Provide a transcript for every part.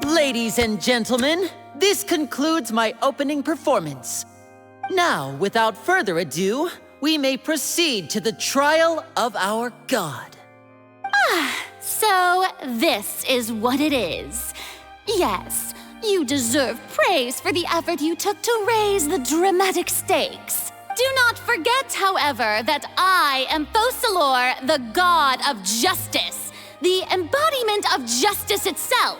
Ladies and gentlemen, this concludes my opening performance. Now, without further ado, we may proceed to the trial of our god. So this is what it is. Yes, you deserve praise for the effort you took to raise the dramatic stakes. Do not forget, however, that I am Focalor, the god of justice, the embodiment of justice itself.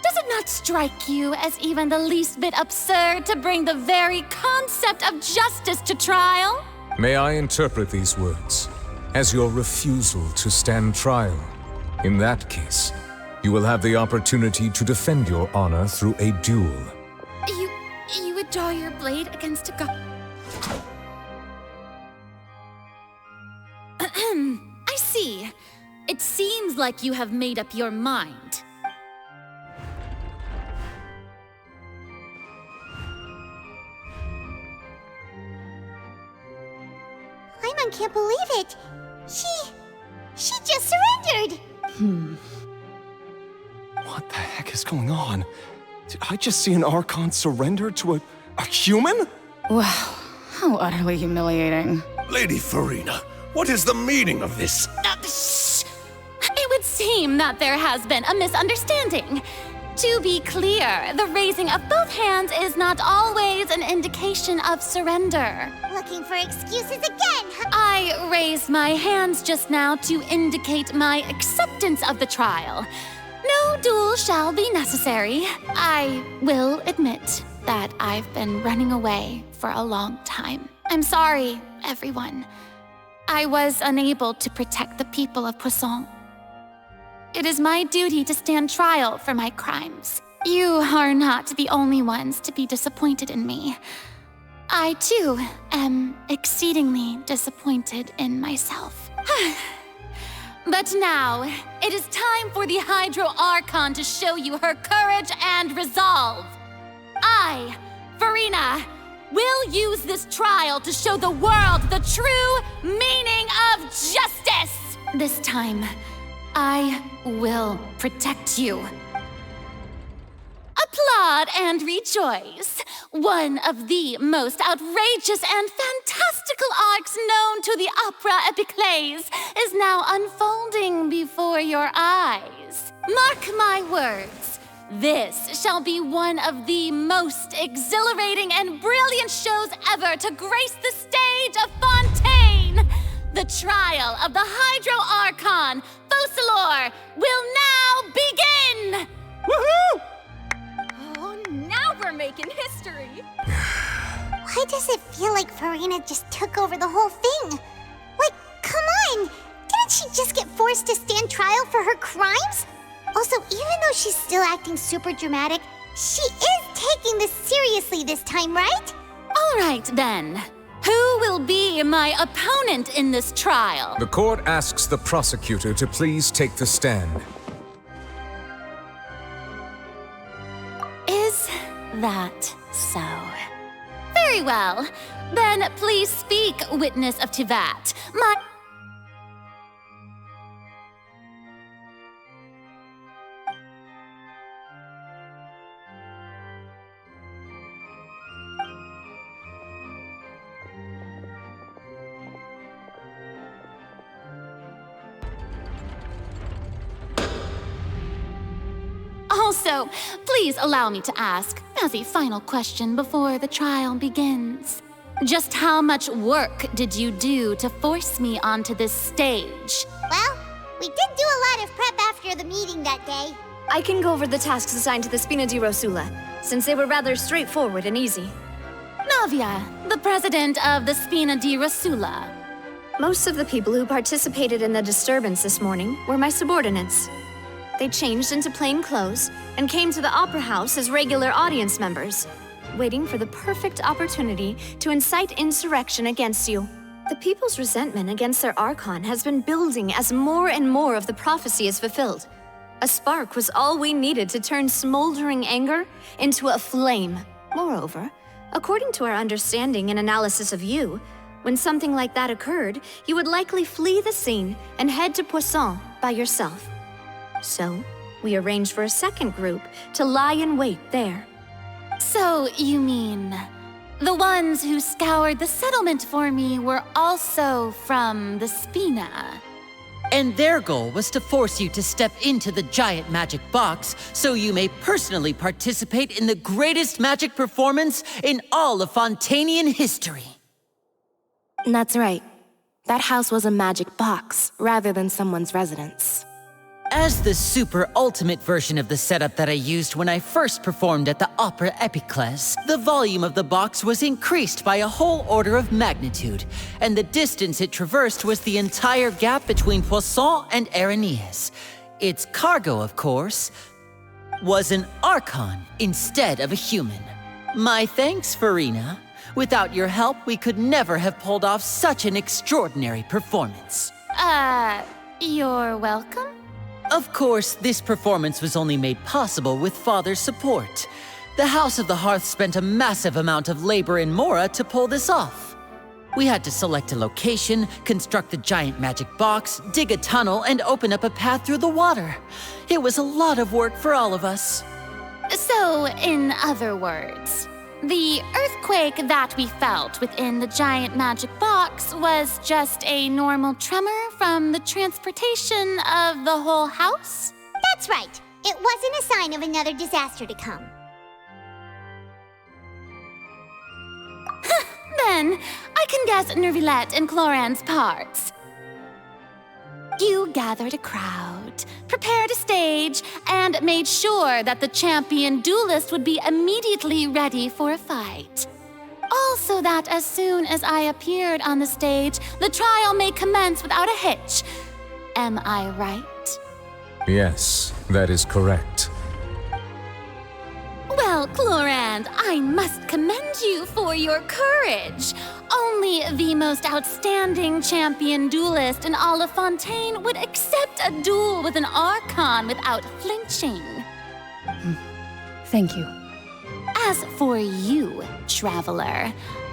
Does it not strike you as even the least bit absurd to bring the very concept of justice to trial? May I interpret these words as your refusal to stand trial? In that case, you will have the opportunity to defend your honor through a duel. You would draw your blade against a god? I see. It seems like you have made up your mind. I can't believe it. She just surrendered. What the heck is going on? Did I just see an Archon surrender to a human? Wow, how utterly humiliating. Lady Farina, what is the meaning of this? Shh! It would seem that there has been a misunderstanding. To be clear, the raising of both hands is not always an indication of surrender. Looking for excuses again, huh? I raised my hands just now to indicate my acceptance of the trial. No duel shall be necessary. I will admit that I've been running away for a long time. I'm sorry, everyone. I was unable to protect the people of Poisson. It is my duty to stand trial for my crimes. You are not the only ones to be disappointed in me. I, too, am exceedingly disappointed in myself. But now, it is time for the Hydro Archon to show you her courage and resolve. I, Farina, will use this trial to show the world the true meaning of justice. This time, I will protect you. Applaud and rejoice. One of the most outrageous and fantastical arcs known to the opera epiclese is now unfolding before your eyes. Mark my words, this shall be one of the most exhilarating and brilliant shows ever to grace the stage of Fontaine. The trial of the Hydro Archon, Focalor, will now begin! Woohoo! Oh, now we're making history! Why does it feel like Farina just took over the whole thing? Like, come on! Didn't she just get forced to stand trial for her crimes? Also, even though she's still acting super dramatic, she is taking this seriously this time, right? All right, then. Who will be my opponent in this trial? The court asks the prosecutor to please take the stand. Is that so? Very well. Then please speak, witness of Tivat. Also, please allow me to ask, as a final question before the trial begins. Just how much work did you do to force me onto this stage? Well, we did do a lot of prep after the meeting that day. I can go over the tasks assigned to the Spina di Rosula, since they were rather straightforward and easy. Navia, the president of the Spina di Rosula. Most of the people who participated in the disturbance this morning were my subordinates. They changed into plain clothes and came to the Opera House as regular audience members, waiting for the perfect opportunity to incite insurrection against you. The people's resentment against their Archon has been building as more and more of the prophecy is fulfilled. A spark was all we needed to turn smoldering anger into a flame. Moreover, according to our understanding and analysis of you, when something like that occurred, you would likely flee the scene and head to Poisson by yourself. So, we arranged for a second group to lie in wait there. So, you mean the ones who scoured the settlement for me were also from the Spina? And their goal was to force you to step into the giant magic box so you may personally participate in the greatest magic performance in all of Fontainian history. That's right. That house was a magic box rather than someone's residence. As the super ultimate version of the setup that I used when I first performed at the Opera Epiclese, the volume of the box was increased by a whole order of magnitude, and the distance it traversed was the entire gap between Poisson and Aranias. Its cargo, of course, was an Archon instead of a human. My thanks, Farina. Without your help, we could never have pulled off such an extraordinary performance. You're welcome? Of course, this performance was only made possible with Father's support. The House of the Hearth spent a massive amount of labor in Mora to pull this off. We had to select a location, construct the giant magic box, dig a tunnel, and open up a path through the water. It was a lot of work for all of us. So, in other words, the earthquake that we felt within the giant magic box was just a normal tremor from the transportation of the whole house? That's right. It wasn't a sign of another disaster to come. Then, I can guess Nervilette and Cloran's parts. You gathered a crowd, prepared a stage, and made sure that the champion duelist would be immediately ready for a fight. Also that as soon as I appeared on the stage, the trial may commence without a hitch. Am I right? Yes, that is correct. Well, Clorand, I must commend you for your courage. Only the most outstanding champion duelist in all of Fontaine would accept a duel with an Archon without flinching. Thank you. As for you, Traveler,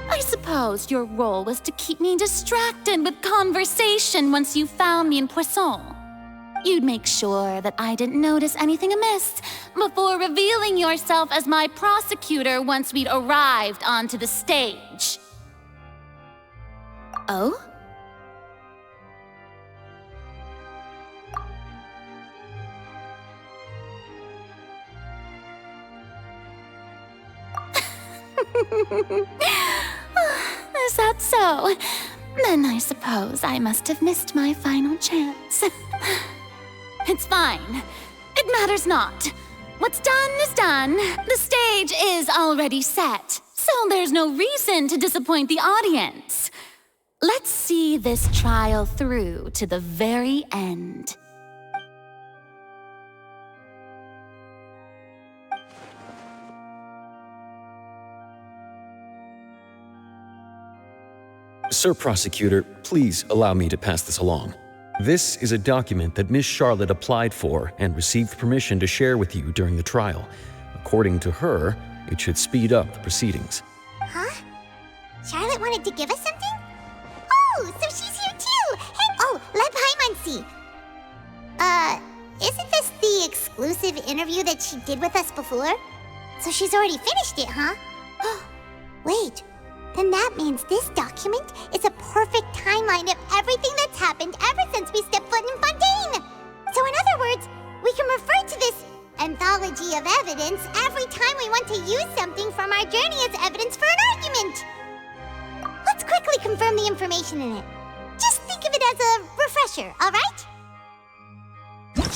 I suppose your role was to keep me distracted with conversation once you found me in Poisson. You'd make sure that I didn't notice anything amiss before revealing yourself as my prosecutor once we'd arrived onto the stage. Oh? Is that so? Then I suppose I must have missed my final chance. It's fine. It matters not. What's done is done. The stage is already set, so there's no reason to disappoint the audience. Let's see this trial through to the very end. Sir Prosecutor, please allow me to pass this along. This is a document that Miss Charlotte applied for and received permission to share with you during the trial. According to her, it should speed up the proceedings. Huh? Charlotte wanted to give us something? Oh, so she's here too! Hey, oh, let Paimon see. Isn't this the exclusive interview that she did with us before? So she's already finished it, huh? Wait. Then that means this document is a perfect timeline of everything that's happened ever since we stepped foot in Fontaine! So in other words, we can refer to this anthology of evidence every time we want to use something from our journey as evidence for an argument! Let's quickly confirm the information in it. Just think of it as a refresher, alright?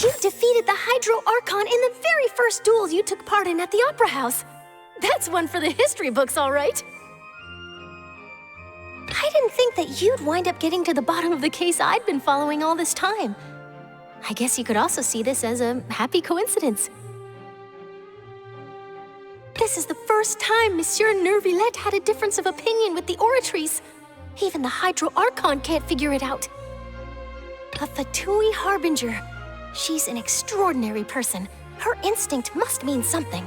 You defeated the Hydro Archon in the very first duels you took part in at the Opera House. That's one for the history books, all right. I didn't think that you'd wind up getting to the bottom of the case I'd been following all this time. I guess you could also see this as a happy coincidence. This is the first time Monsieur Nervillette had a difference of opinion with the Oratrice. Even the Hydro Archon can't figure it out. A Fatui Harbinger. She's an extraordinary person. Her instinct must mean something.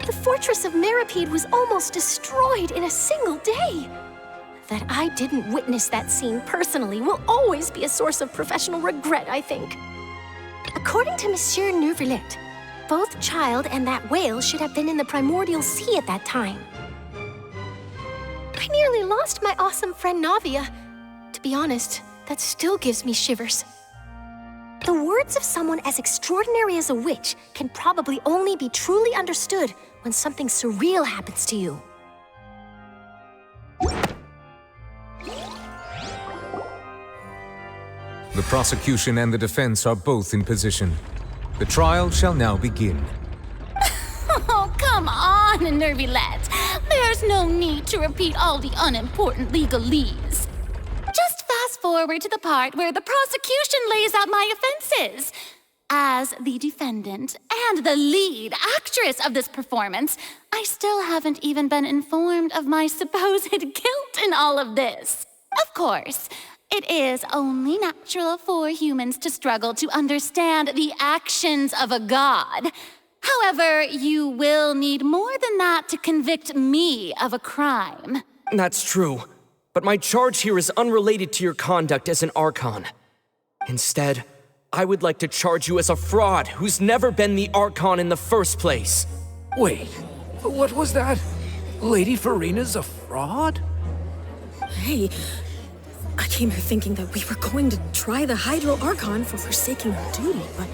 The fortress of Meripede was almost destroyed in a single day. That I didn't witness that scene personally will always be a source of professional regret, I think. According to Monsieur Nervillette, both Child and that whale should have been in the primordial sea at that time. I nearly lost my awesome friend Navia. To be honest, that still gives me shivers. The words of someone as extraordinary as a witch can probably only be truly understood when something surreal happens to you. The prosecution and the defense are both in position. The trial shall now begin. Oh, come on, Nervillette. There's no need to repeat all the unimportant legalese. Just fast forward to the part where the prosecution lays out my offenses. As the defendant and the lead actress of this performance, I still haven't even been informed of my supposed guilt in all of this. Of course, it is only natural for humans to struggle to understand the actions of a god. However, you will need more than that to convict me of a crime. That's true, but my charge here is unrelated to your conduct as an Archon. Instead, I would like to charge you as a fraud who's never been the Archon in the first place. Wait, what was that? Lady Farina's a fraud? Hey, I came here thinking that we were going to try the Hydro Archon for forsaking her duty, but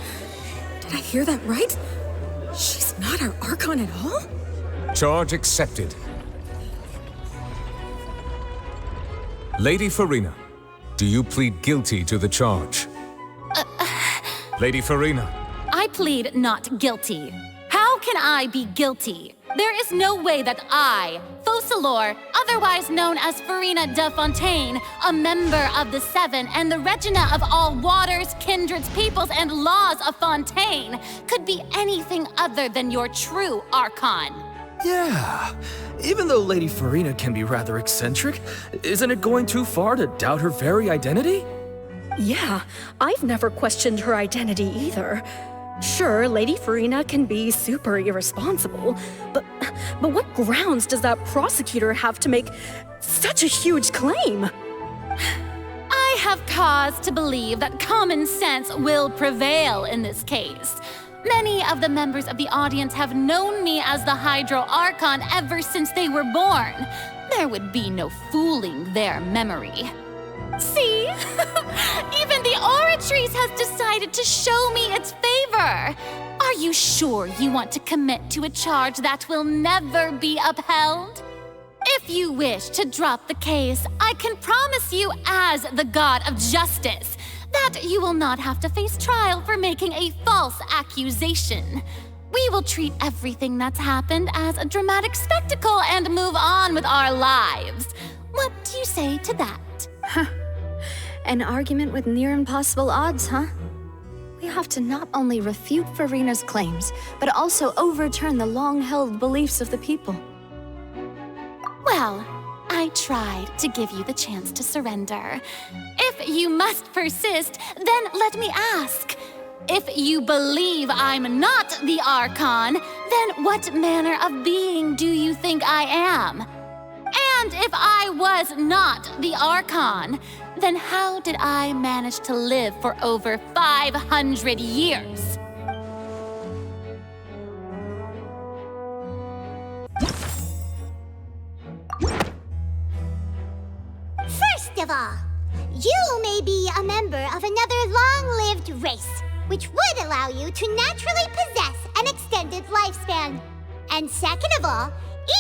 did I hear that right? She's not our Archon at all? Charge accepted. Lady Farina, do you plead guilty to the charge? Lady Farina. I plead not guilty. How can I be guilty? There is no way that I, Focalor, otherwise known as Farina de Fontaine, a member of the Seven and the Regina of all waters, kindreds, peoples, and laws of Fontaine, could be anything other than your true Archon. Yeah, even though Lady Farina can be rather eccentric, isn't it going too far to doubt her very identity? Yeah, I've never questioned her identity either. Sure, Lady Farina can be super irresponsible, but what grounds does that prosecutor have to make such a huge claim? I have cause to believe that common sense will prevail in this case. Many of the members of the audience have known me as the Hydro Archon ever since they were born. There would be no fooling their memory. See? Even the Oratrice has decided to show me its favor. Are you sure you want to commit to a charge that will never be upheld? If you wish to drop the case, I can promise you as the God of Justice that you will not have to face trial for making a false accusation. We will treat everything that's happened as a dramatic spectacle and move on with our lives. What do you say to that? Huh. An argument with near impossible odds, huh? We have to not only refute Farina's claims, but also overturn the long-held beliefs of the people. Well, I tried to give you the chance to surrender. If you must persist, then let me ask. If you believe I'm not the Archon, then what manner of being do you think I am? And if I was not the Archon, then how did I manage to live for over 500 years? First of all, you may be a member of another long-lived race, which would allow you to naturally possess an extended lifespan. And second of all,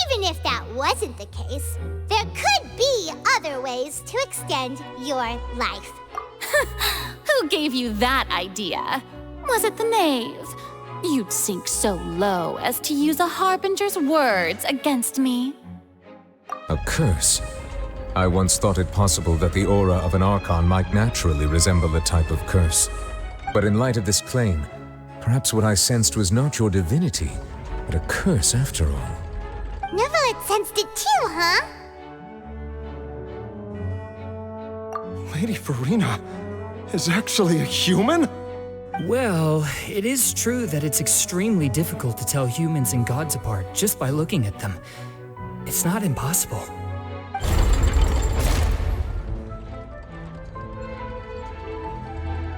even if that wasn't the case, there could be other ways to extend your life. Who gave you that idea? Was it the knave? You'd sink so low as to use a harbinger's words against me. A curse? I once thought it possible that the aura of an Archon might naturally resemble a type of curse. But in light of this claim, perhaps what I sensed was not your divinity, but a curse after all. Neuvillette sensed it too, huh? Lady Farina is actually a human? Well, it is true that it's extremely difficult to tell humans and gods apart just by looking at them. It's not impossible.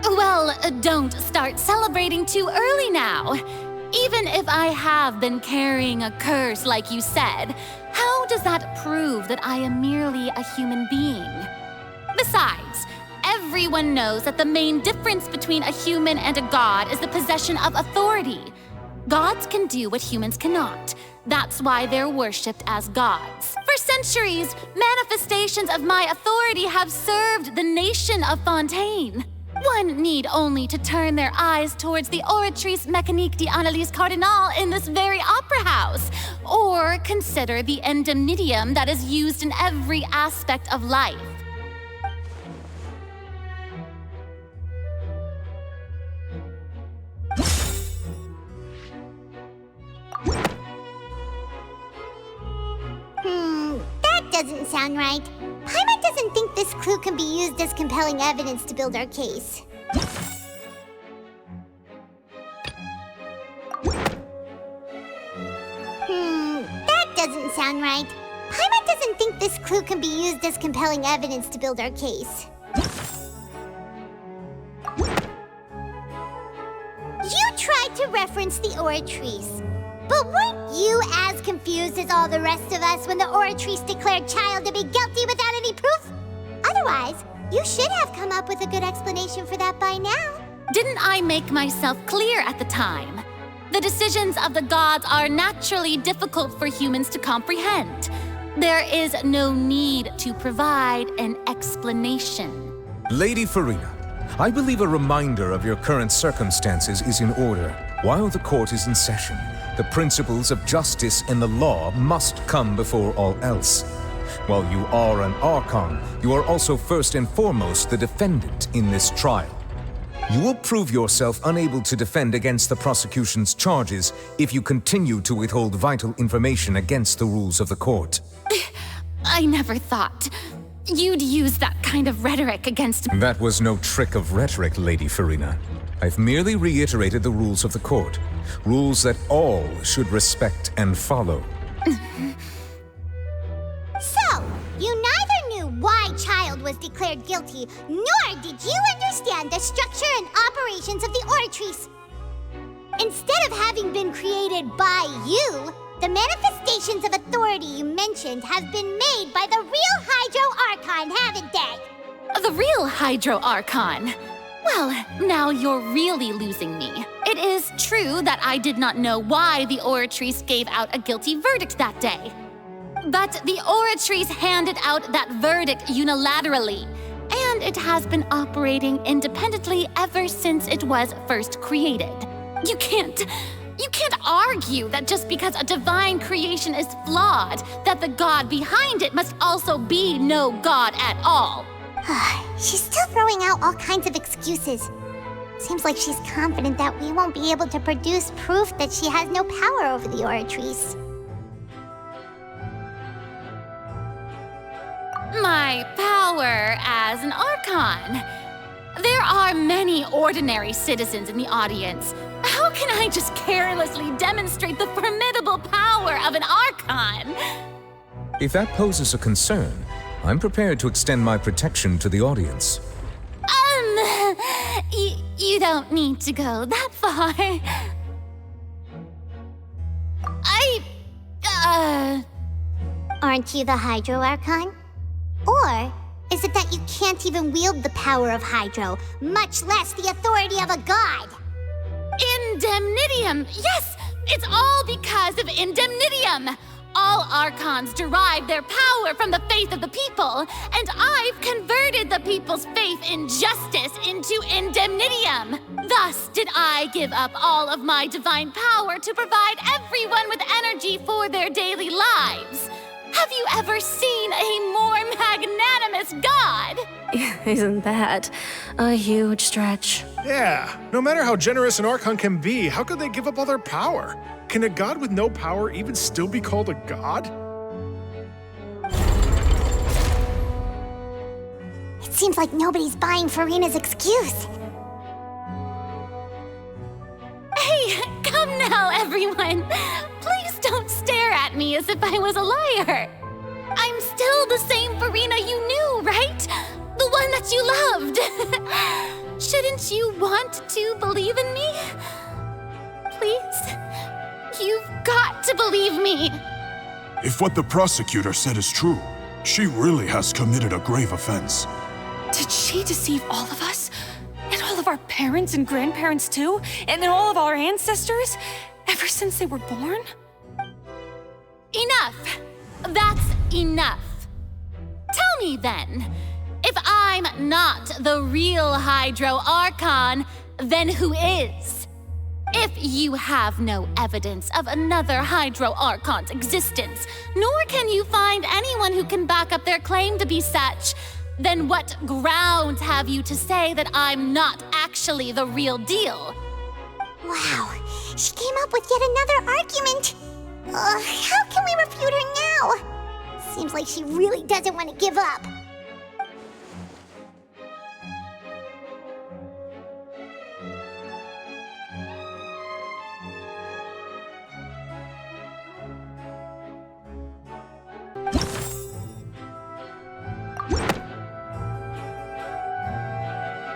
Well, don't start celebrating too early now. Even if I have been carrying a curse like you said, how does that prove that I am merely a human being? Besides, everyone knows that the main difference between a human and a god is the possession of authority. Gods can do what humans cannot. That's why they're worshipped as gods. For centuries, manifestations of my authority have served the nation of Fontaine. One need only to turn their eyes towards the Oratrice Mécanique d'Analyse Cardinal in this very opera house, or consider the indemnitium that is used in every aspect of life. That doesn't sound right. Paimon doesn't think this clue can be used as compelling evidence to build our case. That doesn't sound right. Paimon doesn't think this clue can be used as compelling evidence to build our case. You tried to reference the Oratrice. But weren't you as confused as all the rest of us when the Oratrice declared Child to be guilty without any proof? Otherwise, you should have come up with a good explanation for that by now. Didn't I make myself clear at the time? The decisions of the gods are naturally difficult for humans to comprehend. There is no need to provide an explanation. Lady Farina, I believe a reminder of your current circumstances is in order. While the court is in session, the principles of justice and the law must come before all else. While you are an Archon, you are also first and foremost the defendant in this trial. You will prove yourself unable to defend against the prosecution's charges if you continue to withhold vital information against the rules of the court. I never thought you'd use that kind of rhetoric against me. That was no trick of rhetoric, Lady Farina. I've merely reiterated the rules of the court. Rules that all should respect and follow. So, you neither knew why Child was declared guilty, nor did you understand the structure and operations of the Oratrice. Instead of having been created by you, the manifestations of authority you mentioned have been made by the real Hydro Archon, haven't they? The real Hydro Archon? Well, now you're really losing me. It is true that I did not know why the Oratrice gave out a guilty verdict that day. But the Oratrice handed out that verdict unilaterally, and it has been operating independently ever since it was first created. You can't argue that just because a divine creation is flawed, that the god behind it must also be no god at all. She's still throwing out all kinds of excuses. Seems like she's confident that we won't be able to produce proof that she has no power over the Oratrice. My power as an Archon. There are many ordinary citizens in the audience. How can I just carelessly demonstrate the formidable power of an Archon? If that poses a concern, I'm prepared to extend my protection to the audience. You don't need to go that far. Aren't you the Hydro Archon? Or is it that you can't even wield the power of Hydro, much less the authority of a god? Indemnitium! Yes! It's all because of Indemnitium! All Archons derive their power from the faith of the people, and I've converted the people's faith in justice into Indemnitium. Thus did I give up all of my divine power to provide everyone with energy for their daily lives. Have you ever seen a more magnanimous god? Isn't that a huge stretch? Yeah, no matter how generous an Archon can be, how could they give up all their power? Can a god with no power even still be called a god? It seems like nobody's buying Furina's excuse. Hey, come now, everyone. Please don't stare at me as if I was a liar. I'm still the same Furina you knew, right? The one that you loved. Shouldn't you want to believe in me? Please? You've got to believe me. If what the prosecutor said is true, she really has committed a grave offense. Did she deceive all of us? And all of our parents and grandparents too? And then all of our ancestors? Ever since they were born? Enough! That's enough. Tell me then, if I'm not the real Hydro Archon, then who is? If you have no evidence of another Hydro Archon's existence, nor can you find anyone who can back up their claim to be such, then what grounds have you to say that I'm not actually the real deal? Wow, she came up with yet another argument. How can we refute her now? Seems like she really doesn't want to give up.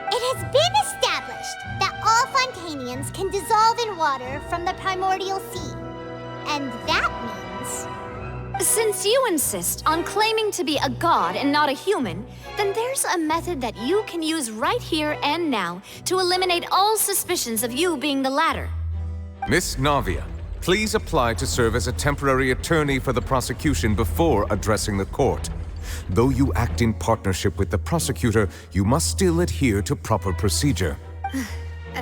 It has been established that all Fontainians can dissolve in water from the primordial sea. And that means... Since you insist on claiming to be a god and not a human, then there's a method that you can use right here and now to eliminate all suspicions of you being the latter. Miss Navia, please apply to serve as a temporary attorney for the prosecution before addressing the court. Though you act in partnership with the prosecutor, you must still adhere to proper procedure.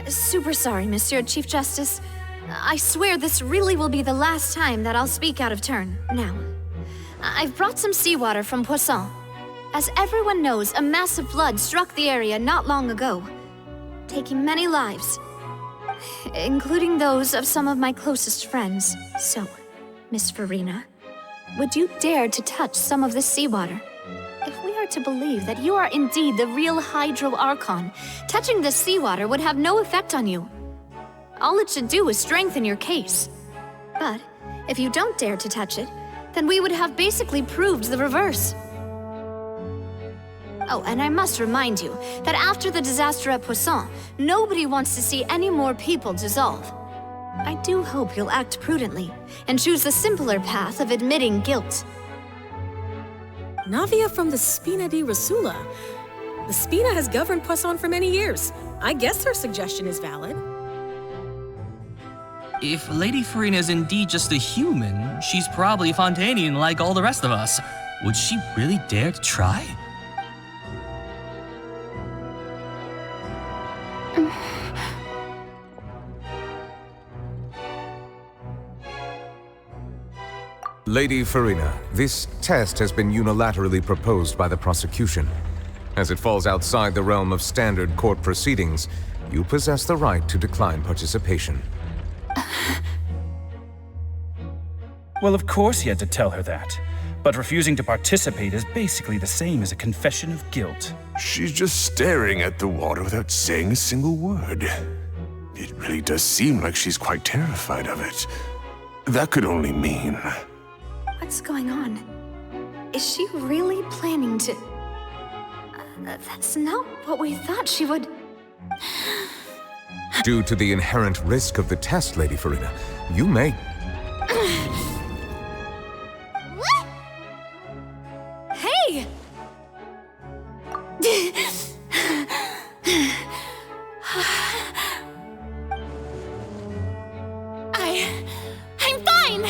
Super sorry, Monsieur Chief Justice. I swear this really will be the last time that I'll speak out of turn. Now, I've brought some seawater from Poisson. As everyone knows, a massive flood struck the area not long ago, taking many lives, including those of some of my closest friends. So, Miss Furina, would you dare to touch some of this seawater? If we are to believe that you are indeed the real Hydro Archon, touching this seawater would have no effect on you. All it should do is strengthen your case. But if you don't dare to touch it, then we would have basically proved the reverse. Oh, and I must remind you that after the disaster at Poisson, nobody wants to see any more people dissolve. I do hope you'll act prudently and choose the simpler path of admitting guilt. Navia from the Spina di Rasula. The Spina has governed Poisson for many years. I guess her suggestion is valid. If Lady Furina is indeed just a human, she's probably Fontainian like all the rest of us. Would she really dare to try? Lady Furina, this test has been unilaterally proposed by the prosecution. As it falls outside the realm of standard court proceedings, you possess the right to decline participation. Well, of course he had to tell her that. But refusing to participate is basically the same as a confession of guilt. She's just staring at the water without saying a single word. It really does seem like she's quite terrified of it. That could only mean... What's going on? Is she really planning to... that's not what we thought she would... Due to the inherent risk of the test, Lady Furina, you may... What? Hey! I'm fine!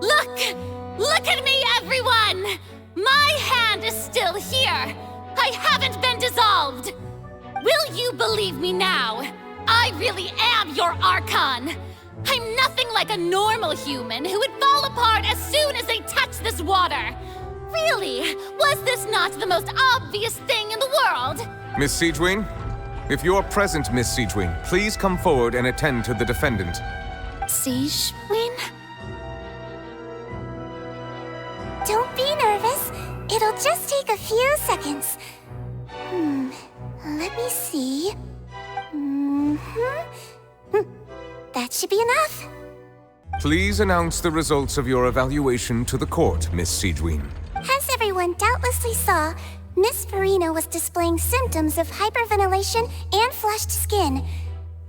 Look at me, everyone! My hand is still here! I haven't been dissolved! Will you believe me now? I really am your Archon! I'm nothing like a normal human who would fall apart as soon as they touch this water. Really, was this not the most obvious thing in the world? Miss Siegewin? If you're present, Miss Siegewin, please come forward and attend to the defendant. Siegewin? Don't be nervous. It'll just take a few seconds. Let me see. That should be enough. Please announce the results of your evaluation to the court, Miss Siegewin. As everyone doubtlessly saw, Miss Farina was displaying symptoms of hyperventilation and flushed skin.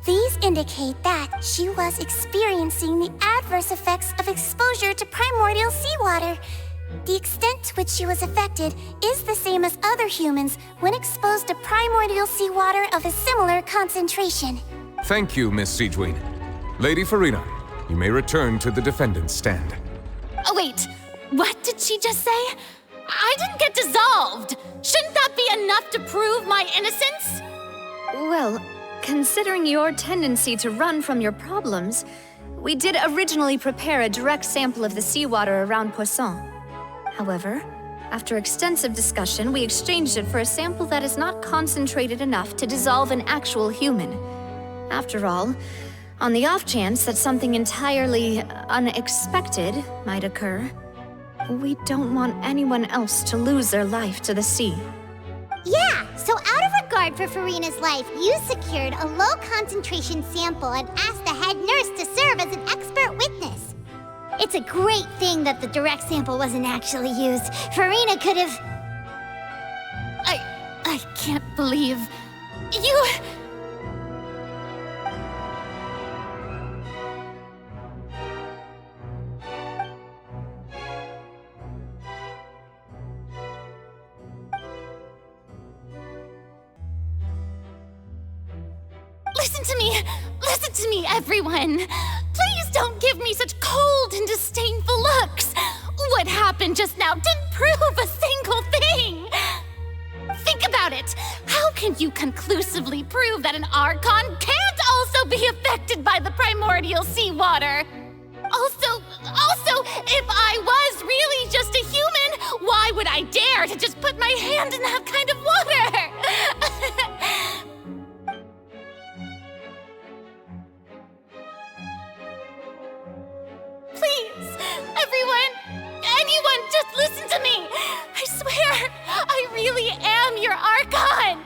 These indicate that she was experiencing the adverse effects of exposure to primordial seawater. The extent to which she was affected is the same as other humans when exposed to primordial seawater of a similar concentration. Thank you, Miss Siegewin. Lady Farina, you may return to the defendant's stand. Oh, wait. What did she just say? I didn't get dissolved. Shouldn't that be enough to prove my innocence? Well, considering your tendency to run from your problems, we did originally prepare a direct sample of the seawater around Poisson. However, after extensive discussion, we exchanged it for a sample that is not concentrated enough to dissolve an actual human. After all, on the off chance that something entirely unexpected might occur, we don't want anyone else to lose their life to the sea. Yeah, so out of regard for Farina's life, you secured a low-concentration sample and asked the head nurse to serve as an expert witness. It's a great thing that the direct sample wasn't actually used. Farina could have... I can't believe... you... Listen to me, everyone! Please don't give me such cold and disdainful looks! What happened just now didn't prove a single thing! Think about it! How can you conclusively prove that an Archon can't also be affected by the primordial seawater? Also, if I was really just a human, why would I dare to just put my hand in that kind of water? Please, anyone, just listen to me! I swear, I really am your Archon!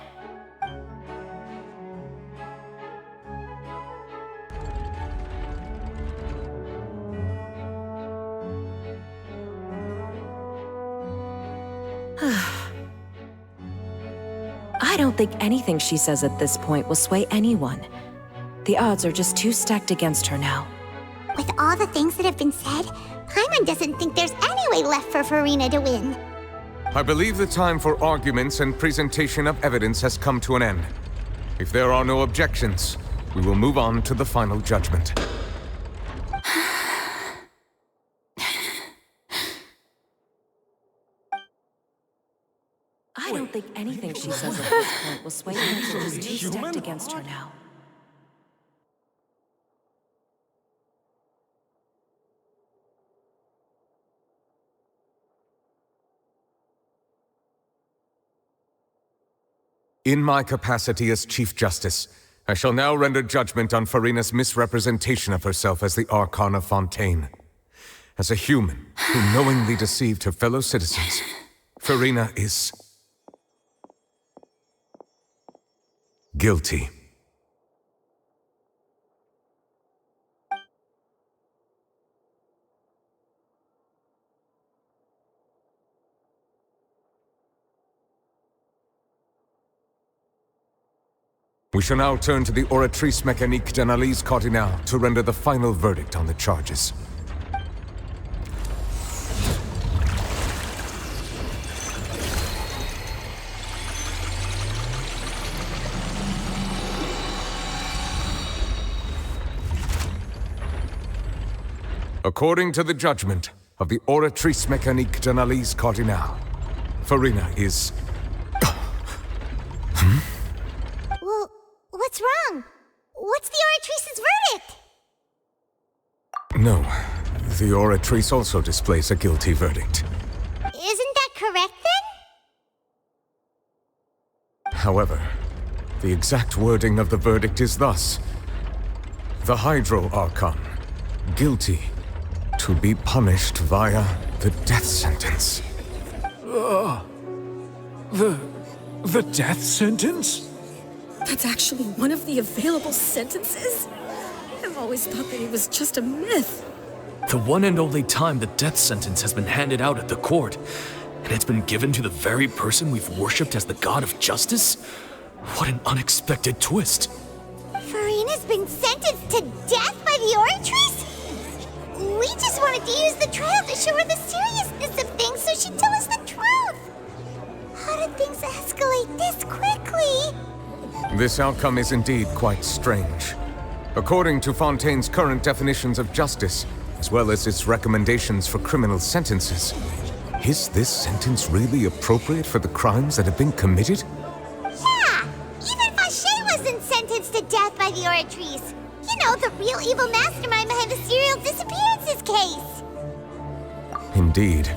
I don't think anything she says at this point will sway anyone. The odds are just too stacked against her now. With all the things that have been said, Paimon doesn't think there's any way left for Farina to win. I believe the time for arguments and presentation of evidence has come to an end. If there are no objections, we will move on to the final judgment. I don't think anything she says at this point will sway anyone. She's too stacked against her now. In my capacity as Chief Justice, I shall now render judgment on Farina's misrepresentation of herself as the Archon of Fontaine. As a human who knowingly deceived her fellow citizens, Farina is... guilty. We shall now turn to the Oratrice Mécanique d'Analyse Cardinale to render the final verdict on the charges. According to the judgment of the Oratrice Mécanique d'Analyse Cardinale, Farina is... Well, what's wrong? What's the Oratrice's verdict? No. The Oratrice also displays a guilty verdict. Isn't that correct then? However, the exact wording of the verdict is thus: the Hydro Archon, guilty, to be punished via the death sentence. The death sentence? That's actually one of the available sentences? I've always thought that it was just a myth. The one and only time the death sentence has been handed out at the court, and it's been given to the very person we've worshipped as the god of justice? What an unexpected twist. Furina's been sentenced to death by the Oratrice? We just wanted to use the trial to show her the seriousness of things so she'd tell us the truth. How did things escalate this quickly? This outcome is indeed quite strange. According to Fontaine's current definitions of justice, as well as its recommendations for criminal sentences, is this sentence really appropriate for the crimes that have been committed? Yeah! Even Fauché wasn't sentenced to death by the Oratrice. You know, the real evil mastermind behind the serial disappearances case. Indeed.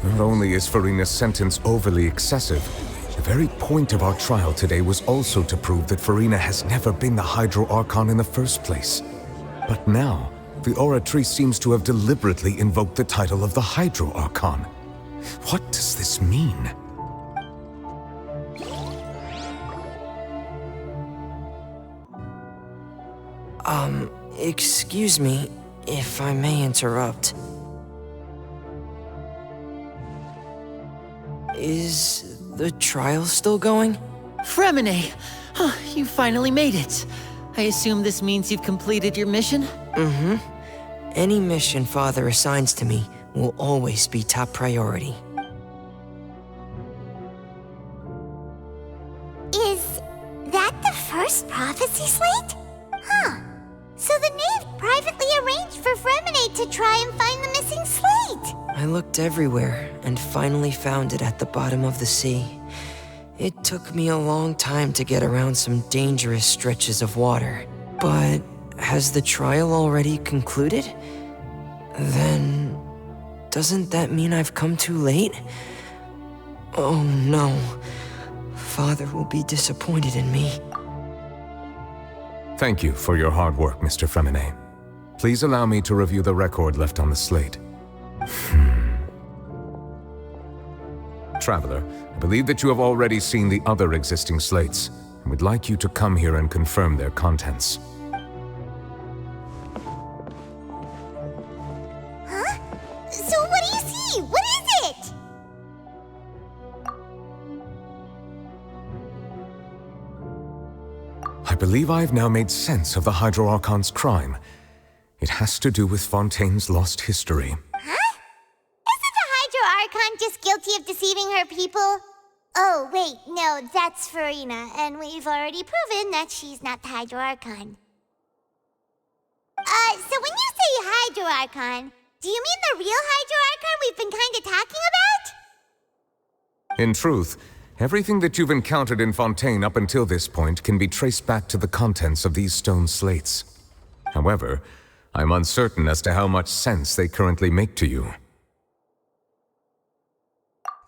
Not only is Furina's sentence overly excessive, the very point of our trial today was also to prove that Furina has never been the Hydro Archon in the first place. But now, the Oratrice seems to have deliberately invoked the title of the Hydro Archon. What does this mean? Excuse me, if I may interrupt. Is the trial still going? Fremine! You finally made it. I assume this means you've completed your mission? Mm-hmm. Any mission Father assigns to me will always be top priority. Is that the first prophecy slate? Huh. So the knave privately arranged for Fremine to try and find the missing slate. I looked everywhere and finally found it at the bottom of the sea. It took me a long time to get around some dangerous stretches of water. But has the trial already concluded? Then doesn't that mean I've come too late? Oh no. Father will be disappointed in me. Thank you for your hard work, Mr. Fremine. Please allow me to review the record left on the slate. Traveler, I believe that you have already seen the other existing slates, and would like you to come here and confirm their contents. Huh? So what do you see? What is it? I believe I have now made sense of the Hydro Archon's crime. It has to do with Fontaine's lost history. Huh? Isn't the Hydro Archon just guilty of deceiving her people? Oh, wait, no, that's Furina, and we've already proven that she's not the Hydro Archon. So when you say Hydro Archon, do you mean the real Hydro Archon we've been kinda talking about? In truth, everything that you've encountered in Fontaine up until this point can be traced back to the contents of these stone slates. However, I'm uncertain as to how much sense they currently make to you.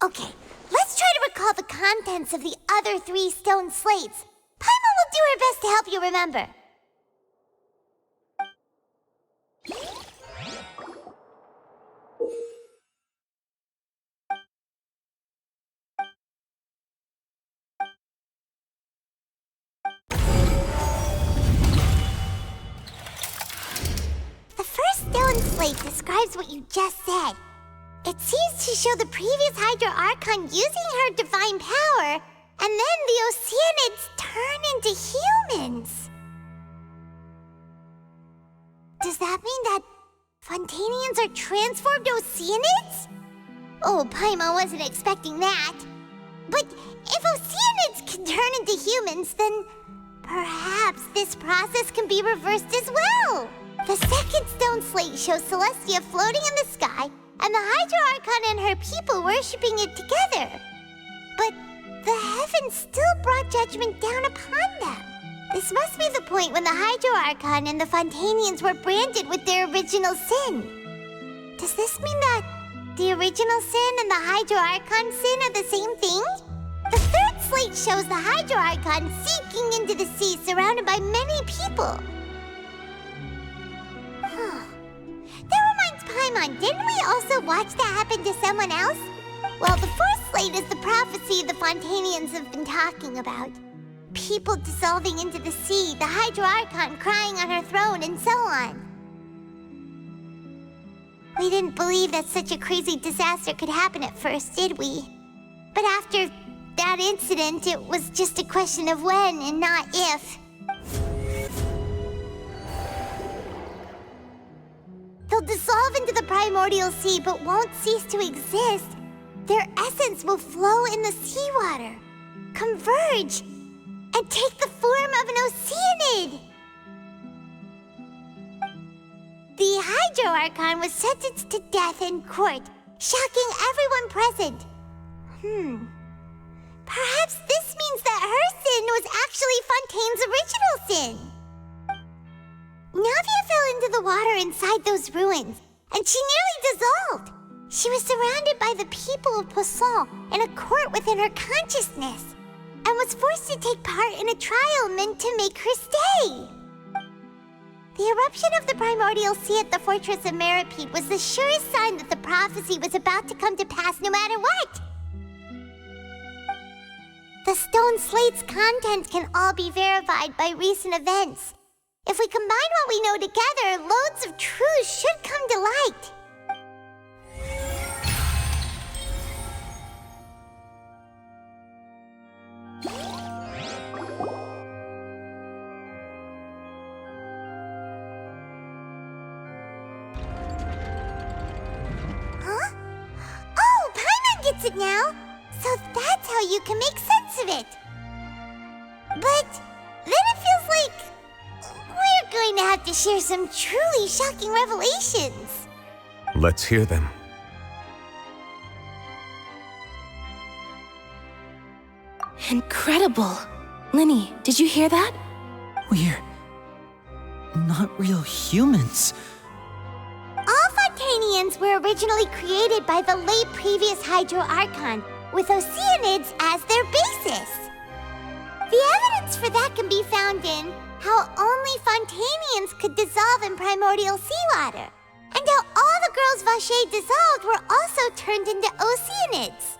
Okay, let's try to recall the contents of the other 3 stone slates. Paimon will do her best to help you remember. The first stone slate describes what you just said. It seems to show the previous Hydro Archon using her divine power, and then the Oceanids turn into humans. Does that mean that Fontainians are transformed Oceanids? Oh, Paimon wasn't expecting that. But if Oceanids can turn into humans, then perhaps this process can be reversed as well. The second stone slate shows Celestia floating in the sky, and the Hydro Archon and her people worshipping it together. But the heavens still brought judgment down upon them. This must be the point when the Hydro Archon and the Fontainians were branded with their original sin. Does this mean that the original sin and the Hydro Archon sin are the same thing? The third slate shows the Hydro Archon sinking into the sea surrounded by many people. That reminds Paimon, didn't we also watch that happen to someone else? Well, the fourth slate is the prophecy the Fontainians have been talking about. People dissolving into the sea, the Hydro Archon crying on her throne, and so on. We didn't believe that such a crazy disaster could happen at first, did we? But after that incident, it was just a question of when and not if. They'll dissolve into the primordial sea, but won't cease to exist. Their essence will flow in the seawater, converge, and take the form of an Oceanid. The Hydro Archon was sentenced to death in court, shocking everyone present. Perhaps this means that her sin was actually Fontaine's original sin. Navia fell into the water inside those ruins, and she nearly dissolved. She was surrounded by the people of Poisson in a court within her consciousness, and was forced to take part in a trial meant to make her stay. The eruption of the primordial sea at the fortress of Meripede was the surest sign that the prophecy was about to come to pass no matter what. The stone slate's contents can all be verified by recent events. If we combine what we know together, loads of truths should come to light. Huh? Oh, Paimon gets it now! So that's how you can make sense of it. But then it feels like we're going to have to share some truly shocking revelations. Let's hear them. Incredible. Linny, did you hear that? We're not real humans. All Fontainians were originally created by the late previous Hydro Archon, with Oceanids as their basis. The evidence for that can be found in how only Fontainians could dissolve in primordial seawater, and how all the girls Vacher dissolved were also turned into Oceanids.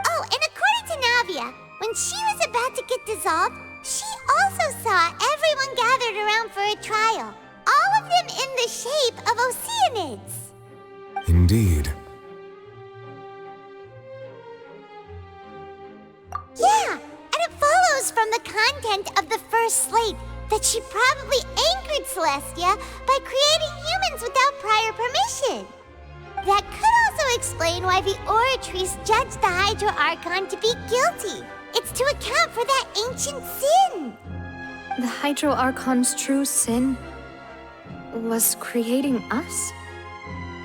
Oh, and according to Navia, when she was about to get dissolved, she also saw everyone gathered around for a trial, all of them in the shape of Oceanids. Indeed. Yeah, and it follows from the content of the first slate that she probably angered Celestia by creating humans without prior permission. That could also explain why the Oratrice judged the Hydro Archon to be guilty. It's to account for that ancient sin. The Hydro Archon's true sin was creating us?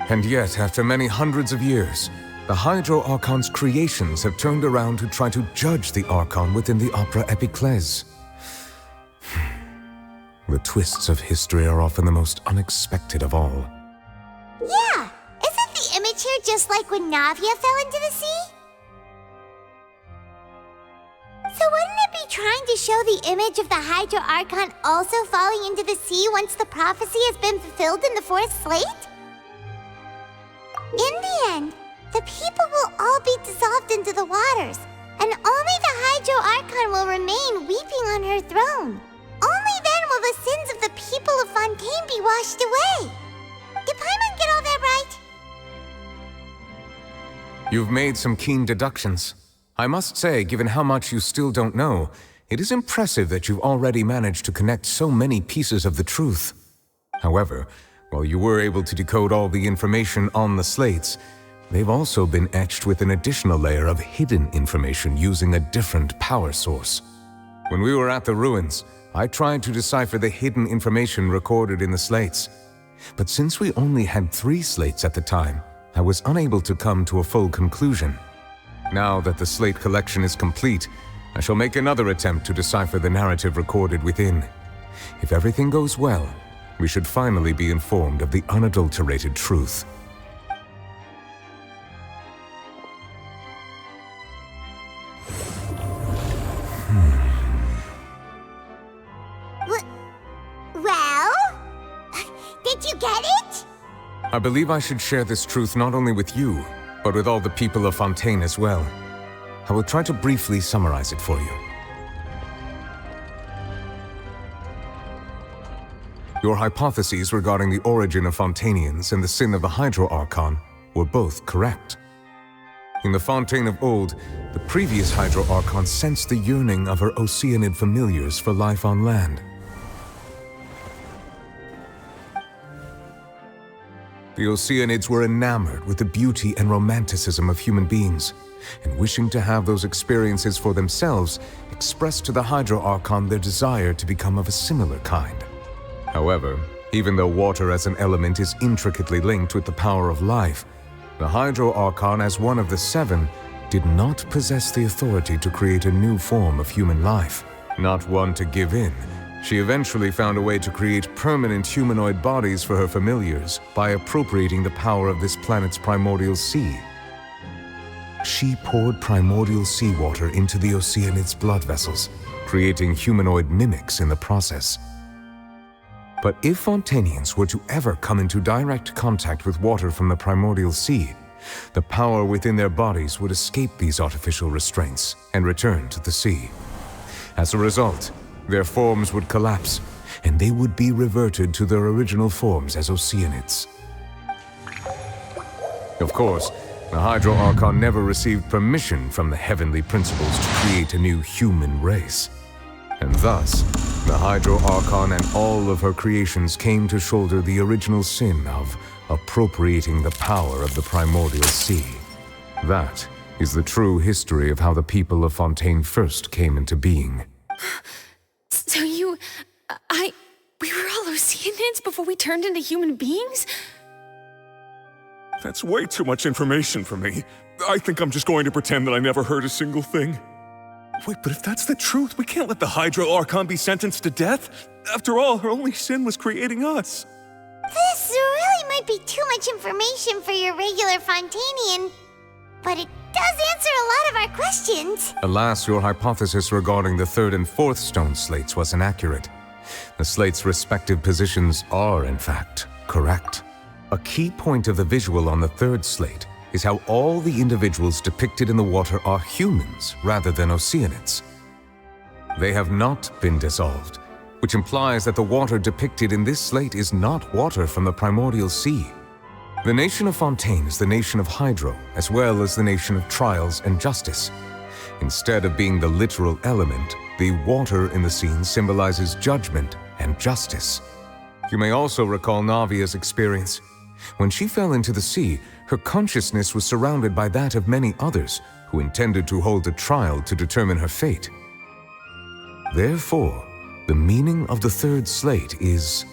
And yet, after many hundreds of years, the Hydro Archon's creations have turned around to try to judge the Archon within the Opera Epiclese. The twists of history are often the most unexpected of all. Yeah, isn't the image here just like when Navia fell into the sea? So wouldn't it be trying to show the image of the Hydro Archon also falling into the sea once the prophecy has been fulfilled in the fourth slate? In the end, the people will all be dissolved into the waters, and only the Hydro Archon will remain weeping on her throne. Only then will the sins of the people of Fontaine be washed away. Did Paimon get all that right? You've made some keen deductions. I must say, given how much you still don't know, it is impressive that you've already managed to connect so many pieces of the truth. However, while you were able to decode all the information on the slates, they've also been etched with an additional layer of hidden information using a different power source. When we were at the ruins, I tried to decipher the hidden information recorded in the slates. But since we only had 3 slates at the time, I was unable to come to a full conclusion. Now that the slate collection is complete, I shall make another attempt to decipher the narrative recorded within. If everything goes well, we should finally be informed of the unadulterated truth. Well? Did you get it? I believe I should share this truth not only with you, but with all the people of Fontaine as well. I will try to briefly summarize it for you. Your hypotheses regarding the origin of Fontainians and the sin of the Hydro Archon were both correct. In the Fontaine of old, the previous Hydro Archon sensed the yearning of her Oceanid familiars for life on land. The Oceanids were enamored with the beauty and romanticism of human beings, and wishing to have those experiences for themselves, expressed to the Hydro Archon their desire to become of a similar kind. However, even though water as an element is intricately linked with the power of life, the Hydro Archon, as one of the seven, did not possess the authority to create a new form of human life. Not one to give in, she eventually found a way to create permanent humanoid bodies for her familiars by appropriating the power of this planet's primordial sea. She poured primordial seawater into the Oceanid's blood vessels, creating humanoid mimics in the process. But if Fontainians were to ever come into direct contact with water from the primordial sea, the power within their bodies would escape these artificial restraints and return to the sea. As a result, their forms would collapse, and they would be reverted to their original forms as Oceanids. Of course, the Hydro Archon never received permission from the heavenly principles to create a new human race. And thus, the Hydro Archon and all of her creations came to shoulder the original sin of appropriating the power of the primordial sea. That is the true history of how the people of Fontaine first came into being. So we were all Oceanids before we turned into human beings? That's way too much information for me. I think I'm just going to pretend that I never heard a single thing. Wait, but if that's the truth, we can't let the Hydro Archon be sentenced to death. After all, her only sin was creating us. This really might be too much information for your regular Fontainian, but it does answer a lot of our questions. Alas, your hypothesis regarding the third and fourth stone slates was inaccurate. The slates' respective positions are, in fact, correct. A key point of the visual on the third slate is how all the individuals depicted in the water are humans rather than Oceanids. They have not been dissolved, which implies that the water depicted in this slate is not water from the primordial sea. The nation of Fontaine is the nation of Hydro, as well as the nation of trials and justice. Instead of being the literal element, the water in the scene symbolizes judgment and justice. You may also recall Navia's experience. When she fell into the sea, her consciousness was surrounded by that of many others who intended to hold a trial to determine her fate. Therefore, the meaning of the third slate is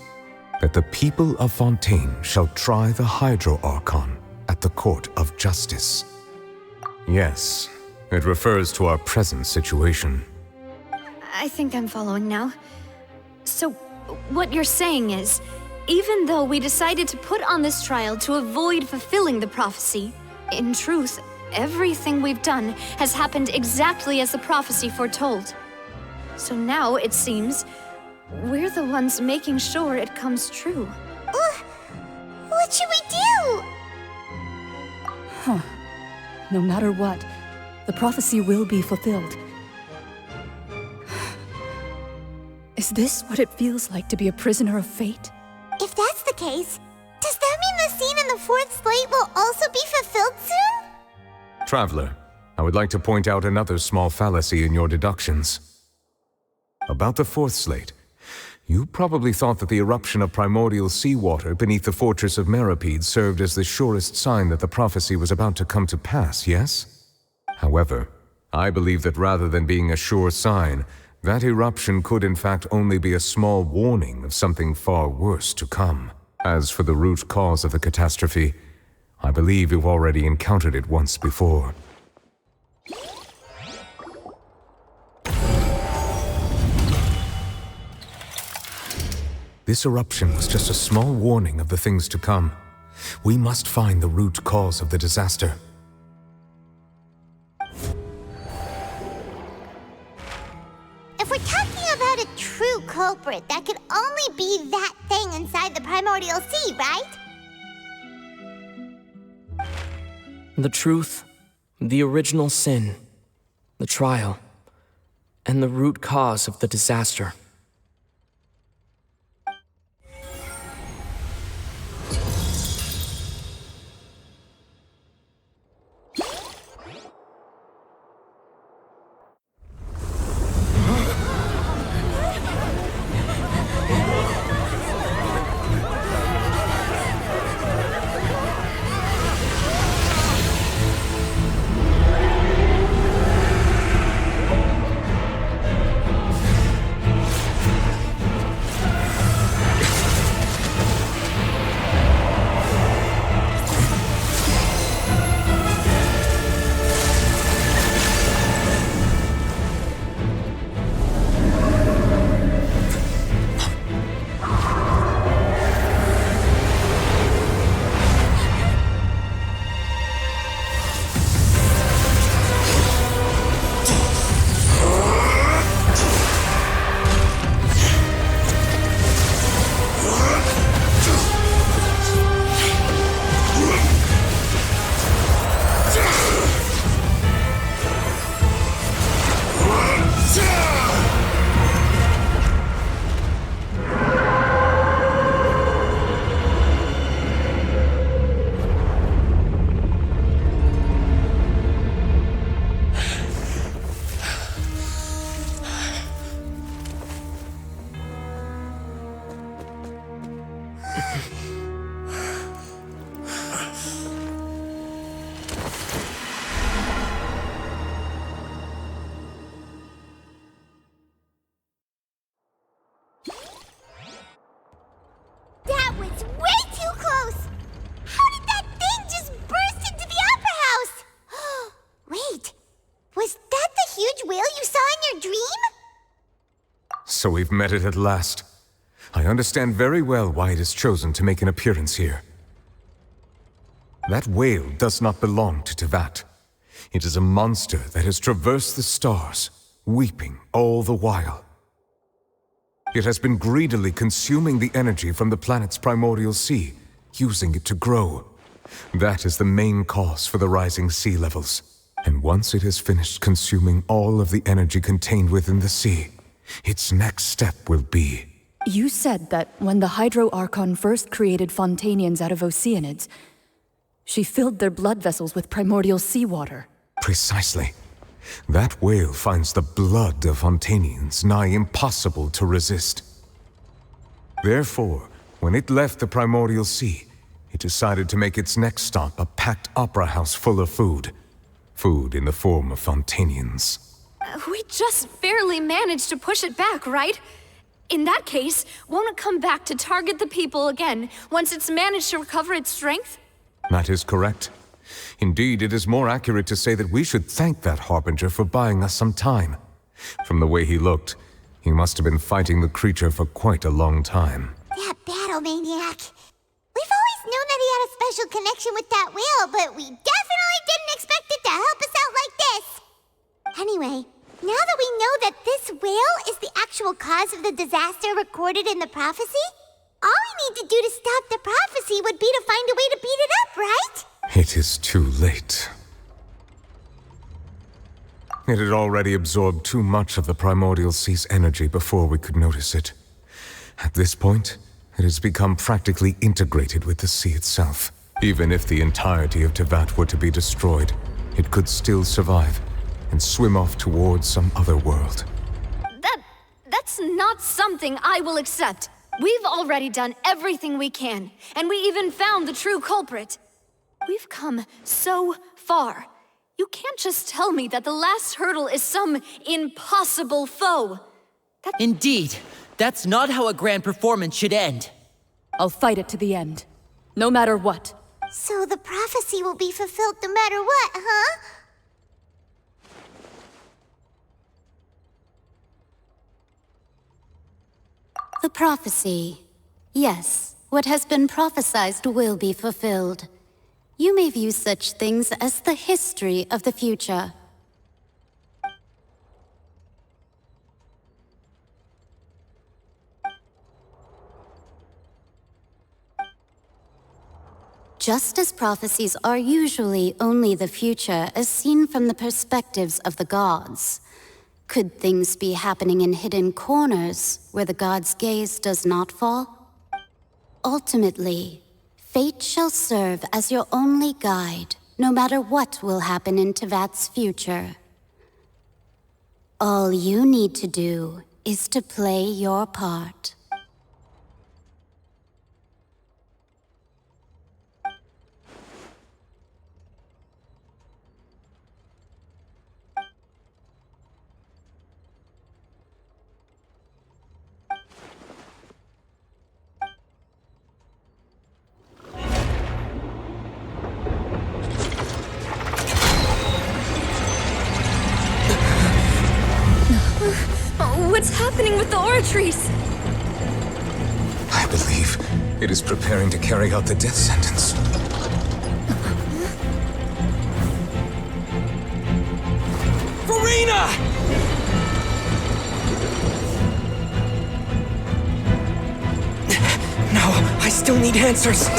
that the people of Fontaine shall try the Hydro Archon at the court of justice. Yes, it refers to our present situation. I think I'm following now. So, what you're saying is, even though we decided to put on this trial to avoid fulfilling the prophecy, in truth, everything we've done has happened exactly as the prophecy foretold. So now, it seems, we're the ones making sure it comes true. What should we do? Huh. No matter what, the prophecy will be fulfilled. Is this what it feels like to be a prisoner of fate? If that's the case, does that mean the scene in the fourth slate will also be fulfilled soon? Traveler, I would like to point out another small fallacy in your deductions. About the fourth slate, you probably thought that the eruption of primordial seawater beneath the fortress of Meripede served as the surest sign that the prophecy was about to come to pass, yes? However, I believe that rather than being a sure sign, that eruption could in fact only be a small warning of something far worse to come. As for the root cause of the catastrophe, I believe you've already encountered it once before. This eruption was just a small warning of the things to come. We must find the root cause of the disaster. If we're talking about a true culprit, that could only be that thing inside the primordial sea, right? The truth, the original sin, the trial, and the root cause of the disaster. That was way too close! How did that thing just burst into the opera house? Wait, was that the huge whale you saw in your dream? So we've met it at last. I understand very well why it has chosen to make an appearance here. That whale does not belong to Teyvat. It is a monster that has traversed the stars, weeping all the while. It has been greedily consuming the energy from the planet's primordial sea, using it to grow. That is the main cause for the rising sea levels. And once it has finished consuming all of the energy contained within the sea, its next step will be... You said that when the Hydro Archon first created Fontainians out of Oceanids, she filled their blood vessels with primordial seawater. Precisely. That whale finds the blood of Fontainians nigh impossible to resist. Therefore, when it left the primordial sea, it decided to make its next stop a packed opera house full of food. Food in the form of Fontainians. We just barely managed to push it back, right? In that case, won't it come back to target the people again once it's managed to recover its strength? That is correct. Indeed, it is more accurate to say that we should thank that Harbinger for buying us some time. From the way he looked, he must have been fighting the creature for quite a long time. That battle maniac. We've always known that he had a special connection with that whale, but we definitely didn't expect it to help us out like this. Anyway, now that we know that this whale is the actual cause of the disaster recorded in the prophecy, all we need to do to stop the prophecy would be to find a way to beat it up, right? It is too late. It had already absorbed too much of the primordial sea's energy before we could notice it. At this point, it has become practically integrated with the sea itself. Even if the entirety of Teyvat were to be destroyed, it could still survive and swim off towards some other world. That's not something I will accept. We've already done everything we can, and we even found the true culprit. We've come so far. You can't just tell me that the last hurdle is some impossible foe. Indeed, that's not how a grand performance should end. I'll fight it to the end, no matter what. So the prophecy will be fulfilled no matter what, huh? The prophecy Yes, what has been prophesied will be fulfilled. You may view such things as the history of the future. Just as prophecies are usually only the future as seen from the perspectives of the gods, could things be happening in hidden corners where the gods' gaze does not fall? Ultimately, fate shall serve as your only guide, no matter what will happen in Tevat's future. All you need to do is to play your part. What's happening with the oratories? I believe it is preparing to carry out the death sentence. Farina! No, I still need answers.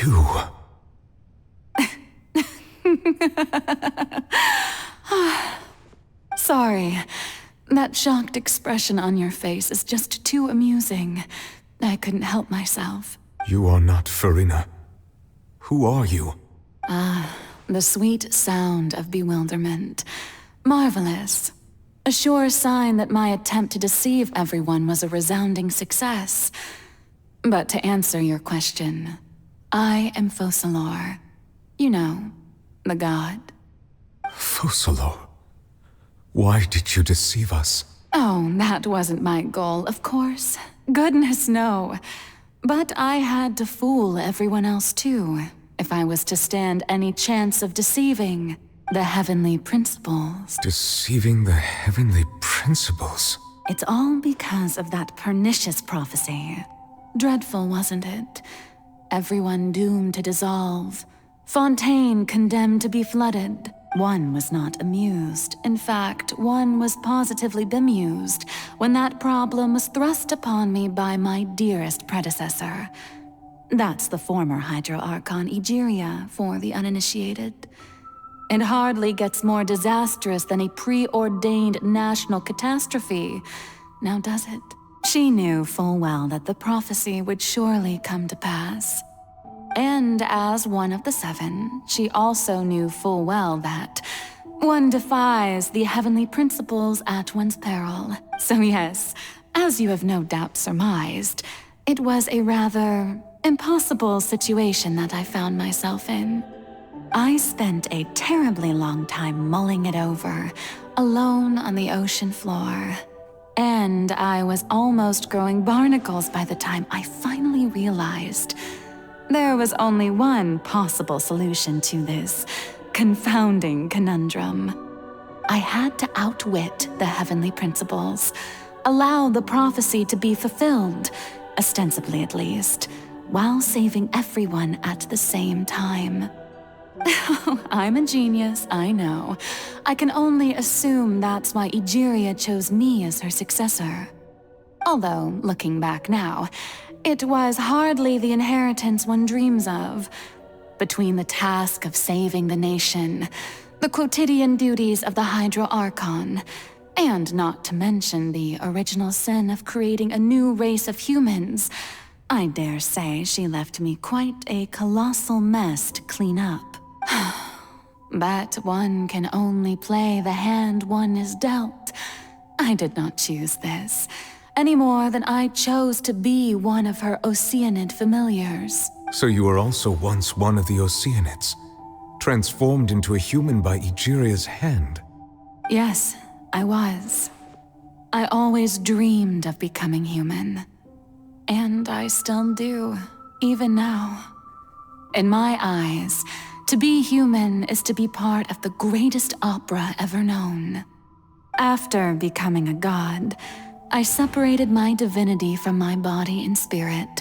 You... Sorry. That shocked expression on your face is just too amusing. I couldn't help myself. You are not Farina. Who are you? The sweet sound of bewilderment. Marvelous. A sure sign that my attempt to deceive everyone was a resounding success. But to answer your question, I am Focalor. You know, the god. Focalor? Why did you deceive us? Oh, that wasn't my goal, of course. Goodness, no. But I had to fool everyone else too, if I was to stand any chance of deceiving the heavenly principles. Deceiving the heavenly principles? It's all because of that pernicious prophecy. Dreadful, wasn't it? Everyone doomed to dissolve. Fontaine condemned to be flooded. One was not amused. In fact, one was positively bemused when that problem was thrust upon me by my dearest predecessor. That's the former Hydro Archon Egeria for the uninitiated. It hardly gets more disastrous than a preordained national catastrophe, now does it? She knew full well that the prophecy would surely come to pass. And as one of the seven, she also knew full well that one defies the heavenly principles at one's peril. So yes, as you have no doubt surmised, it was a rather impossible situation that I found myself in. I spent a terribly long time mulling it over, alone on the ocean floor. And I was almost growing barnacles by the time I finally realized there was only one possible solution to this confounding conundrum. I had to outwit the heavenly principles, allow the prophecy to be fulfilled, ostensibly at least, while saving everyone at the same time. I'm a genius, I know. I can only assume that's why Egeria chose me as her successor. Although, looking back now, it was hardly the inheritance one dreams of. Between the task of saving the nation, the quotidian duties of the Hydro Archon, And not to mention the original sin of creating a new race of humans. I dare say she left me quite a colossal mess to clean up. But one can only play the hand one is dealt. I did not choose this, any more than I chose to be one of her Oceanid familiars. So you were also once one of the Oceanids, transformed into a human by Egeria's hand. Yes, I was. I always dreamed of becoming human. And I still do, even now. In my eyes, to be human is to be part of the greatest opera ever known. After becoming a god, I separated my divinity from my body and spirit,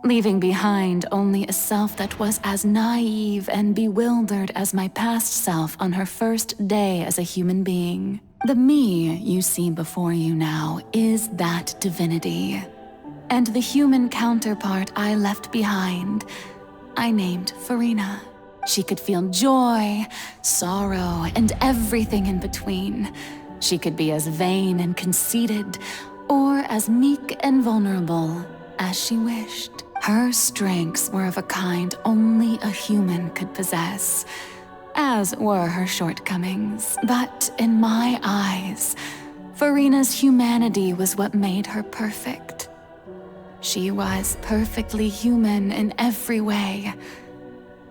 leaving behind only a self that was as naive and bewildered as my past self on her first day as a human being. The me you see before you now is that divinity. And the human counterpart I left behind, I named Farina. She could feel joy, sorrow, and everything in between. She could be as vain and conceited, or as meek and vulnerable as she wished. Her strengths were of a kind only a human could possess, as were her shortcomings. But in my eyes, Farina's humanity was what made her perfect. She was perfectly human in every way.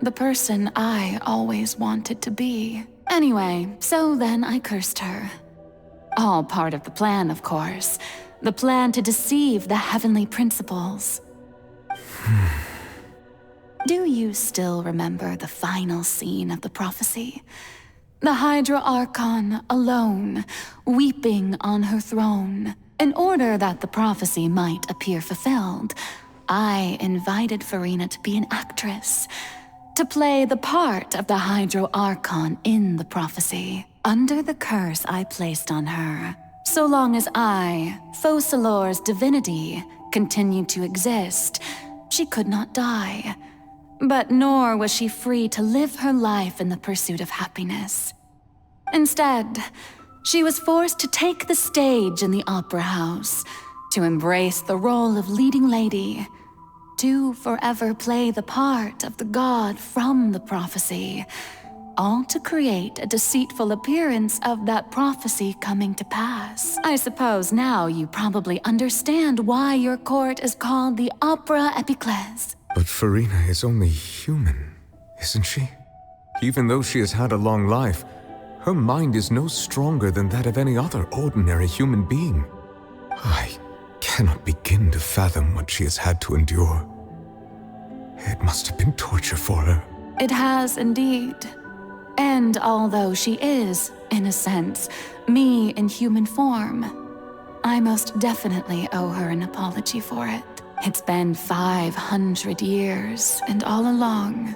The person I always wanted to be. Anyway, so then I cursed her. All part of the plan, of course. The plan to deceive the heavenly principles. Do you still remember the final scene of the prophecy? The Hydra Archon alone, weeping on her throne. In order that the prophecy might appear fulfilled, I invited Farina to be an actress, to play the part of the Hydro Archon in the prophecy, under the curse I placed on her. So long as I, Focalor's divinity, continued to exist, she could not die. But nor was she free to live her life in the pursuit of happiness. Instead, she was forced to take the stage in the opera house, to embrace the role of leading lady, to forever play the part of the god from the prophecy, all to create a deceitful appearance of that prophecy coming to pass. I suppose now you probably understand why your court is called the Opera Epiclese. But Farina is only human, isn't she? Even though she has had a long life, her mind is no stronger than that of any other ordinary human being. I cannot begin to fathom what she has had to endure. It must have been torture for her. It has indeed. And although she is, in a sense, me in human form, I most definitely owe her an apology for it. It's been 500 years, and all along,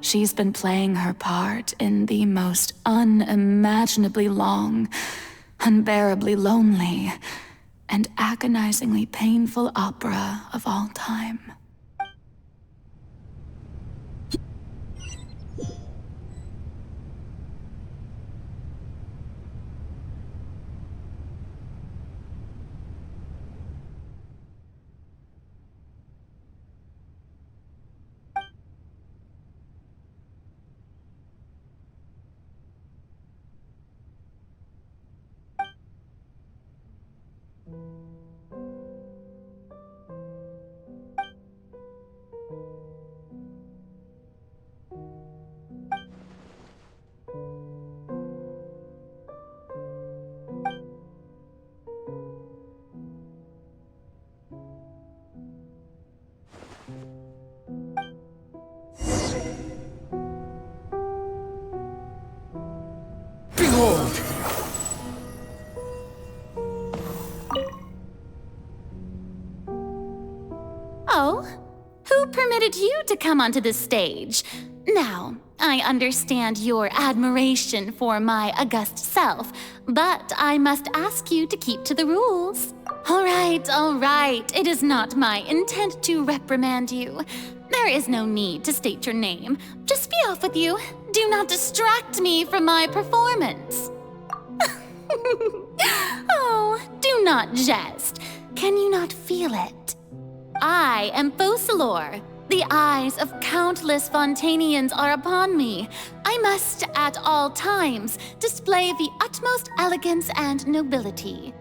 she's been playing her part in the most unimaginably long, unbearably lonely, and agonizingly painful opera of all time. Oh, who permitted you to come onto the stage? Now, I understand your admiration for my august self, but I must ask you to keep to the rules. All right. It is not my intent to reprimand you. There is no need to state your name. Just be off with you. Do not distract me from my performance. Oh, do not jest. Can you not feel it? I am Focalor. The eyes of countless Fontainians are upon me. I must, at all times, display the utmost elegance and nobility.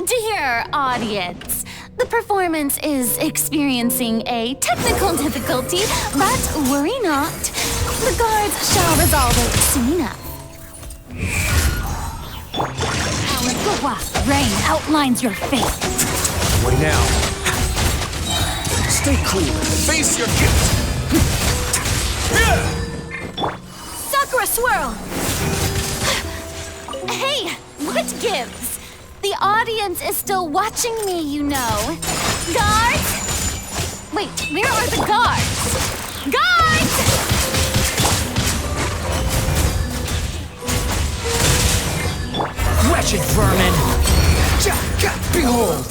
Dear audience, the performance is experiencing a technical difficulty, but worry not. The guards shall resolve it soon enough. Our rain outlines your fate. What now? Stay cool and face your guilt! Sakura Swirl! Hey, what gives? The audience is still watching me, you know. Guards? Wait, where are the guards? Guards! Wretched vermin! Behold!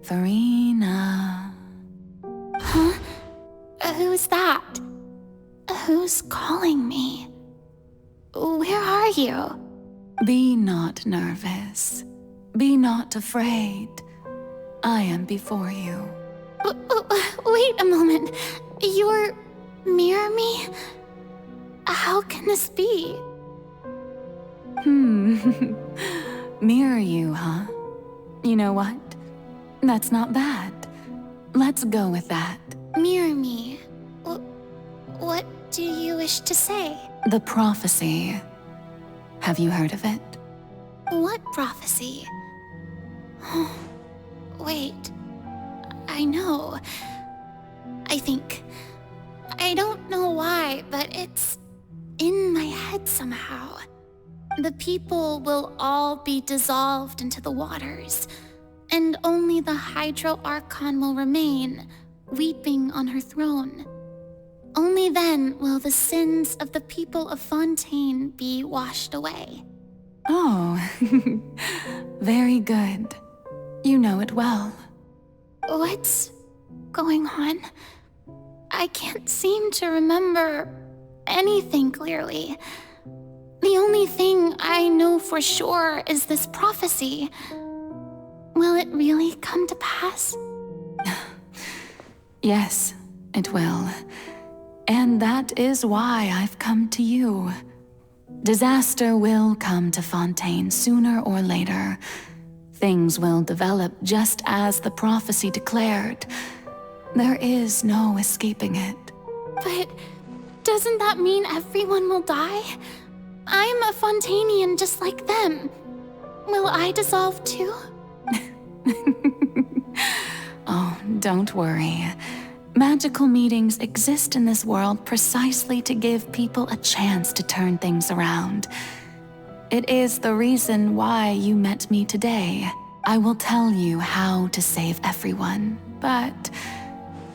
Farina. Huh? Who's that? Who's calling me? Where are you? Be not nervous. Be not afraid. I am before you. Wait a moment. You're near me? How can this be? Mirror you, huh? You know what? That's not bad. Let's go with that. Mirror me? What do you wish to say? The prophecy. Have you heard of it? What prophecy? Wait. I know. I think. I don't know why, but it's in my head somehow. The people will all be dissolved into the waters, and only the Hydro Archon will remain, weeping on her throne. Only then will the sins of the people of Fontaine be washed away. Oh, very good. You know it well. What's going on? I can't seem to remember anything clearly. The only thing I know for sure is this prophecy. Will it really come to pass? Yes, it will. And that is why I've come to you. Disaster will come to Fontaine sooner or later. Things will develop just as the prophecy declared. There is no escaping it. But doesn't that mean everyone will die? I'm a Fontainian just like them. Will I dissolve too? Oh, don't worry. Magical meetings exist in this world precisely to give people a chance to turn things around. It is the reason why you met me today. I will tell you how to save everyone, but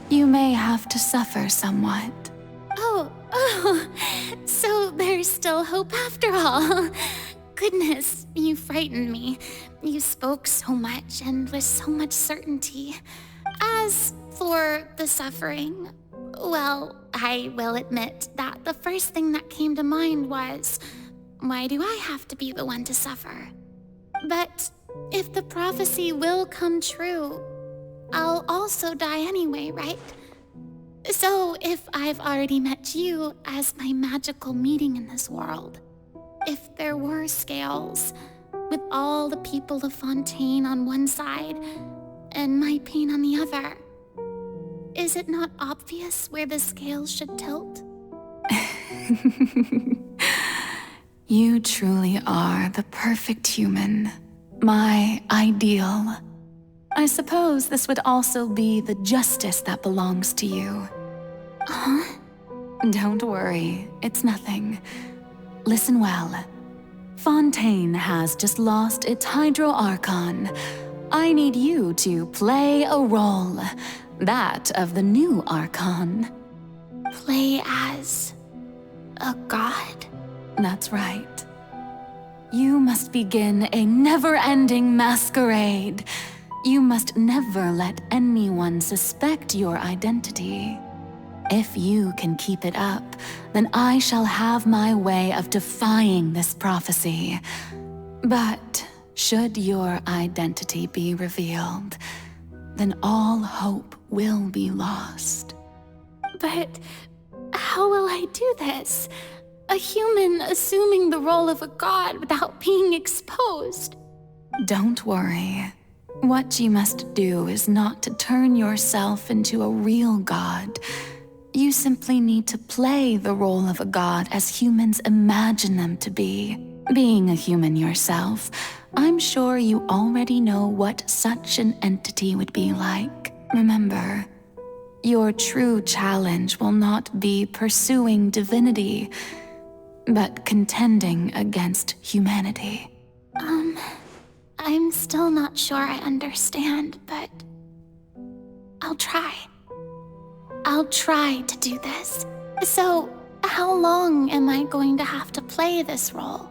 you may have to suffer somewhat. Oh, so there's still hope after all. goodness, you frightened me. You spoke so much and with so much certainty. As for the suffering, well, I will admit that the first thing that came to mind was, why do I have to be the one to suffer? But if the prophecy will come true, I'll also die anyway, right? So if I've already met you as my magical meeting in this world, if there were scales, with all the people of Fontaine on one side and my pain on the other, is it not obvious where the scales should tilt? You truly are the perfect human, my ideal. I suppose this would also be the justice that belongs to you. Huh? Don't worry, it's nothing. Listen well. Fontaine has just lost its Hydro Archon. I need you to play a role, that of the new Archon. Play as a god? That's right. You must begin a never-ending masquerade. You must never let anyone suspect your identity. If you can keep it up, then I shall have my way of defying this prophecy. But should your identity be revealed, then all hope will be lost. But how will I do this? A human assuming the role of a god without being exposed. Don't worry. What you must do is not to turn yourself into a real god. You simply need to play the role of a god as humans imagine them to be. Being a human yourself, I'm sure you already know what such an entity would be like. Remember, your true challenge will not be pursuing divinity, but contending against humanity. I'm still not sure I understand, but I'll try. I'll try to do this. So, how long am I going to have to play this role?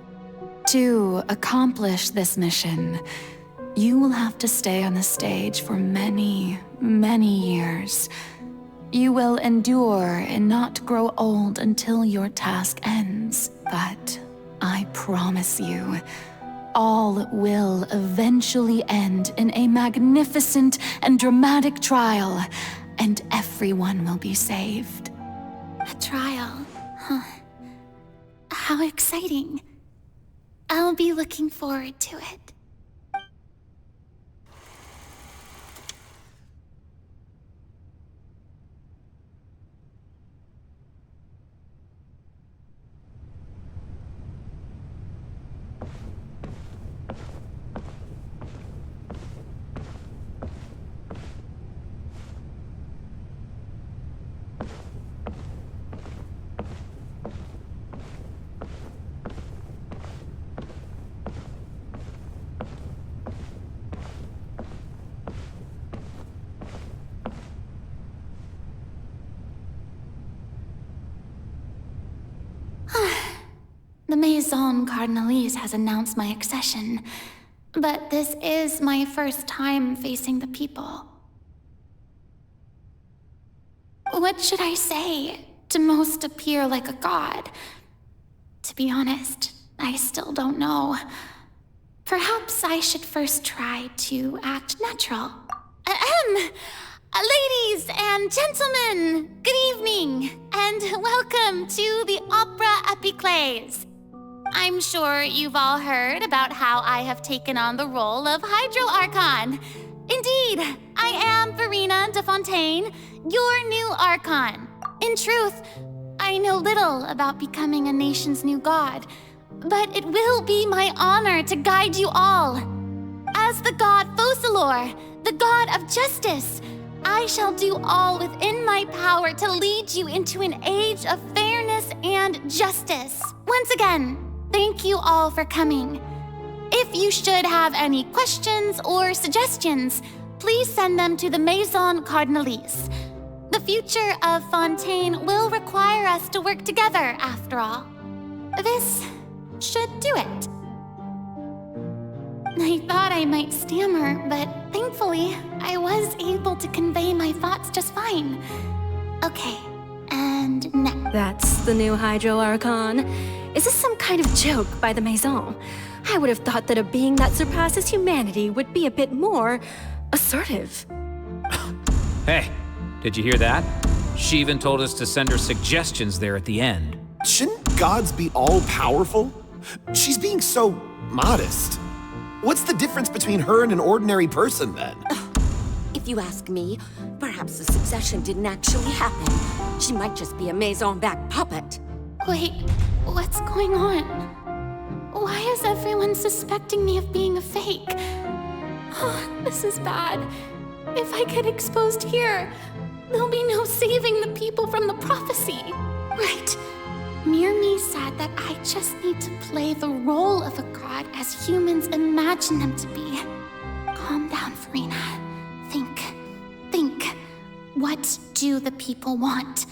To accomplish this mission, you will have to stay on the stage for many, many years. You will endure and not grow old until your task ends. But I promise you, all will eventually end in a magnificent and dramatic trial, and everyone will be saved. A trial, huh? How exciting. I'll be looking forward to it. The Maison Cardinalise has announced my accession, but this is my first time facing the people. What should I say to most appear like a god? To be honest, I still don't know. Perhaps I should first try to act natural. Ladies and gentlemen, good evening, and welcome to the Opera Epiclese. I'm sure you've all heard about how I have taken on the role of Hydro Archon. Indeed, I am Verena de Fontaine, your new Archon. In truth, I know little about becoming a nation's new god, but it will be my honor to guide you all. As the god Focalor, the god of justice, I shall do all within my power to lead you into an age of fairness and justice. Once again, thank you all for coming. If you should have any questions or suggestions, please send them to the Maison Cardinalise. The future of Fontaine will require us to work together, after all. This should do it. I thought I might stammer, but thankfully, I was able to convey my thoughts just fine. Okay, and next. That's the new Hydro Archon. Is this some kind of joke by the Maison? I would have thought that a being that surpasses humanity would be a bit more assertive. Hey, did you hear that? She even told us to send her suggestions there at the end. Shouldn't gods be all-powerful? She's being so modest. What's the difference between her and an ordinary person, then? If you ask me, perhaps the succession didn't actually happen. She might just be a Maison-backed puppet. Wait, what's going on? Why is everyone suspecting me of being a fake? Oh, this is bad. If I get exposed here, there'll be no saving the people from the prophecy. Right. Mirmi said that I just need to play the role of a god as humans imagine them to be. Calm down, Farina. Think. What do the people want?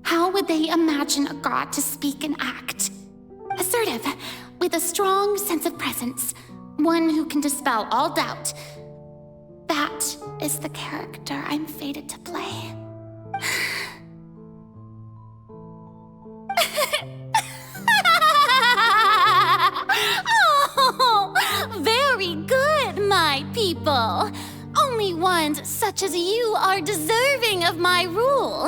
How would they imagine a god to speak and act? Assertive, with a strong sense of presence. One who can dispel all doubt. That is the character I'm fated to play. Oh, very good, my people. Only ones such as you are deserving of my rule.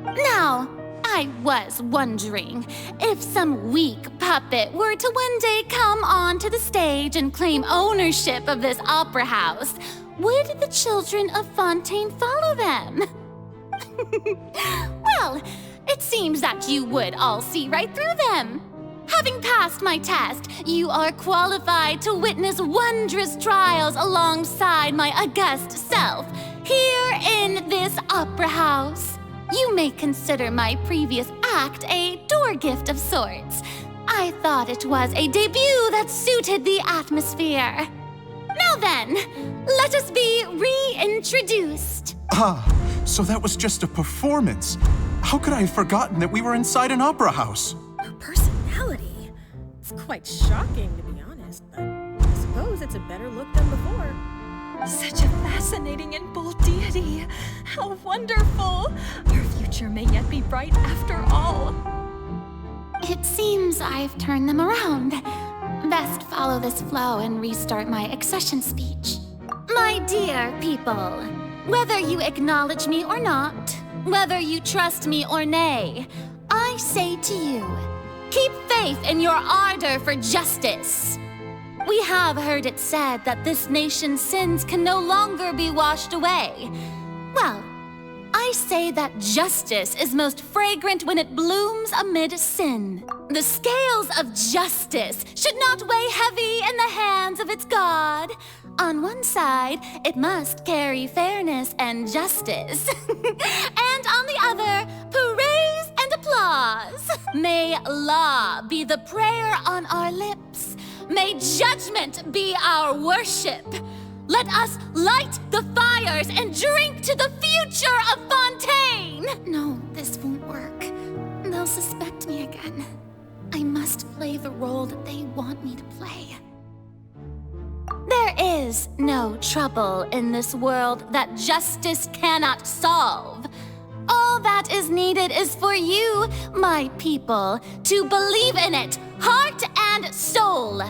Now, I was wondering if some weak puppet were to one day come onto the stage and claim ownership of this opera house, would the children of Fontaine follow them? Well, it seems that you would all see right through them. Having passed my test, you are qualified to witness wondrous trials alongside my august self, here in this opera house. You may consider my previous act a door gift of sorts. I thought it was a debut that suited the atmosphere. Now then, let us be reintroduced. Ah, so that was just a performance. How could I have forgotten that we were inside an opera house? Her personality? It's quite shocking, to be honest, but I suppose it's a better look than before. Such a fascinating and bold deity. How wonderful! Our future may yet be bright after all. It seems I've turned them around. Best follow this flow and restart my accession speech. My dear people, whether you acknowledge me or not, whether you trust me or nay, I say to you, keep faith in your ardor for justice. We have heard it said that this nation's sins can no longer be washed away. Well, I say that justice is most fragrant when it blooms amid sin. The scales of justice should not weigh heavy in the hands of its God. On one side, it must carry fairness and justice. And on the other, praise and applause. May law be the prayer on our lips. May judgment be our worship. Let us light the fires and drink to the future of Fontaine! No, this won't work. They'll suspect me again. I must play the role that they want me to play. There is no trouble in this world that justice cannot solve. All that is needed is for you, my people, to believe in it, heart and soul.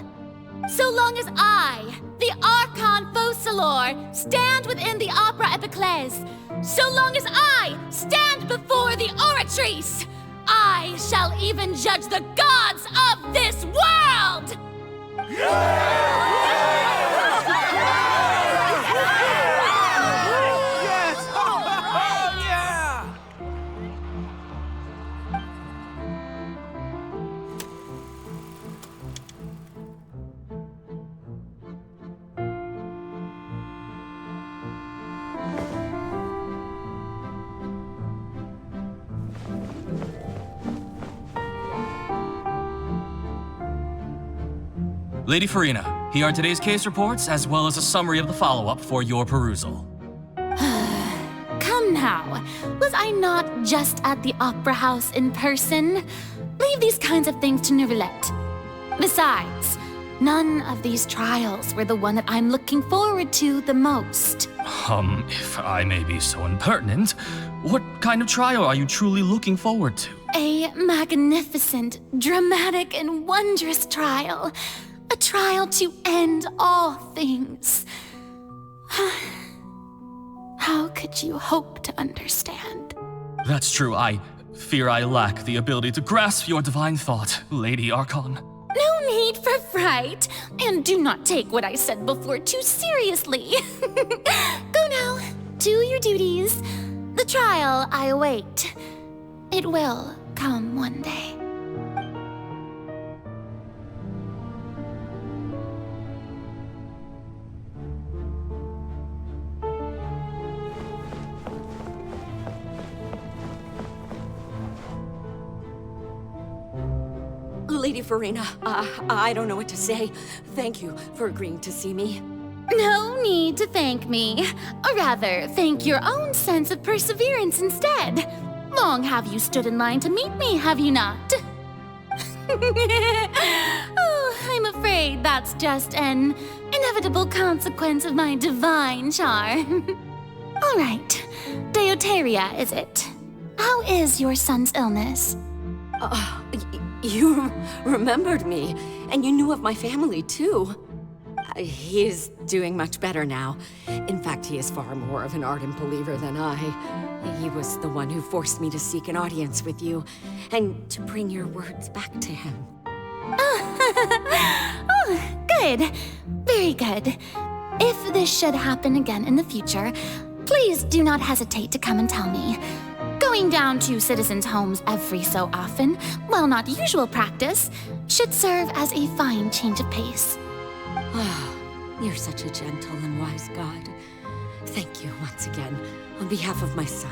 So long as I, the Archon Focalor, stand within the Opera Epiclese, so long as I stand before the Oratrice, I shall even judge the gods of this world! Lady Farina, here are today's case reports, as well as a summary of the follow-up for your perusal. Come now, was I not just at the Opera House in person? Leave these kinds of things to Neuvillette. Besides, None of these trials were the one that I'm looking forward to the most. If I may be so impertinent, what kind of trial are you truly looking forward to? A magnificent, dramatic, and wondrous trial. A trial to end all things. How could you hope to understand? That's true. I fear I lack the ability to grasp your divine thought, Lady Archon. No need for fright, and do not take what I said before too seriously. Go now, do your duties. The trial I await. It will come one day. Lady Farina, I don't know what to say. Thank you for agreeing to see me. No need to thank me. Or rather, thank your own sense of perseverance instead. Long have you stood in line to meet me, have you not? Oh, I'm afraid that's just an inevitable consequence of my divine charm. All right, Deuteria, is it? How is your son's illness? You remembered me, and you knew of my family, too. He is doing much better now. In fact, he is far more of an ardent believer than I. He was the one who forced me to seek an audience with you, and to bring your words back to him. Oh, good. Very good. If this should happen again in the future, please do not hesitate to come and tell me. Going down to citizens' homes every so often, while not usual practice, should serve as a fine change of pace. You're such a gentle and wise God. Thank you once again, on behalf of my son.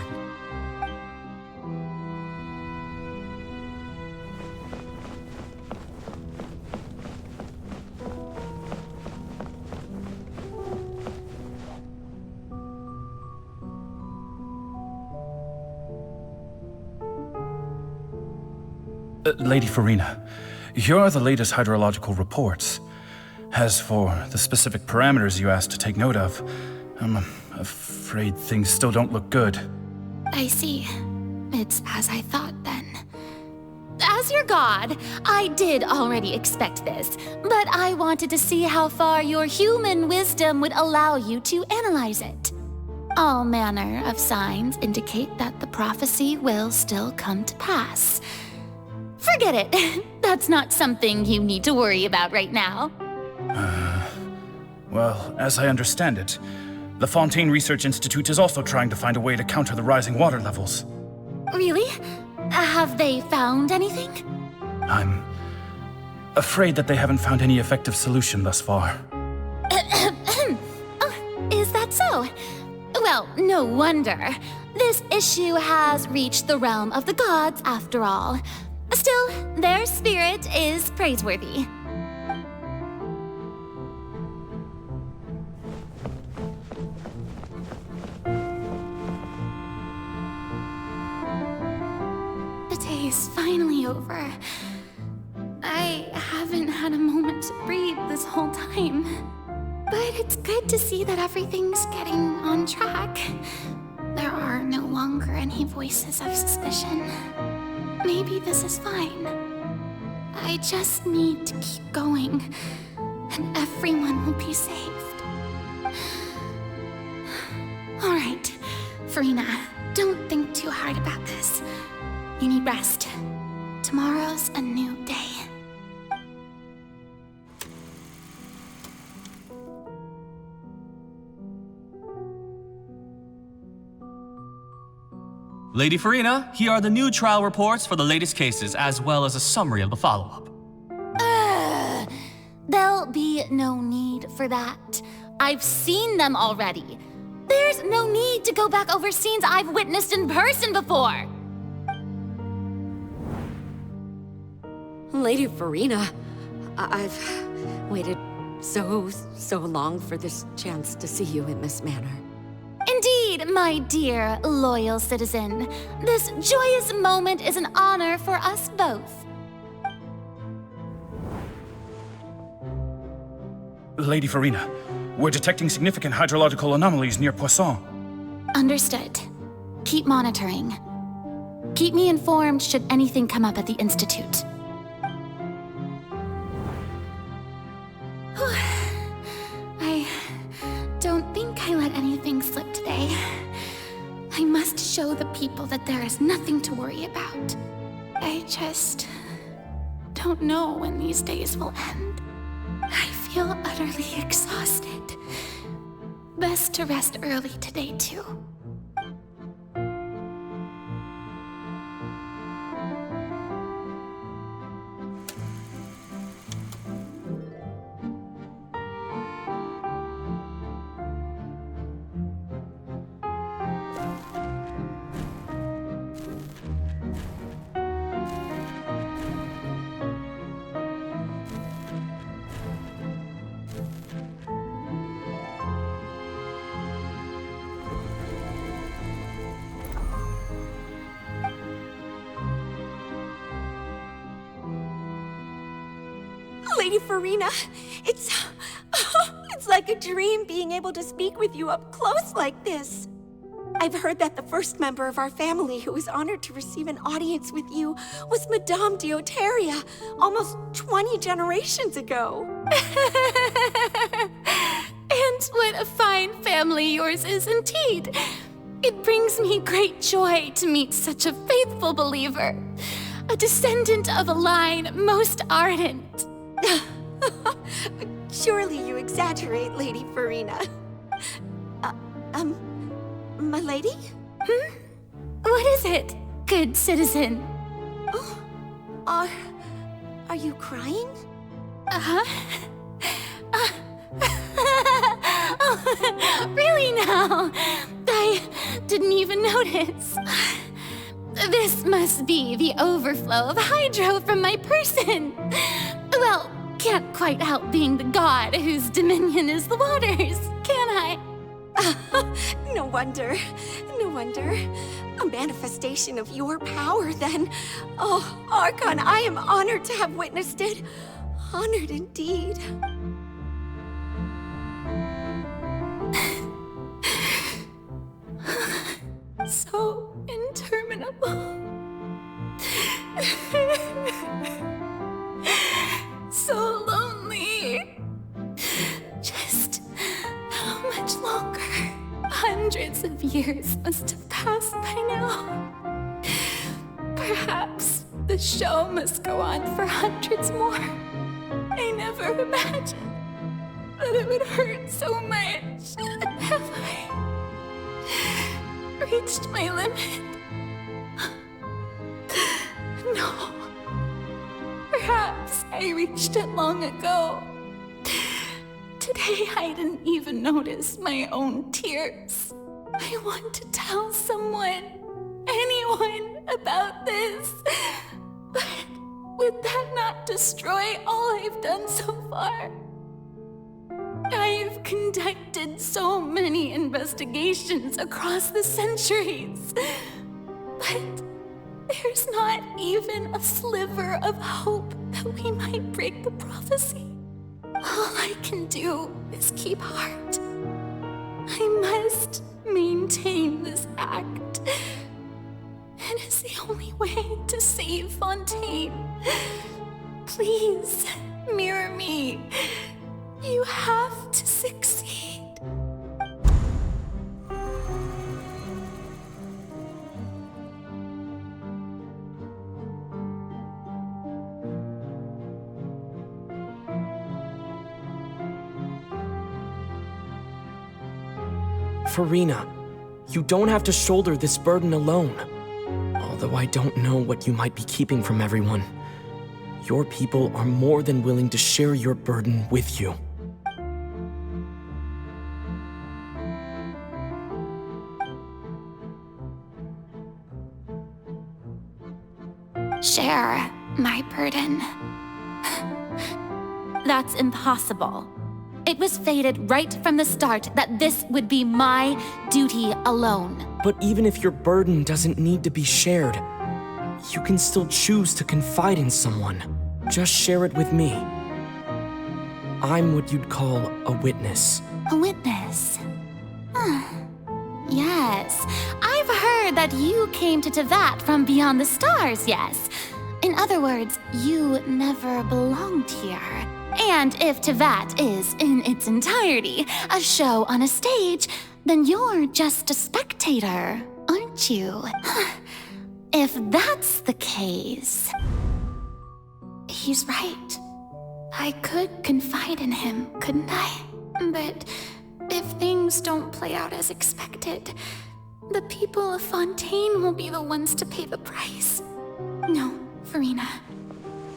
Lady Farina, here are the latest hydrological reports. As for the specific parameters you asked to take note of, I'm afraid things still don't look good. I see. It's as I thought then. As your god, I did already expect this, but I wanted to see how far your human wisdom would allow you to analyze it. All manner of signs indicate that the prophecy will still come to pass. Forget it. That's not something you need to worry about right now. Well, as I understand it, the Fontaine Research Institute is also trying to find a way to counter the rising water levels. Really? Have they found anything? I'm afraid that they haven't found any effective solution thus far. Oh, is that so? Well, no wonder. This issue has reached the realm of the gods, after all. Still, their spirit is praiseworthy. The day is finally over. I haven't had a moment to breathe this whole time. But it's good to see that everything's getting on track. There are no longer any voices of suspicion. Maybe this is fine. I just need to keep going, and everyone will be saved. All right, Farina, don't think too hard about this. You need rest. Tomorrow's a new day. Lady Farina, here are the new trial reports for the latest cases, as well as a summary of the follow-up. There'll be no need for that. I've seen them already. There's no need to go back over scenes I've witnessed in person before. Lady Farina, I've waited so long for this chance to see you in this manner. Indeed, my dear, loyal citizen. This joyous moment is an honor for us both. Lady Farina, we're detecting significant hydrological anomalies near Poisson. Understood. Keep monitoring. Keep me informed should anything come up at the Institute. I don't think I let anything slip today. I must show the people that there is nothing to worry about. I just don't know when these days will end. I feel utterly exhausted. Best to rest early today, too. Lady Farina, it's like a dream being able to speak with you up close like this. I've heard that the first member of our family who was honored to receive an audience with you was Madame Deoteria, almost 20 generations ago. And what a fine family yours is indeed. It brings me great joy to meet such a faithful believer, a descendant of a line most ardent. Surely you exaggerate, Lady Farina. My lady? What is it, good citizen? Oh, are you crying? Really now? I didn't even notice. This must be the overflow of hydro from my person. Well, can't quite help being the god whose dominion is the waters, can I? No wonder. No wonder. A manifestation of your power, then. Oh, Archon, I am honored to have witnessed it. Honored indeed. So interminable. So lonely. Just how much longer? Hundreds of years must have passed by now. Perhaps the show must go on for hundreds more. I never imagined that it would hurt so much. Have I reached my limit? No. Perhaps I reached it long ago. Today I didn't even notice my own tears. I want to tell someone, anyone, about this. But would that not destroy all I've done so far? I've conducted so many investigations across the centuries, but there's not even a sliver of hope that we might break the prophecy. All I can do is keep heart. I must maintain this act. It is the only way to save Fontaine. Please, mirror me. You have to succeed. Farina, you don't have to shoulder this burden alone. Although I don't know what you might be keeping from everyone, your people are more than willing to share your burden with you. Share my burden. That's impossible. It was fated right from the start that this would be my duty alone. But even if your burden doesn't need to be shared, you can still choose to confide in someone. Just share it with me. I'm what you'd call a witness. A witness? Yes, I've heard that you came to Tevat from beyond the stars, yes. In other words, you never belonged here. And if Tevat is, in its entirety, a show on a stage, then you're just a spectator, aren't you? If that's the case... He's right. I could confide in him, couldn't I? But if things don't play out as expected, the people of Fontaine will be the ones to pay the price. No, Farina,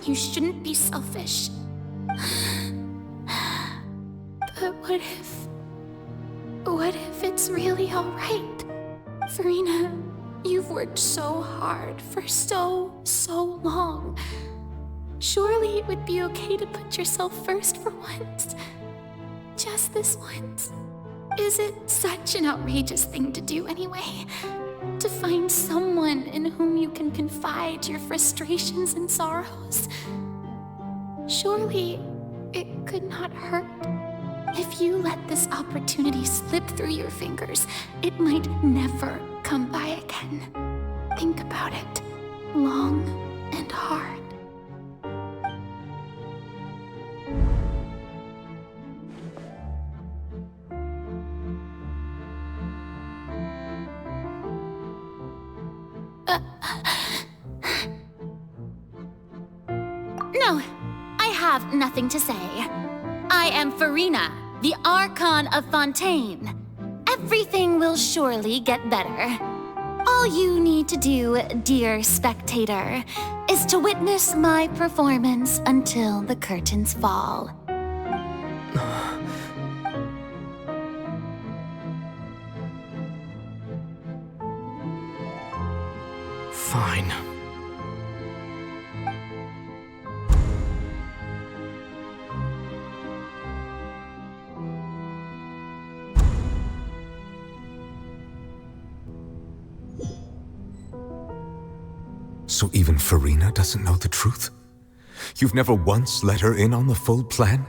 you shouldn't be selfish. But what if it's really all right? Farina, you've worked so hard for so long. Surely it would be okay to put yourself first for once. Just this once. Is it such an outrageous thing to do anyway? To find someone in whom you can confide your frustrations and sorrows? Surely it could not hurt. If you let this opportunity slip through your fingers, it might never come by again. Think about it long and hard. No, I have nothing to say. I am Farina, the Archon of Fontaine. Everything will surely get better. All you need to do, dear spectator, is to witness my performance until the curtains fall. Fine. So even Farina doesn't know the truth? You've never once let her in on the full plan?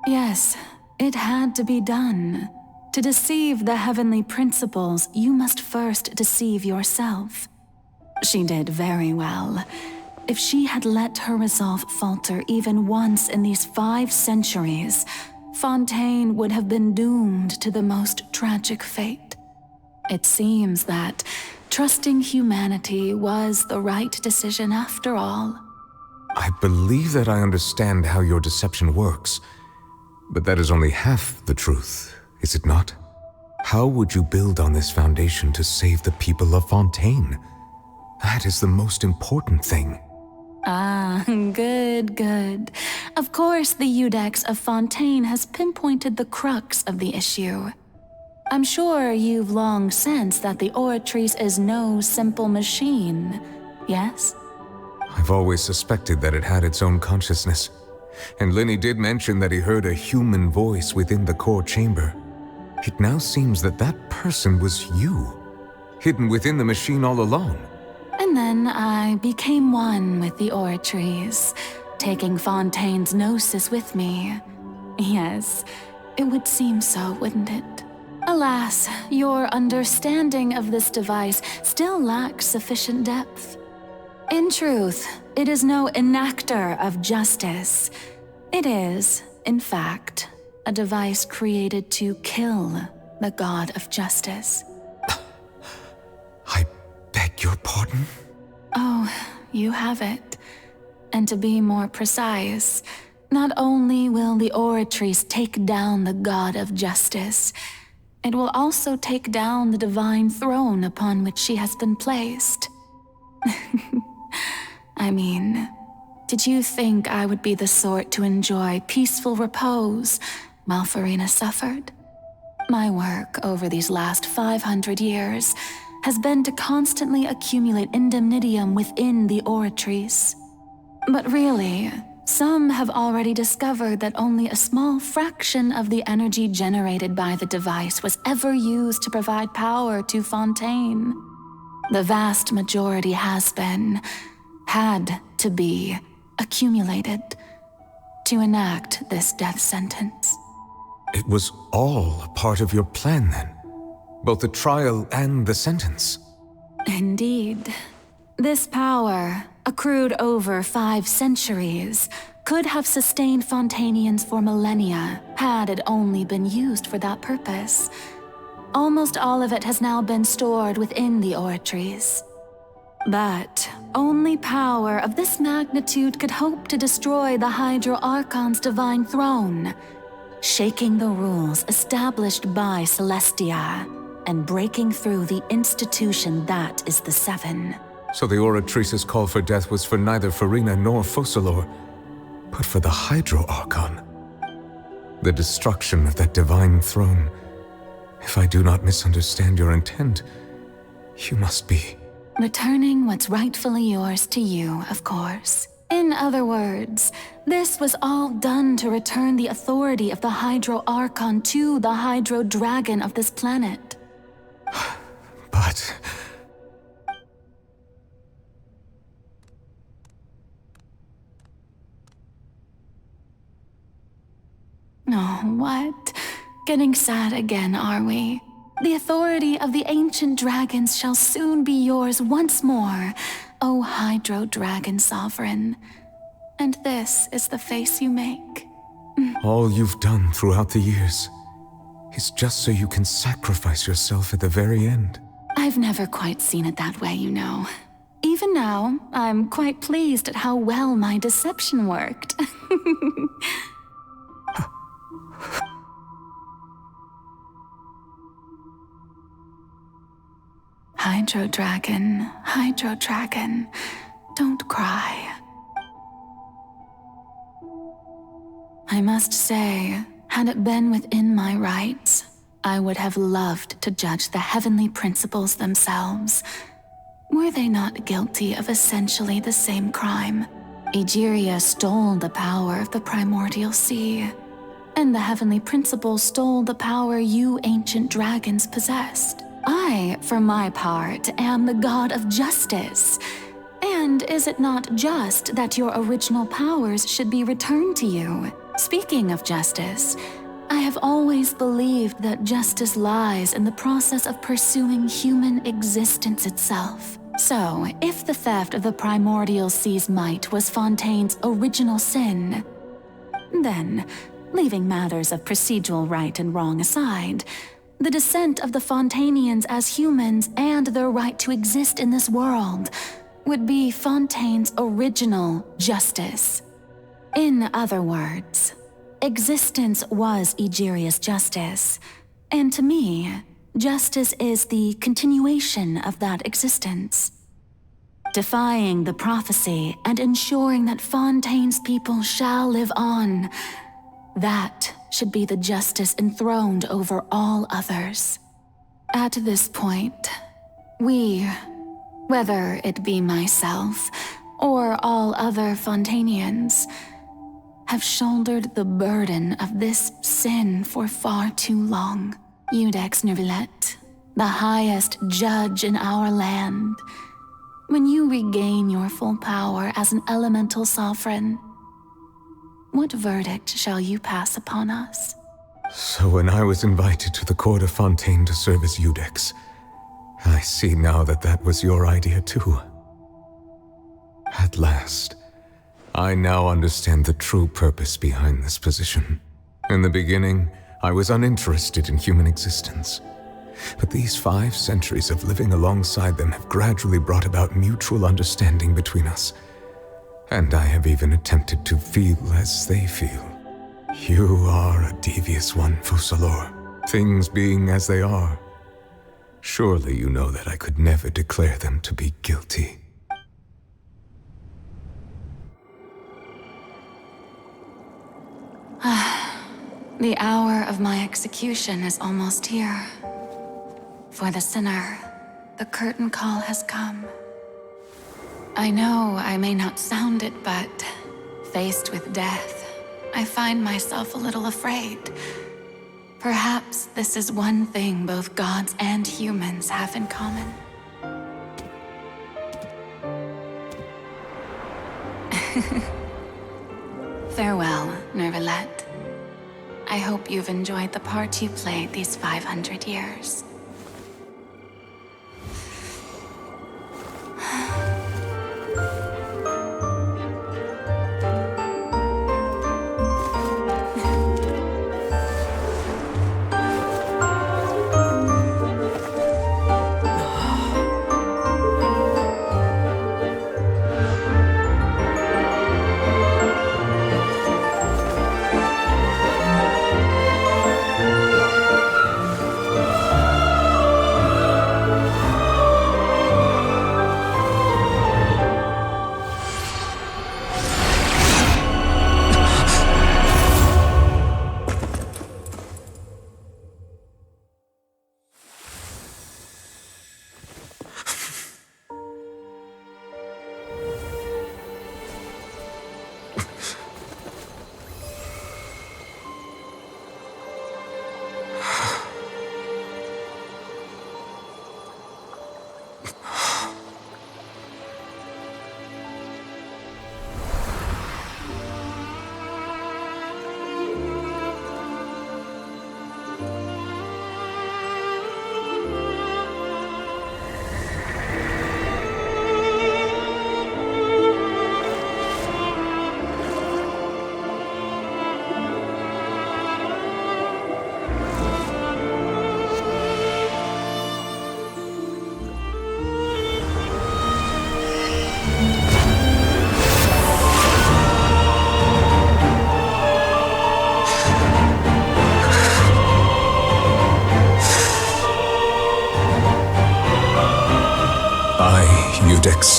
Yes, it had to be done. To deceive the heavenly principles, you must first deceive yourself. She did very well. If she had let her resolve falter even once in these 5 centuries, Fontaine would have been doomed to the most tragic fate. It seems that trusting humanity was the right decision after all. I believe that I understand how your deception works, but that is only half the truth, is it not? How would you build on this foundation to save the people of Fontaine? That is the most important thing. Ah, good. Of course, the Iudex of Fontaine has pinpointed the crux of the issue. I'm sure you've long sensed that the Oratrice is no simple machine, yes? I've always suspected that it had its own consciousness, and Lenny did mention that he heard a human voice within the core chamber. It now seems that that person was you, hidden within the machine all along. And then I became one with the Oratrice, taking Fontaine's gnosis with me. Yes, it would seem so, wouldn't it? Alas, your understanding of this device still lacks sufficient depth. In truth, it is no enactor of justice. It is, in fact, a device created to kill the god of justice. I beg your pardon? Oh, you have it. And to be more precise, not only will the Oratrice take down the god of justice, it will also take down the divine throne upon which she has been placed. I mean, did you think I would be the sort to enjoy peaceful repose while Farina suffered? My work over these last 500 years has been to constantly accumulate indemnitium within the Oratrice. But really, some have already discovered that only a small fraction of the energy generated by the device was ever used to provide power to Fontaine. The vast majority had to be, accumulated to enact this death sentence. It was all part of your plan, then? Both the trial and the sentence? Indeed. This power, accrued over 5 centuries, could have sustained Fontainians for millennia had it only been used for that purpose. Almost all of it has now been stored within the oratories. But only power of this magnitude could hope to destroy the Hydro Archon's divine throne, shaking the rules established by Celestia and breaking through the institution that is the Seven. So the Oratrice's call for death was for neither Farina nor Focalor, but for the Hydro Archon. The destruction of that divine throne. If I do not misunderstand your intent, you must be... Returning what's rightfully yours to you, of course. In other words, this was all done to return the authority of the Hydro Archon to the Hydro Dragon of this planet. But... Oh, what? Getting sad again, are we? The authority of the ancient dragons shall soon be yours once more, O Hydro Dragon Sovereign. And this is the face you make. All you've done throughout the years is just so you can sacrifice yourself at the very end. I've never quite seen it that way, you know. Even now, I'm quite pleased at how well my deception worked. Hydro Dragon, don't cry. I must say, had it been within my rights, I would have loved to judge the heavenly principles themselves. Were they not guilty of essentially the same crime? Egeria stole the power of the primordial sea, and the heavenly principles stole the power you ancient dragons possessed. I, for my part, am the god of justice. And is it not just that your original powers should be returned to you? Speaking of justice, I have always believed that justice lies in the process of pursuing human existence itself. So, if the theft of the primordial sea's might was Fontaine's original sin, then, leaving matters of procedural right and wrong aside, the descent of the Fontainians as humans and their right to exist in this world would be Fontaine's original justice. In other words, existence was Egeria's justice, and to me, justice is the continuation of that existence. Defying the prophecy and ensuring that Fontaine's people shall live on, that should be the justice enthroned over all others. At this point, we, whether it be myself or all other Fontainians, have shouldered the burden of this sin for far too long. Iudex Nervillet, the highest judge in our land, when you regain your full power as an elemental sovereign, what verdict shall you pass upon us? So when I was invited to the court of Fontaine to serve as Iudex, I see now that that was your idea too. At last, I now understand the true purpose behind this position. In the beginning, I was uninterested in human existence. But these 5 centuries of living alongside them have gradually brought about mutual understanding between us. And I have even attempted to feel as they feel. You are a devious one, Focalor. Things being as they are, surely you know that I could never declare them to be guilty. The hour of my execution is almost here. For the sinner, the curtain call has come. I know I may not sound it, but faced with death, I find myself a little afraid. Perhaps this is one thing both gods and humans have in common. Farewell, Nervalette. I hope you've enjoyed the part you played these 500 years.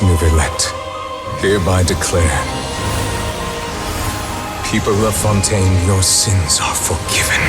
Nvidea, hereby declare, people of Fontaine, your sins are forgiven.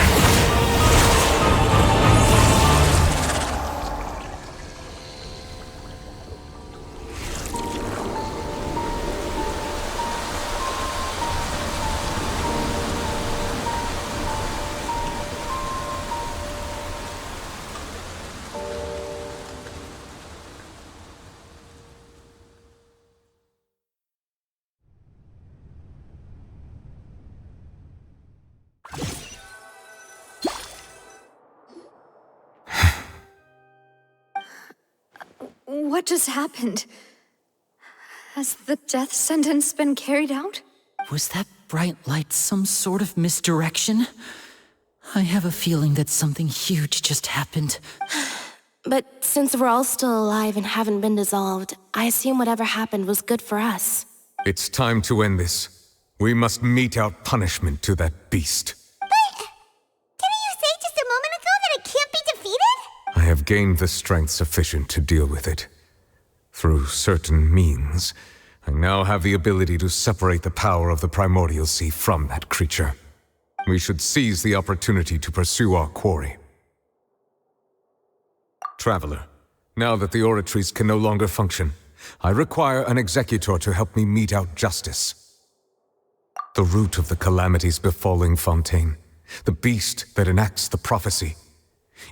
What just happened? Has the death sentence been carried out? Was that bright light some sort of misdirection? I have a feeling that something huge just happened. But since we're all still alive and haven't been dissolved, I assume whatever happened was good for us. It's time to end this. We must mete out punishment to that beast. Didn't you say just a moment ago that it can't be defeated? I have gained the strength sufficient to deal with it. Through certain means, I now have the ability to separate the power of the Primordial Sea from that creature. We should seize the opportunity to pursue our quarry. Traveler, now that the oratories can no longer function, I require an executor to help me mete out justice. The root of the calamities befalling Fontaine, the beast that enacts the prophecy.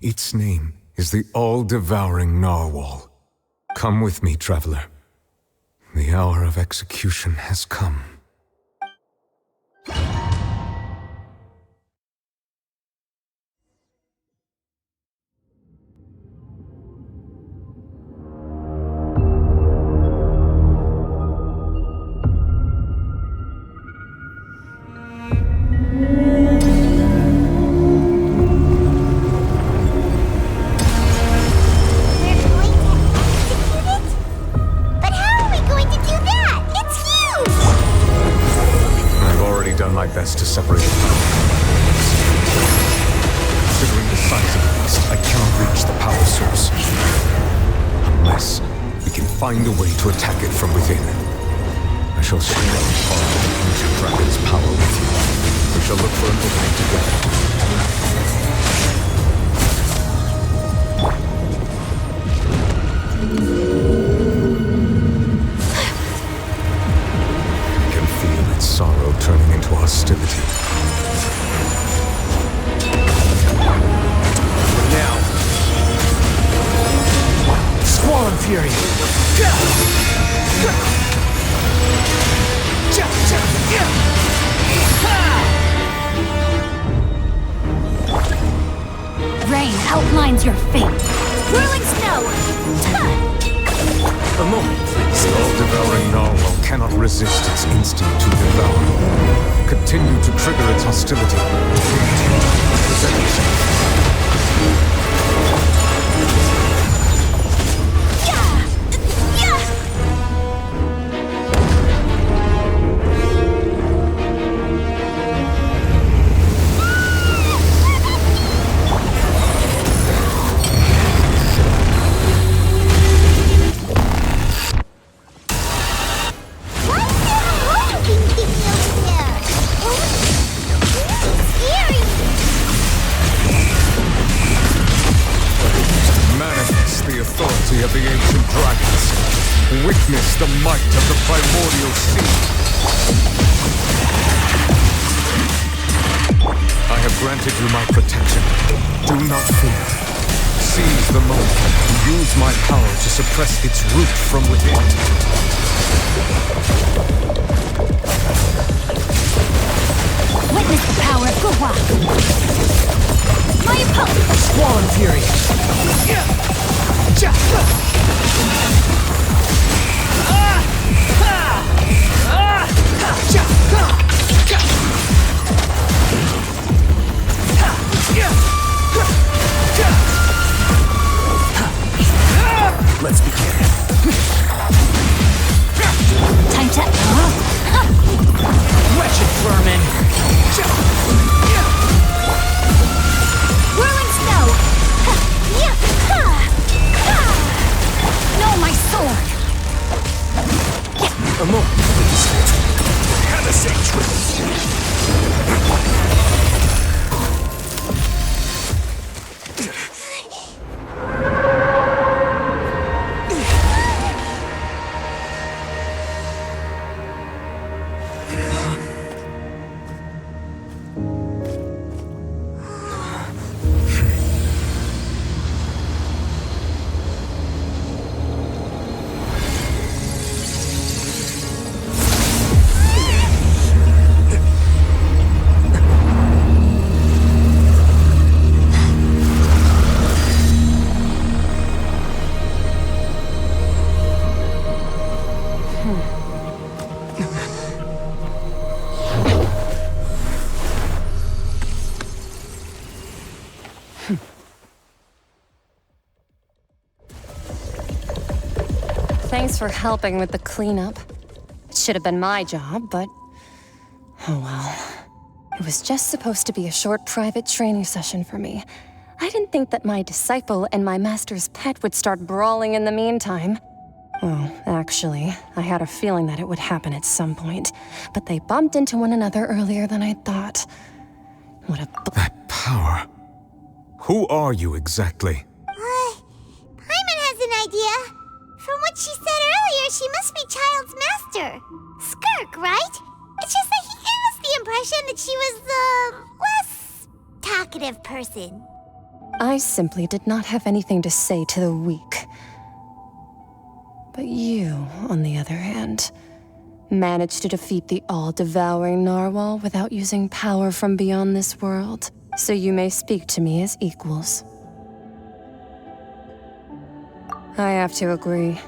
Its name is the all-devouring Narwhal. Come with me, traveler. The hour of execution has come. Best to separate them. Considering the size of the beast, I cannot reach the power source. Unless we can find a way to attack it from within. I shall share part of the ancient dragon's power with you. We shall look for an opening together. Sorrow turning into hostility. Now, Squall and Fury. outlines your fate. Whirling snow! A moment, please. The all-devouring narwhal cannot resist its instinct to devour. Continue to trigger its hostility. Present yourself. Of the ancient dragons. Witness the might of the primordial sea. I have granted you my protection. Do not fear. Seize the moment and use my power to suppress its root from within. Witness the power of Gua. My opponent! Swollen Fury! Let's begin. Time to... Wretched vermin! Whirling snow! No, my sword! A moment, please. Have a safe trip. Thanks for helping with the cleanup. It should have been my job, but... oh well. It was just supposed to be a short private training session for me. I didn't think that my disciple and my master's pet would start brawling in the meantime. Well, actually, I had a feeling that it would happen at some point, but they bumped into one another earlier than I thought. What a... That power. Who are you exactly? Paimon has an idea. From what she said earlier, she must be Child's master. Skirk, right? It's just that he gave us the impression that she was the less talkative person. I simply did not have anything to say to the weak. But you, on the other hand, managed to defeat the all-devouring narwhal without using power from beyond this world, so you may speak to me as equals. I have to agree.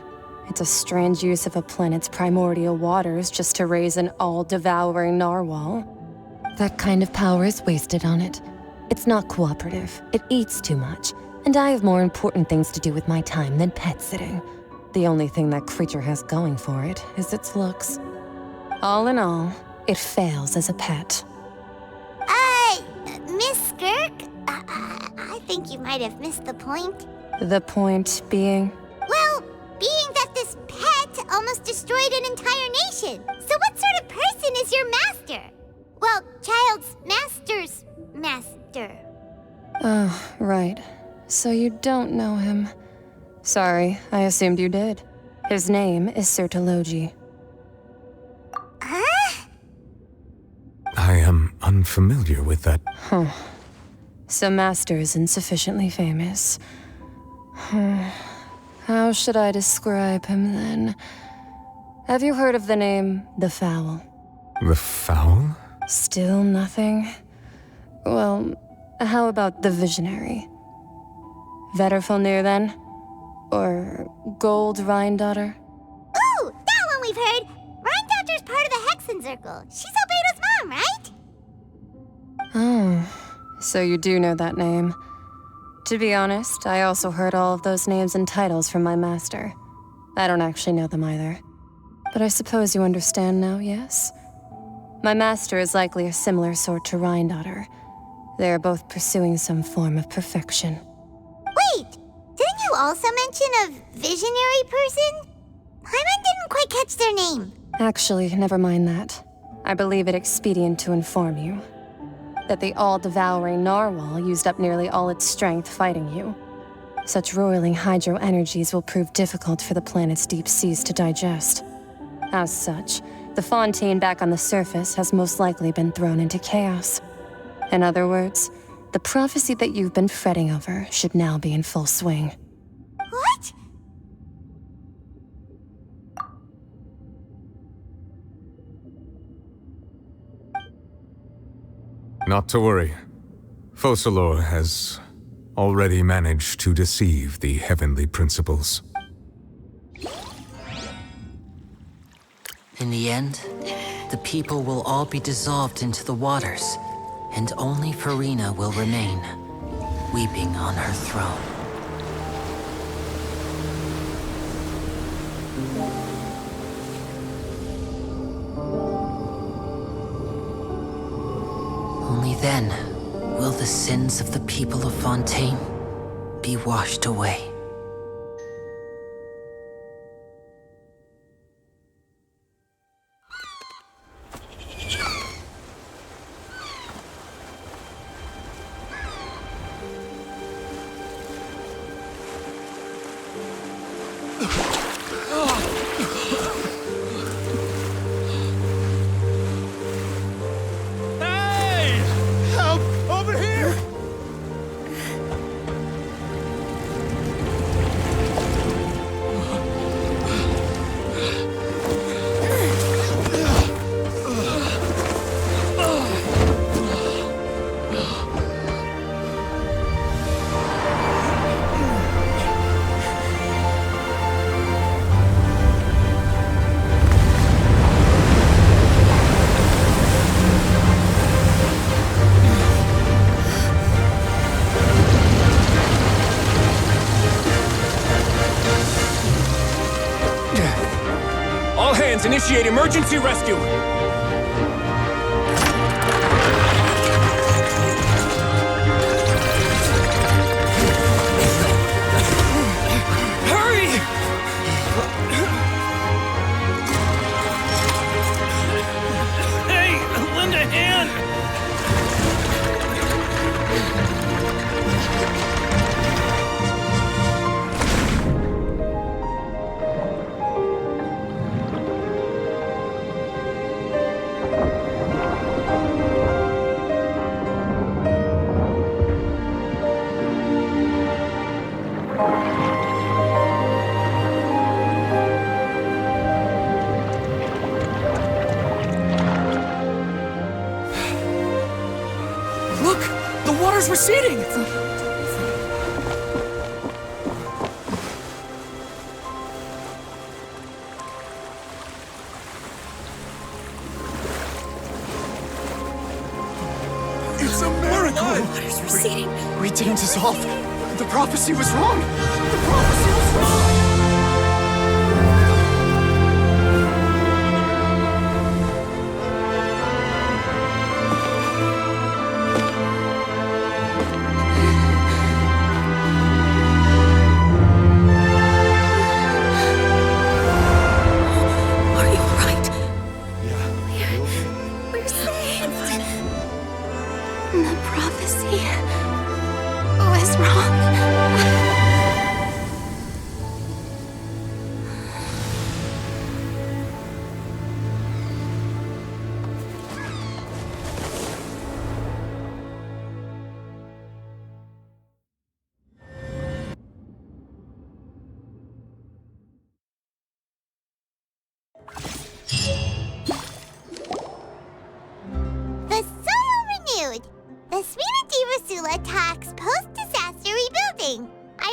It's a strange use of a planet's primordial waters just to raise an all-devouring narwhal. That kind of power is wasted on it. It's not cooperative, it eats too much, and I have more important things to do with my time than pet sitting. The only thing that creature has going for it is its looks. All in all, it fails as a pet. Miss Skirk? I think you might have missed the point. The point being? Well, being that this pet almost destroyed an entire nation. So what sort of person is your master? Well, Child's master's master. Oh, right. So you don't know him. Sorry, I assumed you did. His name is Sertologi. Huh? I am unfamiliar with that. Huh. So Master isn't sufficiently famous. How should I describe him then? Have you heard of the name The Fowl? The Fowl? Still nothing? Well, how about the Visionary? Vetterfulnir, then? Or Gold Rhindaughter? Ooh, that one we've heard! Rhindaughter's part of the Hexen Circle. She's Albedo's mom, right? Oh, so you do know that name. To be honest, I also heard all of those names and titles from my master. I don't actually know them either. But I suppose you understand now, yes? My master is likely a similar sort to Rhindaughter. They are both pursuing some form of perfection. Wait! Didn't you also mention a visionary person? Paimon didn't quite catch their name. Actually, never mind that. I believe it expedient to inform you that the all-devouring narwhal used up nearly all its strength fighting you. Such roiling hydro energies will prove difficult for the planet's deep seas to digest. As such, the Fontaine back on the surface has most likely been thrown into chaos. In other words, the prophecy that you've been fretting over should now be in full swing. What? Not to worry. Focalor has already managed to deceive the heavenly principles. In the end, the people will all be dissolved into the waters, and only Furina will remain, weeping on her throne. Only then will the sins of the people of Fontaine be washed away. Initiate emergency rescue! Hurry! Hey, lend a hand! Receding! It's a miracle! Water's receding. We didn't dissolve. The prophecy was wrong. The prophecy was wrong! The Nvidea Geforce attacks post-disaster rebuilding. I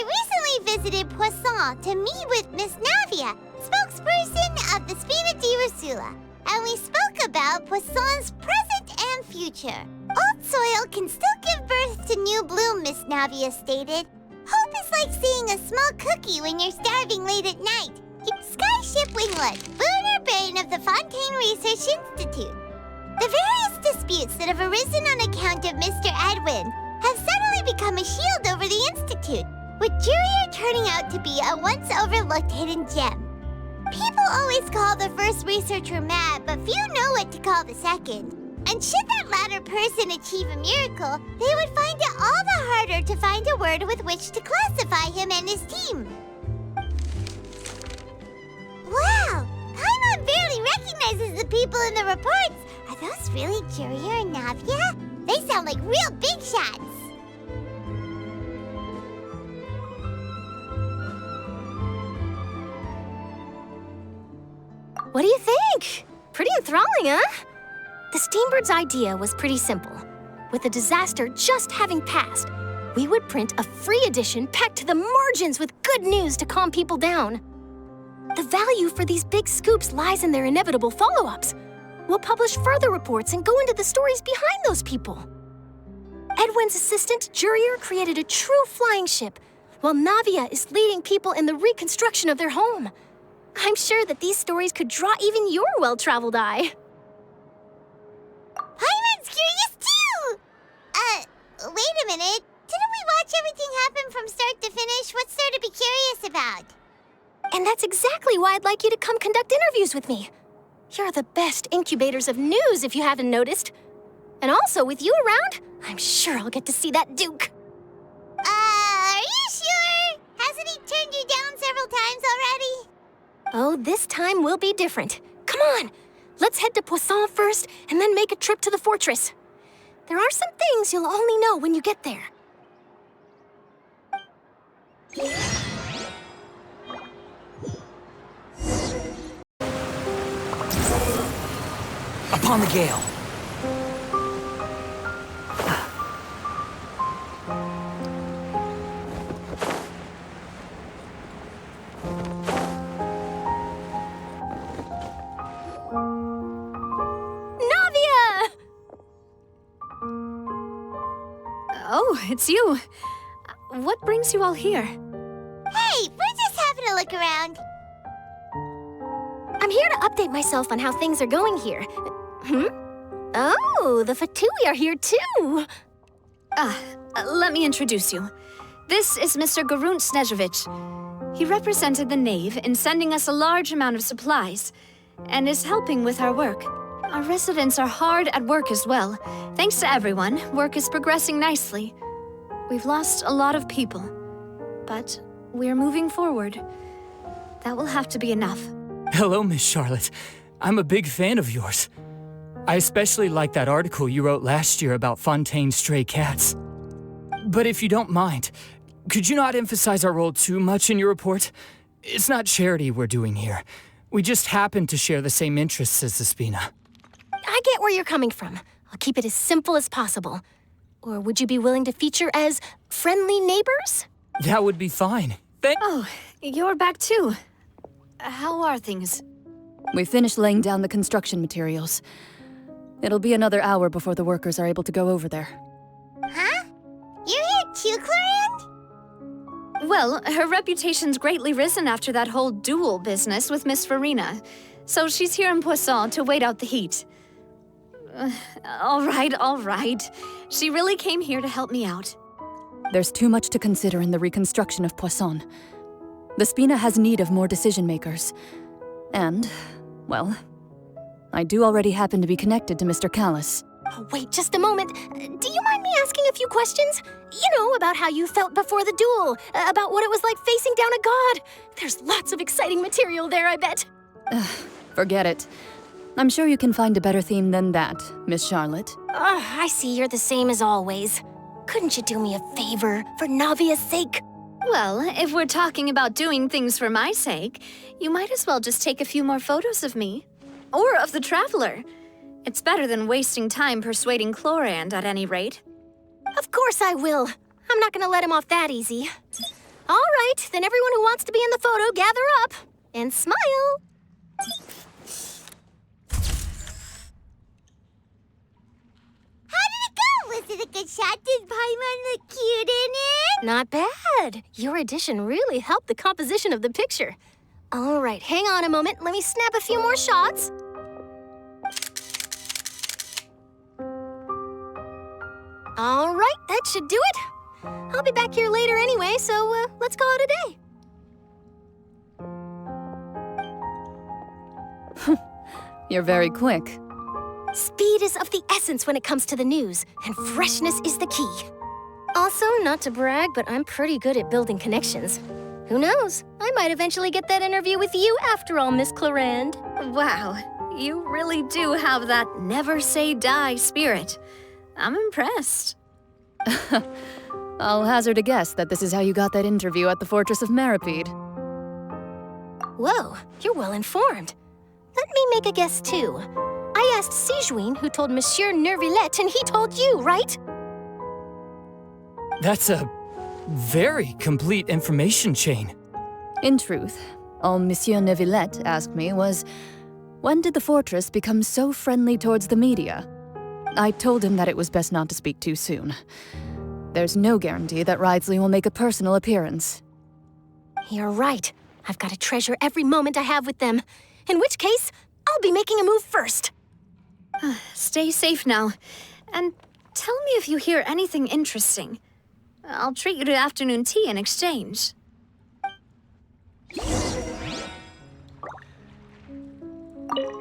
visited Poisson to meet with Miss Navia, spokesperson of the Spina di Rosula, and we spoke about Poisson's present and future. Old soil can still give birth to new bloom, Miss Navia stated. Hope is like seeing a small cookie when you're starving late at night. Skyship Winglet, Booner Brain of the Fontaine Research Institute. The various disputes that have arisen on account of Mr. Edwin have suddenly become a shield over the Institute, with Jurier turning out to be a once overlooked hidden gem. People always call the first researcher mad, but few know what to call the second. And should that latter person achieve a miracle, they would find it all the harder to find a word with which to classify him and his team. Wow! Paimon barely recognizes the people in the reports. Are those really Jurier and Navia? They sound like real big shots. What do you think? Pretty enthralling, huh? The Steambird's idea was pretty simple. With the disaster just having passed, we would print a free edition packed to the margins with good news to calm people down. The value for these big scoops lies in their inevitable follow-ups. We'll publish further reports and go into the stories behind those people. Edwin's assistant, Jurier, created a true flying ship, while Navia is leading people in the reconstruction of their home. I'm sure that these stories could draw even your well-traveled eye. Paimon's curious too! Wait a minute. Didn't we watch everything happen from start to finish? What's there to be curious about? And that's exactly why I'd like you to come conduct interviews with me. You're the best incubators of news, if you haven't noticed. And also, with you around, I'm sure I'll get to see that Duke. Are you sure? Hasn't he turned you down several times already? Oh, this time will be different. Come on, let's head to Poisson first, and then make a trip to the fortress. There are some things you'll only know when you get there. Upon the gale. Oh, it's you. What brings you all here? Hey, we're just having a look around. I'm here to update myself on how things are going here. Oh, the Fatui are here too. Let me introduce you. This is Mr. Garunt Snezhevich. He represented the Knave in sending us a large amount of supplies, and is helping with our work. Our residents are hard at work as well. Thanks to everyone, work is progressing nicely. We've lost a lot of people, but we're moving forward. That will have to be enough. Hello, Miss Charlotte. I'm a big fan of yours. I especially like that article you wrote last year about Fontaine's stray cats. But if you don't mind, could you not emphasize our role too much in your report? It's not charity we're doing here. We just happen to share the same interests as the Spina. I get where you're coming from. I'll keep it as simple as possible. Or would you be willing to feature as friendly neighbors? That would be fine. Oh, you're back too. How are things? We finished laying down the construction materials. It'll be another hour before the workers are able to go over there. Huh? You're here too, Clorinde? Well, her reputation's greatly risen after that whole duel business with Miss Farina. So she's here in Poisson to wait out the heat. All right. She really came here to help me out. There's too much to consider in the reconstruction of Poisson. The Spina has need of more decision-makers. And, well, I do already happen to be connected to Mr. Callis. Oh, wait just a moment. Do you mind me asking a few questions? You know, about how you felt before the duel, about what it was like facing down a god. There's lots of exciting material there, I bet. Forget it. I'm sure you can find a better theme than that, Miss Charlotte. I see you're the same as always. Couldn't you do me a favor, for Navia's sake? Well, if we're talking about doing things for my sake, you might as well just take a few more photos of me. Or of the Traveler. It's better than wasting time persuading Clorinde, at any rate. Of course I will. I'm not gonna let him off that easy. All right, then everyone who wants to be in the photo, gather up and smile. How did it go? Was it a good shot? Did Paimon look cute in it? Not bad. Your addition really helped the composition of the picture. All right, hang on a moment. Let me snap a few more shots. All right, that should do it. I'll be back here later anyway, so let's call it a day. You're very quick. Speed is of the essence when it comes to the news, and freshness is the key. Also, not to brag, but I'm pretty good at building connections. Who knows? I might eventually get that interview with you after all, Miss Clarand. Wow, you really do have that never say die spirit. I'm impressed. I'll hazard a guess that this is how you got that interview at the Fortress of Meripede. Whoa, you're well informed. Let me make a guess too. I asked Sijuin who told Monsieur Nervillet, and he told you, right? That's a very complete information chain. In truth, all Monsieur Neuvillette asked me was, when did the fortress become so friendly towards the media? I told him that it was best not to speak too soon. There's no guarantee that Ridsley will make a personal appearance. You're right. I've got to treasure every moment I have with them. In which case, I'll be making a move first. Stay safe now. And tell me if you hear anything interesting. I'll treat you to afternoon tea in exchange.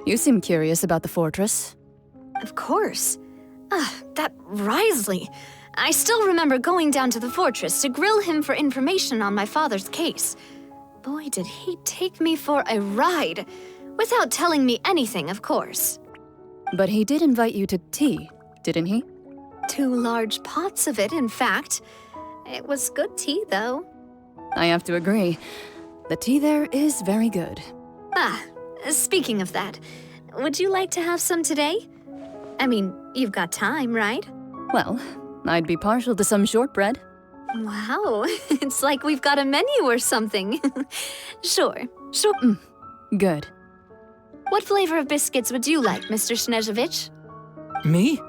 You seem curious about the fortress. Of course. That Ridsley. I still remember going down to the fortress to grill him for information on my father's case. Boy, did he take me for a ride. Without telling me anything, of course. But he did invite you to tea, didn't he? 2 large pots of it, in fact. It was good tea, though. I have to agree. The tea there is very good. Speaking of that, would you like to have some today? I mean, you've got time, right? Well, I'd be partial to some shortbread. Wow, it's like we've got a menu or something. Sure. Good. What flavor of biscuits would you like, Mr. Snezhevich? Me?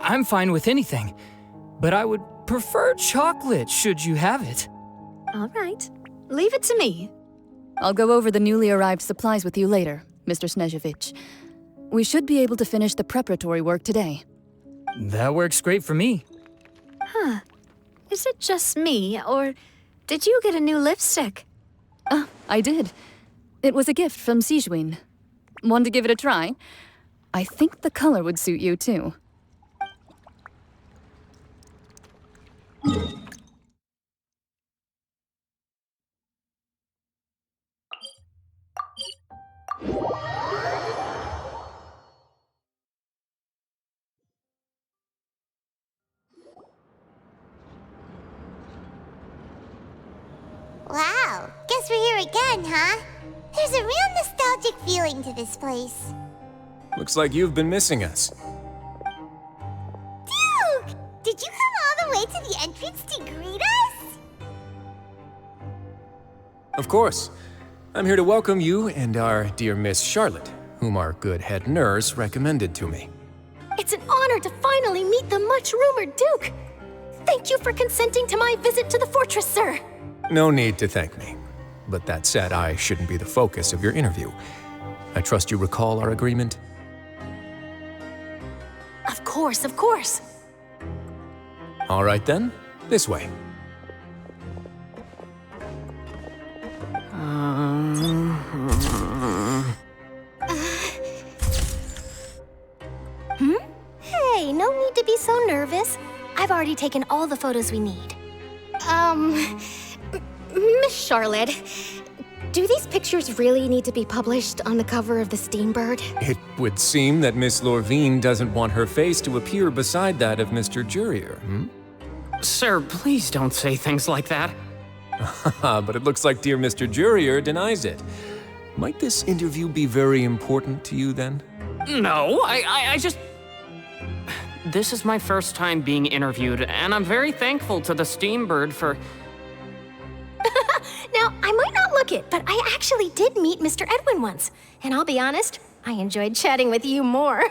I'm fine with anything, but I would prefer chocolate should you have it. All right, leave it to me. I'll go over the newly arrived supplies with you later, Mr. Snezhevich. We should be able to finish the preparatory work today. That works great for me. Huh. Is it just me, or did you get a new lipstick? I did. It was a gift from Sijuin. Want to give it a try? I think the color would suit you, too. Wow, guess we're here again, huh? There's a real nostalgic feeling to this place. Looks like you've been missing us. Duke! Did you come all the way to the entrance to greet us? Of course. I'm here to welcome you and our dear Miss Charlotte, whom our good head nurse recommended to me. It's an honor to finally meet the much-rumored Duke. Thank you for consenting to my visit to the fortress, sir. No need to thank me. But that said, I shouldn't be the focus of your interview. I trust you recall our agreement? Of course, of course. All right then, this way. Hey, no need to be so nervous. I've already taken all the photos we need. Miss Charlotte, do these pictures really need to be published on the cover of the Steambird? It would seem that Miss Lorvine doesn't want her face to appear beside that of Mr. Jurier, Sir, please don't say things like that. But it looks like dear Mr. Jurier denies it. Might this interview be very important to you then? No, I just... This is my first time being interviewed, and I'm very thankful to the Steambird for... overlook it, but I actually did meet Mr. Edwin once. And I'll be honest, I enjoyed chatting with you more.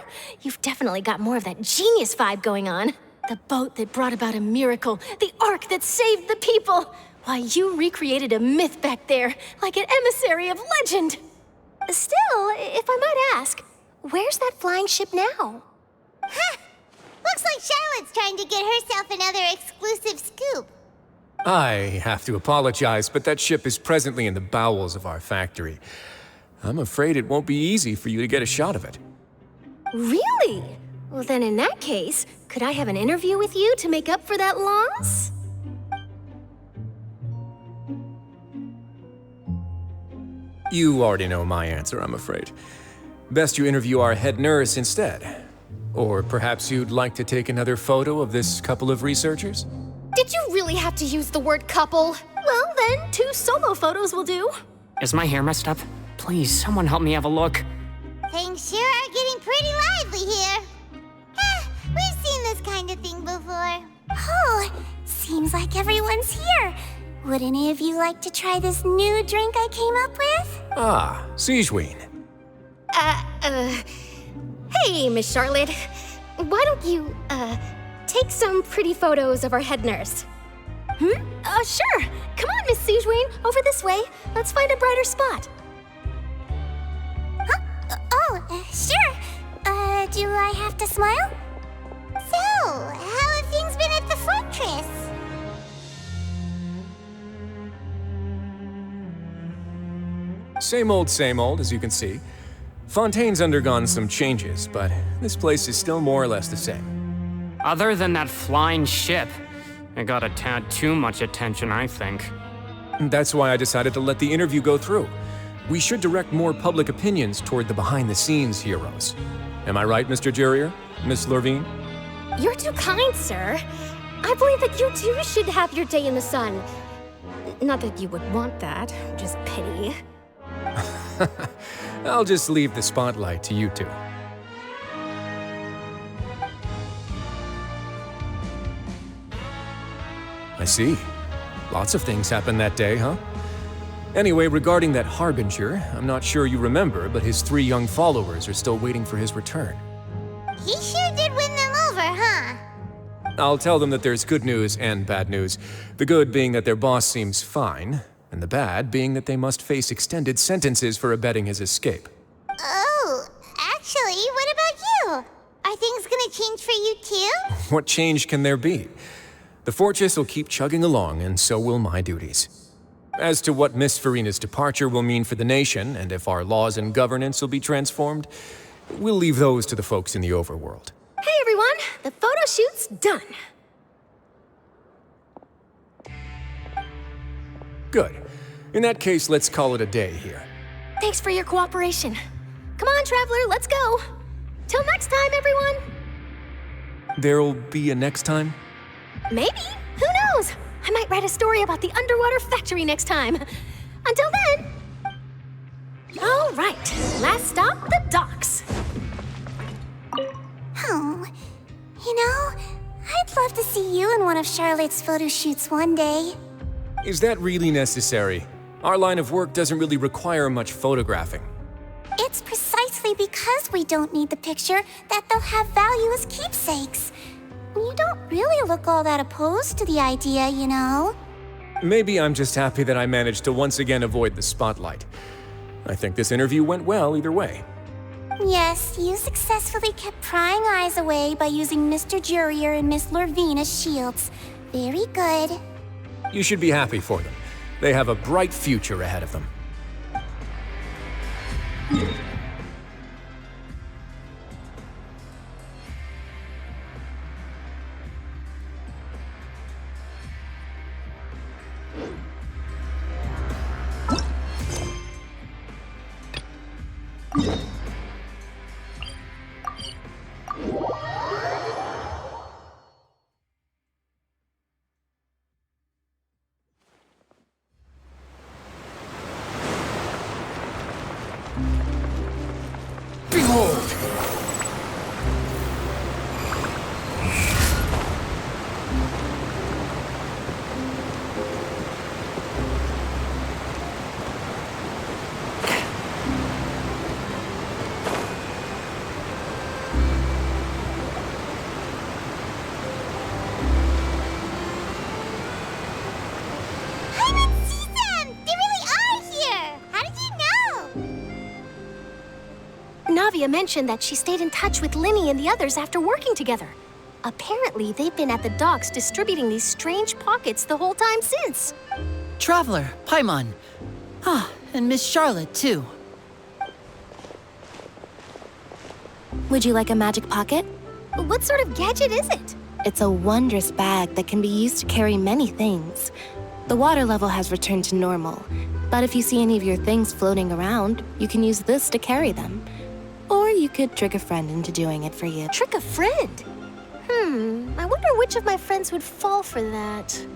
You've definitely got more of that genius vibe going on. The boat that brought about a miracle, the ark that saved the people. Why, you recreated a myth back there, like an emissary of legend. Still, if I might ask, where's that flying ship now? Huh! Looks like Charlotte's trying to get herself another exclusive scoop. I have to apologize, but that ship is presently in the bowels of our factory. I'm afraid it won't be easy for you to get a shot of it. Really? Well, then in that case, could I have an interview with you to make up for that loss? You already know my answer, I'm afraid. Best you interview our head nurse instead. Or perhaps you'd like to take another photo of this couple of researchers? Did you really have to use the word couple? Well, then, 2 solo photos will do. Is my hair messed up? Please, someone help me have a look. Things sure are getting pretty lively here. We've seen this kind of thing before. Oh, seems like everyone's here. Would any of you like to try this new drink I came up with? Ah, Siegeween. Hey, Miss Charlotte. Why don't you, take some pretty photos of our head nurse? Sure. Come on, Miss Siegeween, over this way. Let's find a brighter spot. Huh? Sure. Do I have to smile? So, how have things been at the fortress? Same old, as you can see. Fontaine's undergone some changes, but this place is still more or less the same. Other than that flying ship, it got a tad too much attention, I think. That's why I decided to let the interview go through. We should direct more public opinions toward the behind-the-scenes heroes. Am I right, Mr. Jurier? Miss Lurvine? You're too kind, sir. I believe that you too should have your day in the sun. Not that you would want that, just pity. I'll just leave the spotlight to you two. I see. Lots of things happened that day, huh? Anyway, regarding that Harbinger, I'm not sure you remember, but his 3 young followers are still waiting for his return. He sure did win them over, huh? I'll tell them that there's good news and bad news. The good being that their boss seems fine, and the bad being that they must face extended sentences for abetting his escape. Oh, actually, what about you? Are things gonna change for you too? What change can there be? The fortress will keep chugging along, and so will my duties. As to what Miss Farina's departure will mean for the nation, and if our laws and governance will be transformed, we'll leave those to the folks in the overworld. Hey everyone, the photo shoot's done. Good. In that case, let's call it a day here. Thanks for your cooperation. Come on, Traveler, let's go. Till next time, everyone. There'll be a next time? Maybe. Who knows? I might write a story about the underwater factory next time. Until then. All right, last stop, the docks. Oh, you know, I'd love to see you in one of Charlotte's photo shoots one day. Is that really necessary? Our line of work doesn't really require much photographing. It's precisely because we don't need the picture that they'll have value as keepsakes. You don't really look all that opposed to the idea, you know. Maybe I'm just happy that I managed to once again avoid the spotlight. I think this interview went well either way. Yes, you successfully kept prying eyes away by using Mr. Jurier and Miss Lurvine as shields. Very good. You should be happy for them. They have a bright future ahead of them. Navia mentioned that she stayed in touch with Linny and the others after working together. Apparently, they've been at the docks distributing these strange pockets the whole time since. Traveler, Paimon. And Miss Charlotte, too. Would you like a magic pocket? What sort of gadget is it? It's a wondrous bag that can be used to carry many things. The water level has returned to normal, but if you see any of your things floating around, you can use this to carry them. Or you could trick a friend into doing it for you. Trick a friend? I wonder which of my friends would fall for that.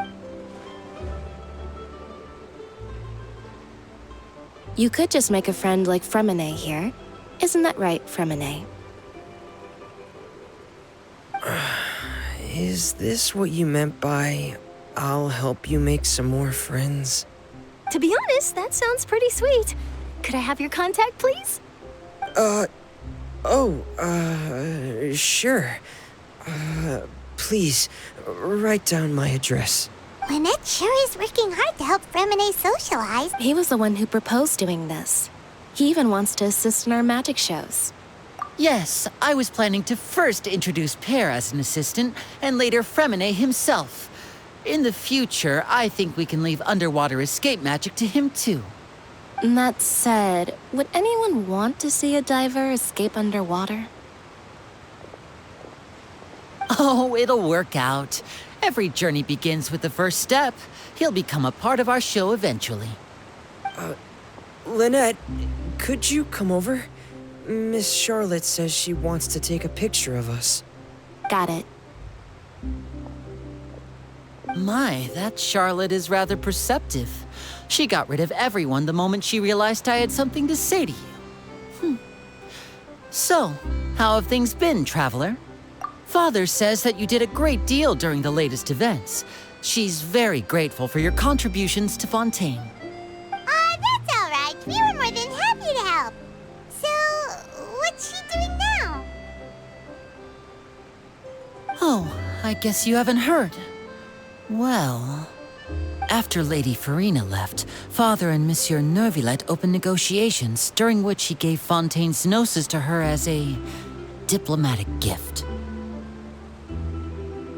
You could just make a friend like Fremine here. Isn't that right, Fremine? Is this what you meant by, I'll help you make some more friends? To be honest, that sounds pretty sweet. Could I have your contact, please? Sure. Please, write down my address. Lynette sure is working hard to help Fremine socialize. He was the one who proposed doing this. He even wants to assist in our magic shows. Yes, I was planning to first introduce Pear as an assistant, and later Fremine himself. In the future, I think we can leave underwater escape magic to him too. That said, would anyone want to see a diver escape underwater? Oh, it'll work out. Every journey begins with the first step. He'll become a part of our show eventually. Lynette, could you come over? Miss Charlotte says she wants to take a picture of us. Got it. My, that Charlotte is rather perceptive. She got rid of everyone the moment she realized I had something to say to you. So, how have things been, Traveler? Father says that you did a great deal during the latest events. She's very grateful for your contributions to Fontaine. That's all right. We were more than happy to help. So, what's she doing now? Oh, I guess you haven't heard. Well, after Lady Farina left, Father and Monsieur Nervillet opened negotiations, during which he gave Fontaine's gnosis to her as a diplomatic gift.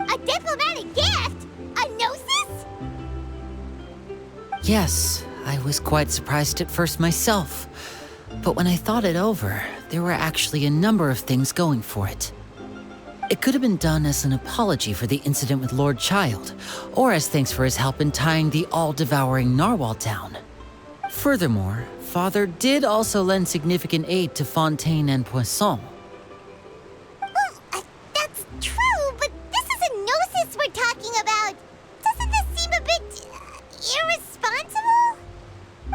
A diplomatic gift? A gnosis? Yes, I was quite surprised at first myself. But when I thought it over, there were actually a number of things going for it. It could have been done as an apology for the incident with Lord Child, or as thanks for his help in tying the all-devouring narwhal down. Furthermore, Father did also lend significant aid to Fontaine and Poisson. Well, that's true, but this is a gnosis we're talking about. Doesn't this seem a bit irresponsible?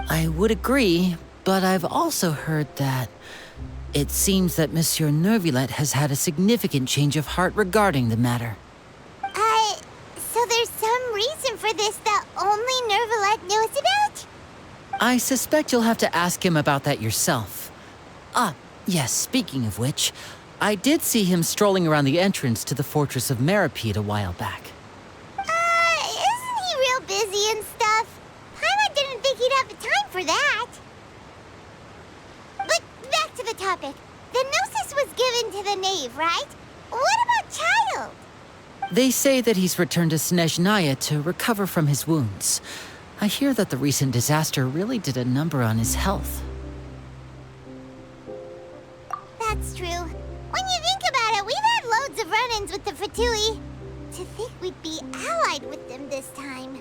I would agree, but I've also heard that it seems that Monsieur Nervillet has had a significant change of heart regarding the matter. So there's some reason for this that only Nervillet knows about? I suspect you'll have to ask him about that yourself. Yes, speaking of which, I did see him strolling around the entrance to the Fortress of Meripede a while back. Isn't he real busy and stuff? Paimon didn't think he'd have the time for that. But back to the topic. The gnosis was given to the knave, right? What about Child? They say that he's returned to Snezhnaya to recover from his wounds. I hear that the recent disaster really did a number on his health. That's true. When you think about it, we've had loads of run-ins with the Fatui. To think we'd be allied with them this time.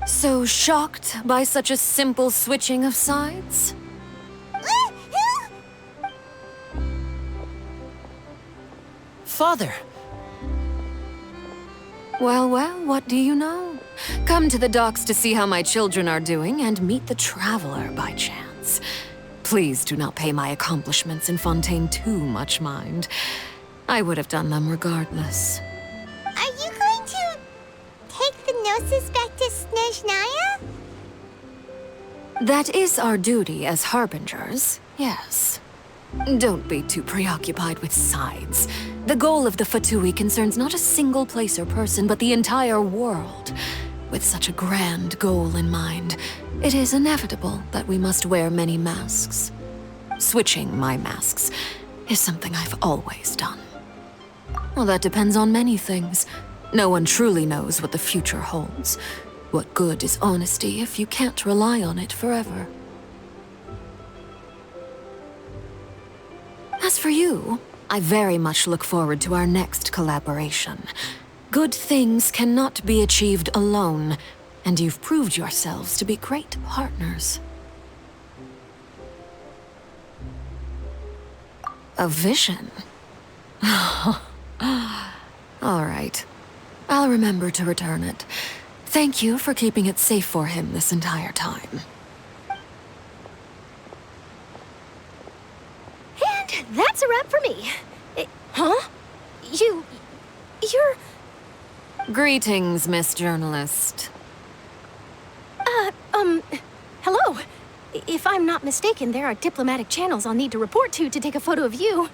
So shocked by such a simple switching of sides? Father! Well, what do you know? Come to the docks to see how my children are doing and meet the Traveler by chance. Please do not pay my accomplishments in Fontaine too much mind. I would have done them regardless. Are you going to take the gnosis back to Snezhnaya? That is our duty as harbingers, yes. Don't be too preoccupied with sides. The goal of the Fatui concerns not a single place or person, but the entire world. With such a grand goal in mind, it is inevitable that we must wear many masks. Switching my masks is something I've always done. Well, that depends on many things. No one truly knows what the future holds. What good is honesty if you can't rely on it forever? As for you, I very much look forward to our next collaboration. Good things cannot be achieved alone, and you've proved yourselves to be great partners. A vision? All right. I'll remember to return it. Thank you for keeping it safe for him this entire time. And that's a wrap for me. Huh? You're... Greetings, Miss Journalist. Hello. If I'm not mistaken, there are diplomatic channels I'll need to report to take a photo of you.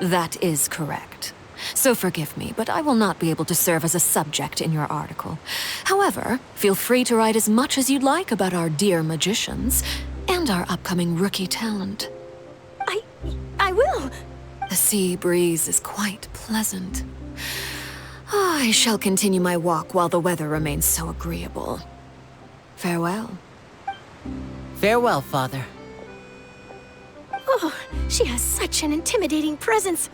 That is correct. So forgive me, but I will not be able to serve as a subject in your article. However, feel free to write as much as you'd like about our dear magicians and our upcoming rookie talent. I will. The sea breeze is quite pleasant. I shall continue my walk while the weather remains so agreeable. Farewell. Farewell, Father. Oh, she has such an intimidating presence.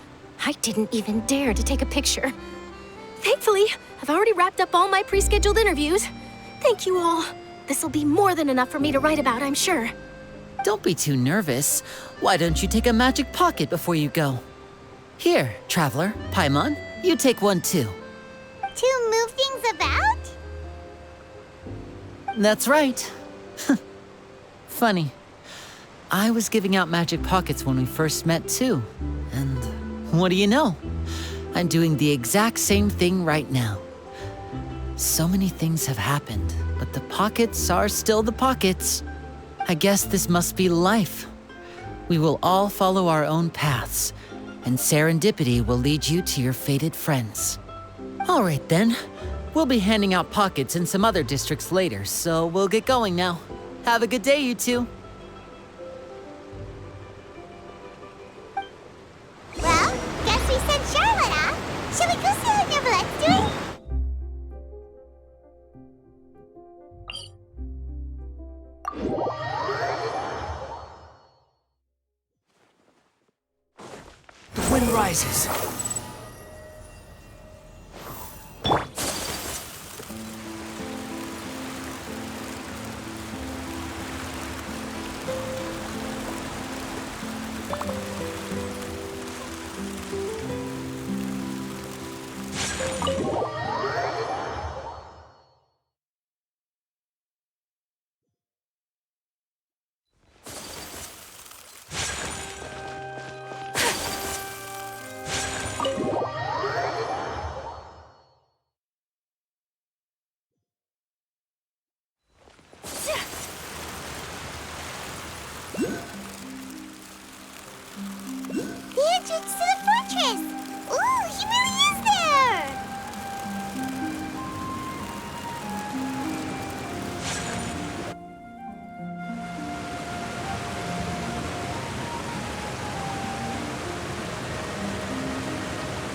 I didn't even dare to take a picture. Thankfully, I've already wrapped up all my pre-scheduled interviews. Thank you all. This'll be more than enough for me to write about, I'm sure. Don't be too nervous. Why don't you take a magic pocket before you go? Here, Traveler, Paimon, you take one too. To move things about? That's right. Funny. I was giving out magic pockets when we first met too. And what do you know? I'm doing the exact same thing right now. So many things have happened, but the pockets are still the pockets. I guess this must be life. We will all follow our own paths, and serendipity will lead you to your fated friends. All right then. We'll be handing out pockets in some other districts later, so we'll get going now. Have a good day, you two. Well, guess we sent Charlotte off. Shall we go see how Neverlette's doing? The wind rises. The entrance to the fortress! Ooh, he really is there!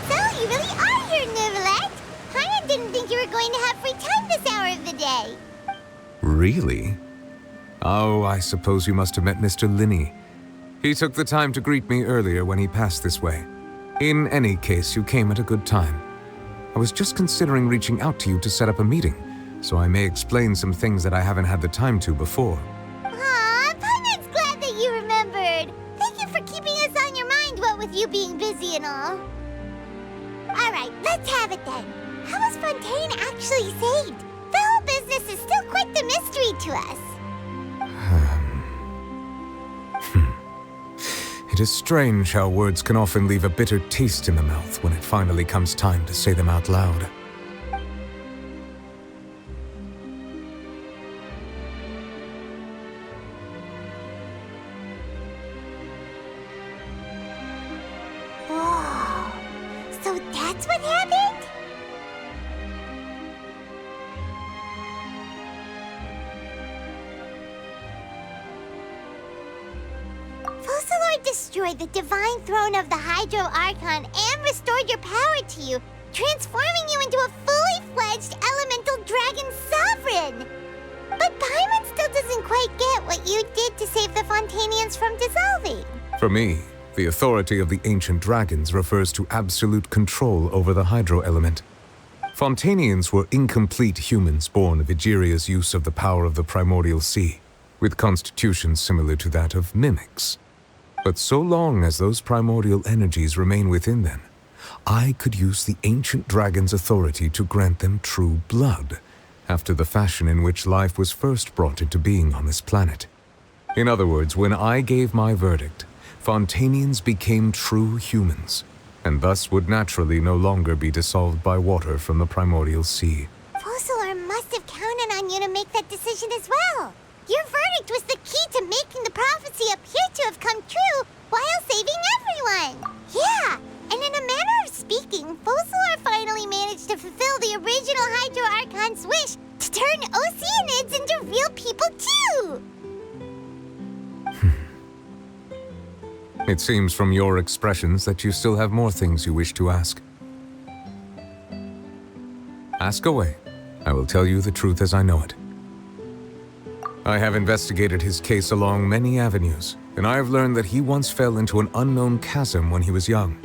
So, you really are here, Neverlette! Paimon didn't think you were going to have free time this hour of the day. Really? Oh, I suppose you must have met Mr. Linney. He took the time to greet me earlier when he passed this way. In any case, you came at a good time. I was just considering reaching out to you to set up a meeting, so I may explain some things that I haven't had the time to before. Aw, Paimon's glad that you remembered. Thank you for keeping us on your mind, what with you being busy and all. Alright, let's have it then. How was Fontaine actually saved? The whole business is still quite the mystery to us. It is strange how words can often leave a bitter taste in the mouth when it finally comes time to say them out loud. Whoa, so that's what happened? Fossilord destroyed the divine throne of the Hydro Archon and restored your power to you, transforming you into a fully fledged elemental dragon sovereign. But Paimon still doesn't quite get what you did to save the Fontainians from dissolving. For me, the authority of the ancient dragons refers to absolute control over the hydro element. Fontainians were incomplete humans born of Egeria's use of the power of the primordial sea, with constitutions similar to that of mimics. But so long as those primordial energies remain within them, I could use the ancient dragon's authority to grant them true blood, after the fashion in which life was first brought into being on this planet. In other words, when I gave my verdict, Fontainians became true humans, and thus would naturally no longer be dissolved by water from the primordial sea. Focalor must have counted on you to make that decision as well. Your verdict was the key to making the prophecy appear to have come true while saving everyone. Yeah, and in a manner of speaking, Focalor finally managed to fulfill the original Hydro Archon's wish to turn Oceanids into real people too! It seems from your expressions that you still have more things you wish to ask. Ask away. I will tell you the truth as I know it. I have investigated his case along many avenues, and I have learned that he once fell into an unknown chasm when he was young.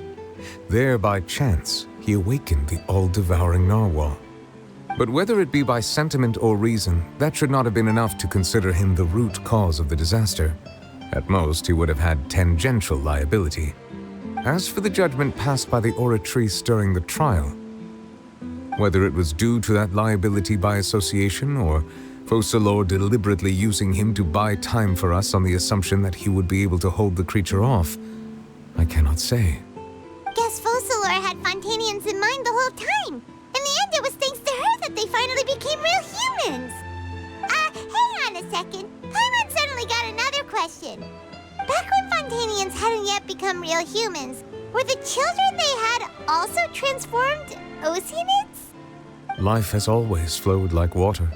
There, by chance, he awakened the all-devouring narwhal. But whether it be by sentiment or reason, that should not have been enough to consider him the root cause of the disaster. At most, he would have had tangential liability. As for the judgment passed by the Oratrice during the trial, whether it was due to that liability by association or Focalor deliberately using him to buy time for us on the assumption that he would be able to hold the creature off, I cannot say. Guess Focalor had Fontainians in mind the whole time. In the end, it was thanks to her that they finally became real humans. Hang on a second. Paimon suddenly got another question. Back when Fontainians hadn't yet become real humans, were the children they had also transformed Oceanids? Life has always flowed like water.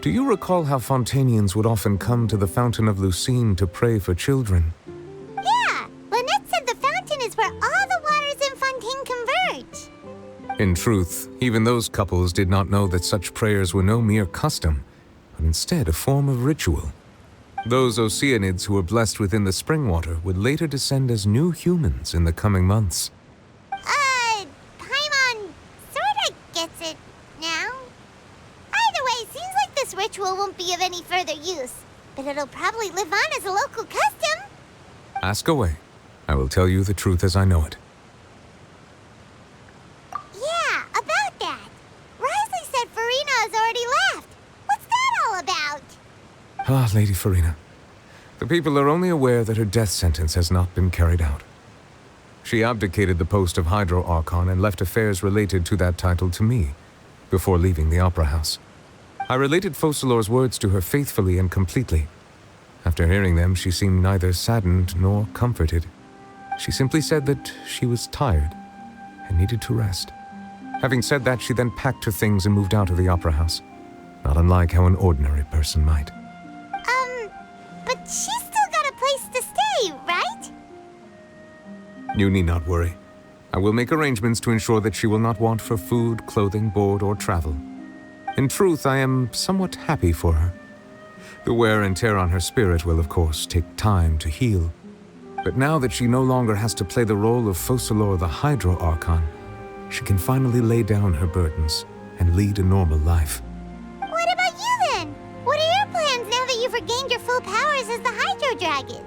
Do you recall how Fontainians would often come to the Fountain of Lucine to pray for children? Yeah, Lynette said the fountain is where all the waters in Fontaine converge. In truth, even those couples did not know that such prayers were no mere custom, but instead a form of ritual. Those Oceanids who were blessed within the spring water would later descend as new humans in the coming months. Paimon sorta gets it now. Either way, seems like this ritual won't be of any further use, but it'll probably live on as a local custom. Ask away. I will tell you the truth as I know it. Yeah, about that. Risley said Farina has already left. What's that all about? Ah, Lady Farina. The people are only aware that her death sentence has not been carried out. She abdicated the post of Hydro Archon and left affairs related to that title to me, before leaving the Opera House. I related Focalor's words to her faithfully and completely. After hearing them, she seemed neither saddened nor comforted. She simply said that she was tired and needed to rest. Having said that, she then packed her things and moved out of the Opera House, not unlike how an ordinary person might. But she's still got a place to stay, right? You need not worry. I will make arrangements to ensure that she will not want for food, clothing, board, or travel. In truth, I am somewhat happy for her. The wear and tear on her spirit will, of course, take time to heal. But now that she no longer has to play the role of Focalor the Hydro Archon, she can finally lay down her burdens and lead a normal life. What about you then? What are your plans now that you've regained your full powers as the Hydro Dragon?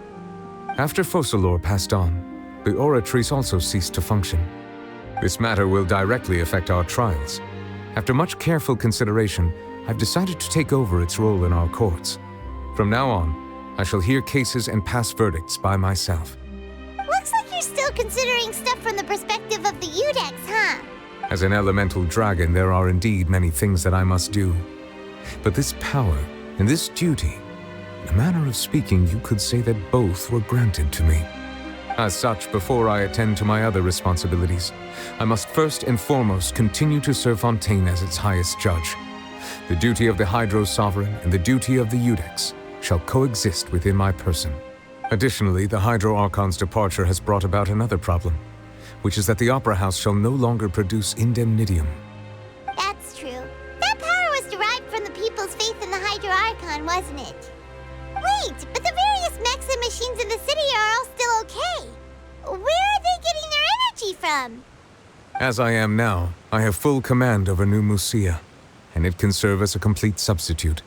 After Focalor passed on, the Oratrice also ceased to function. This matter will directly affect our trials. After much careful consideration, I've decided to take over its role in our courts. From now on, I shall hear cases and pass verdicts by myself. Looks like you're still considering stuff from the perspective of the Udex, huh? As an elemental dragon, there are indeed many things that I must do. But this power and this duty, in a manner of speaking, you could say that both were granted to me. As such, before I attend to my other responsibilities, I must first and foremost continue to serve Fontaine as its highest judge. The duty of the Hydro Sovereign and the duty of the Udex shall coexist within my person. Additionally, the Hydro Archon's departure has brought about another problem, which is that the Opera House shall no longer produce indemnitium. That's true. That power was derived from the people's faith in the Hydro Archon, wasn't it? Wait, but the various mechs and machines in the city are all still okay. Where are they getting their energy from? As I am now, I have full command over New Musia, and it can serve as a complete substitute.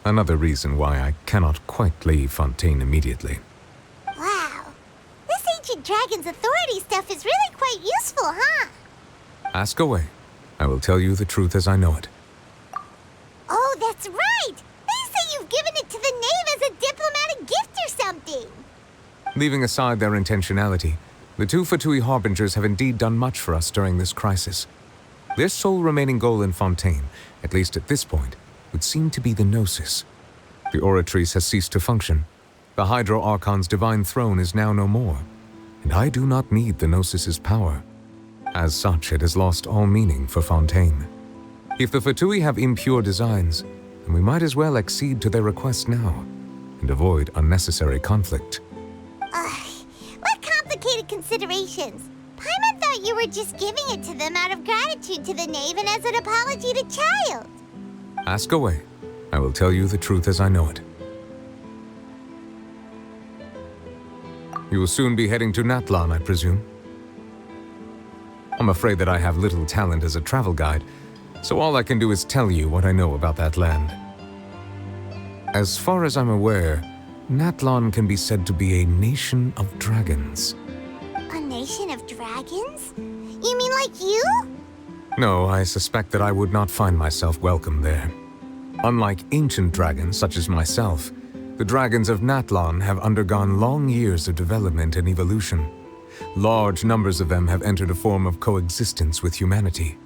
Another reason why I cannot quite leave Fontaine immediately. Wow. This ancient dragon's authority stuff is really quite useful, huh? Ask away. I will tell you the truth as I know it. Oh, that's right! They say you've given it to the knave as a diplomatic gift or something! Leaving aside their intentionality, the two Fatui Harbingers have indeed done much for us during this crisis. Their sole remaining goal in Fontaine, at least at this point, would seem to be the Gnosis. The Oratrice has ceased to function. The Hydro Archon's divine throne is now no more, and I do not need the Gnosis's power. As such, it has lost all meaning for Fontaine. If the Fatui have impure designs, then we might as well accede to their request now, and avoid unnecessary conflict. What complicated considerations? Paimon thought you were just giving it to them out of gratitude to the knave and as an apology to Child. Ask away. I will tell you the truth as I know it. You will soon be heading to Natlan, I presume? I'm afraid that I have little talent as a travel guide, so all I can do is tell you what I know about that land. As far as I'm aware, Natlan can be said to be a nation of dragons. A nation of dragons? You mean like you? No, I suspect that I would not find myself welcome there. Unlike ancient dragons such as myself, the dragons of Natlan have undergone long years of development and evolution. Large numbers of them have entered a form of coexistence with humanity.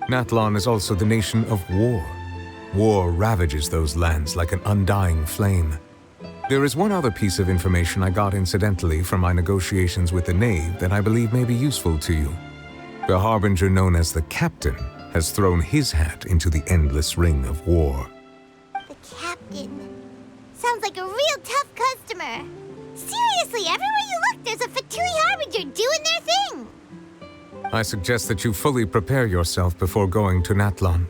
Natlan is also the nation of war. War ravages those lands like an undying flame. There is one other piece of information I got incidentally from my negotiations with the knave that I believe may be useful to you. The Harbinger known as the Captain has thrown his hat into the endless ring of war. The Captain. Sounds like a real tough customer. Seriously, everywhere you look, there's a Fatui Harbinger doing their thing. I suggest that you fully prepare yourself before going to Natlan.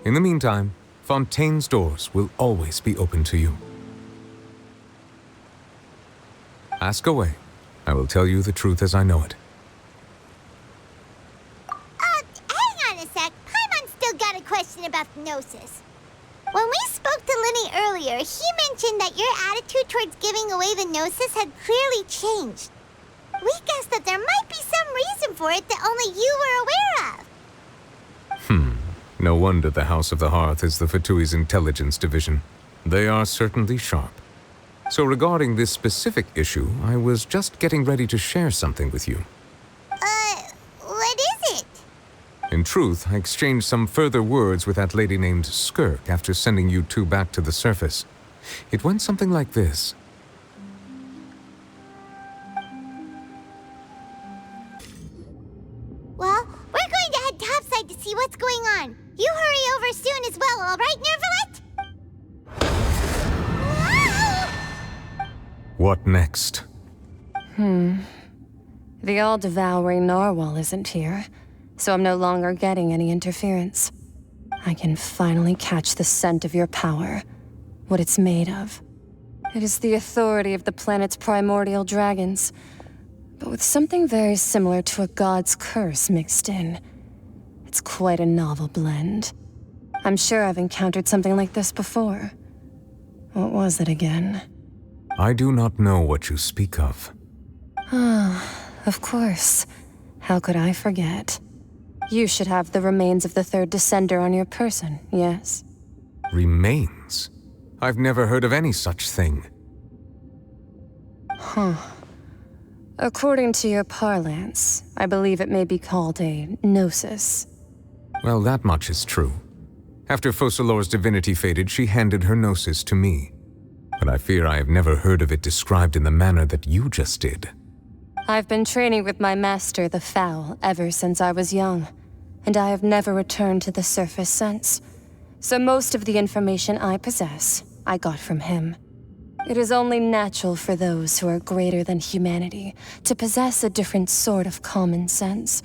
In the meantime, Fontaine's doors will always be open to you. Ask away. I will tell you the truth as I know it. Hang on a sec. Paimon's still got a question about the Gnosis. When we spoke to Linny earlier, he mentioned that your attitude towards giving away the Gnosis had clearly changed. We guessed that there might be some reason for it that only you were aware of. No wonder the House of the Hearth is the Fatui's intelligence division. They are certainly sharp. So regarding this specific issue, I was just getting ready to share something with you. What is it? In truth, I exchanged some further words with that lady named Skirk after sending you two back to the surface. It went something like this. Well, we're going to head topside to see what's going on. You hurry over soon as well, all right, Nervalet? What next? The all-devouring narwhal isn't here, so I'm no longer getting any interference. I can finally catch the scent of your power, what it's made of. It is the authority of the planet's primordial dragons, but with something very similar to a god's curse mixed in. It's quite a novel blend. I'm sure I've encountered something like this before. What was it again? I do not know what you speak of. Of course. How could I forget? You should have the remains of the third descender on your person, yes? Remains? I've never heard of any such thing. According to your parlance, I believe it may be called a gnosis. Well, that much is true. After Focalor's divinity faded, she handed her gnosis to me. But I fear I have never heard of it described in the manner that you just did. I've been training with my master, the Foul, ever since I was young, and I have never returned to the surface since. So most of the information I possess, I got from him. It is only natural for those who are greater than humanity to possess a different sort of common sense,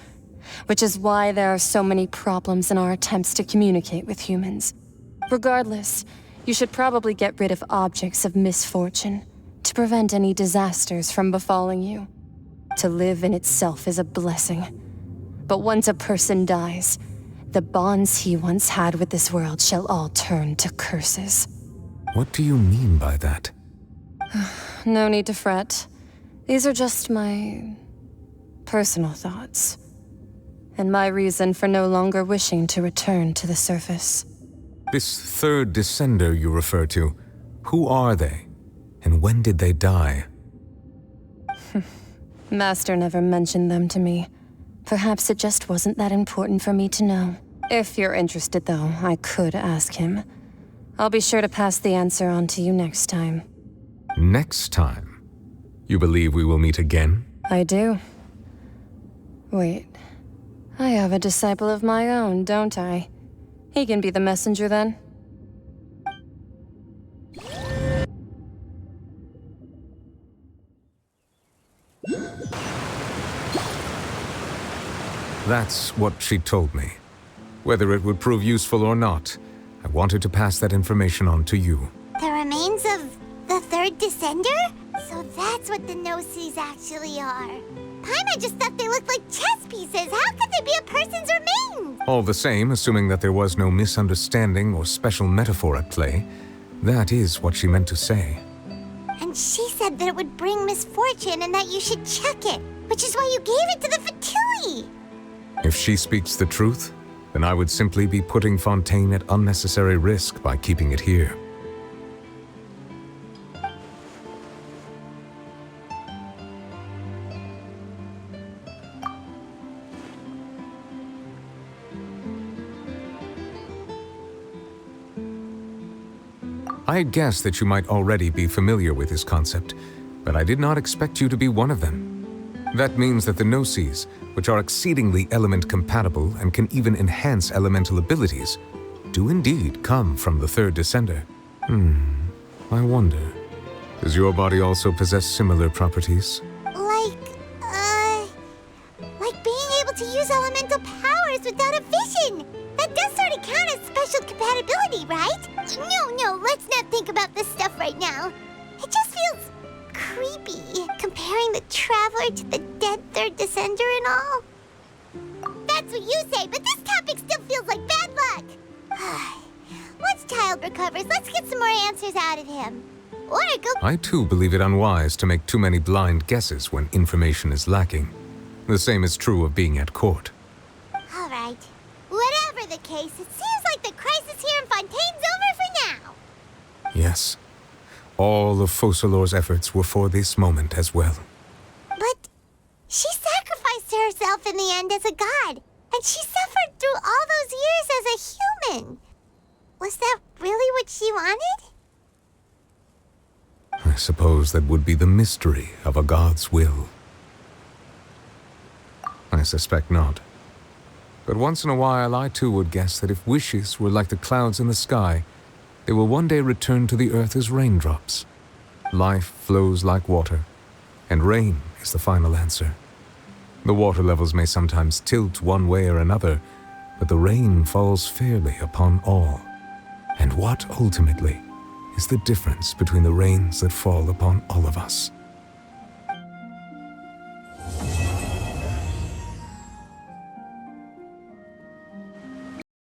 which is why there are so many problems in our attempts to communicate with humans. Regardless, you should probably get rid of objects of misfortune to prevent any disasters from befalling you. To live in itself is a blessing. But once a person dies, the bonds he once had with this world shall all turn to curses. What do you mean by that? No need to fret. These are just my personal thoughts, and my reason for no longer wishing to return to the surface. This third descender you refer to, who are they? And when did they die? Master never mentioned them to me. Perhaps it just wasn't that important for me to know. If you're interested, though, I could ask him. I'll be sure to pass the answer on to you next time. Next time? You believe we will meet again? I do. Wait. I have a disciple of my own, don't I? He can be the messenger then. That's what she told me. Whether it would prove useful or not, I wanted to pass that information on to you. The remains of the third descender? So that's what the no-sees actually are. Paimon just thought they looked like chess pieces. How could they be a person's remains? All the same, assuming that there was no misunderstanding or special metaphor at play, that is what she meant to say. And she said that it would bring misfortune and that you should check it, which is why you gave it to the Fatui. If she speaks the truth, then I would simply be putting Fontaine at unnecessary risk by keeping it here. I had guessed that you might already be familiar with this concept, but I did not expect you to be one of them. That means that the no-sees, which are exceedingly element-compatible and can even enhance elemental abilities, do indeed come from the third descender. I wonder, does your body also possess similar properties? Like being able to use elemental powers without a vision. That does sort of count as special compatibility, right? No, let's not think about this stuff right now. It just feels creepy, comparing the Traveler to the dead third descender and all. That's what you say, but this topic still feels like bad luck. Once Child recovers, let's get some more answers out of him. Or go... I too believe it unwise to make too many blind guesses when information is lacking. The same is true of being at court. All right. Whatever the case, it seems like the crisis here in Fontaine's over for now. Yes. All of Focalor's efforts were for this moment as well. But she sacrificed herself in the end as a god, and she suffered through all those years as a human. Was that really what she wanted? I suppose that would be the mystery of a god's will. I suspect not. But once in a while, I too would guess that if wishes were like the clouds in the sky, they will one day return to the earth as raindrops. Life flows like water, and rain is the final answer. The water levels may sometimes tilt one way or another, but the rain falls fairly upon all. And what ultimately is the difference between the rains that fall upon all of us?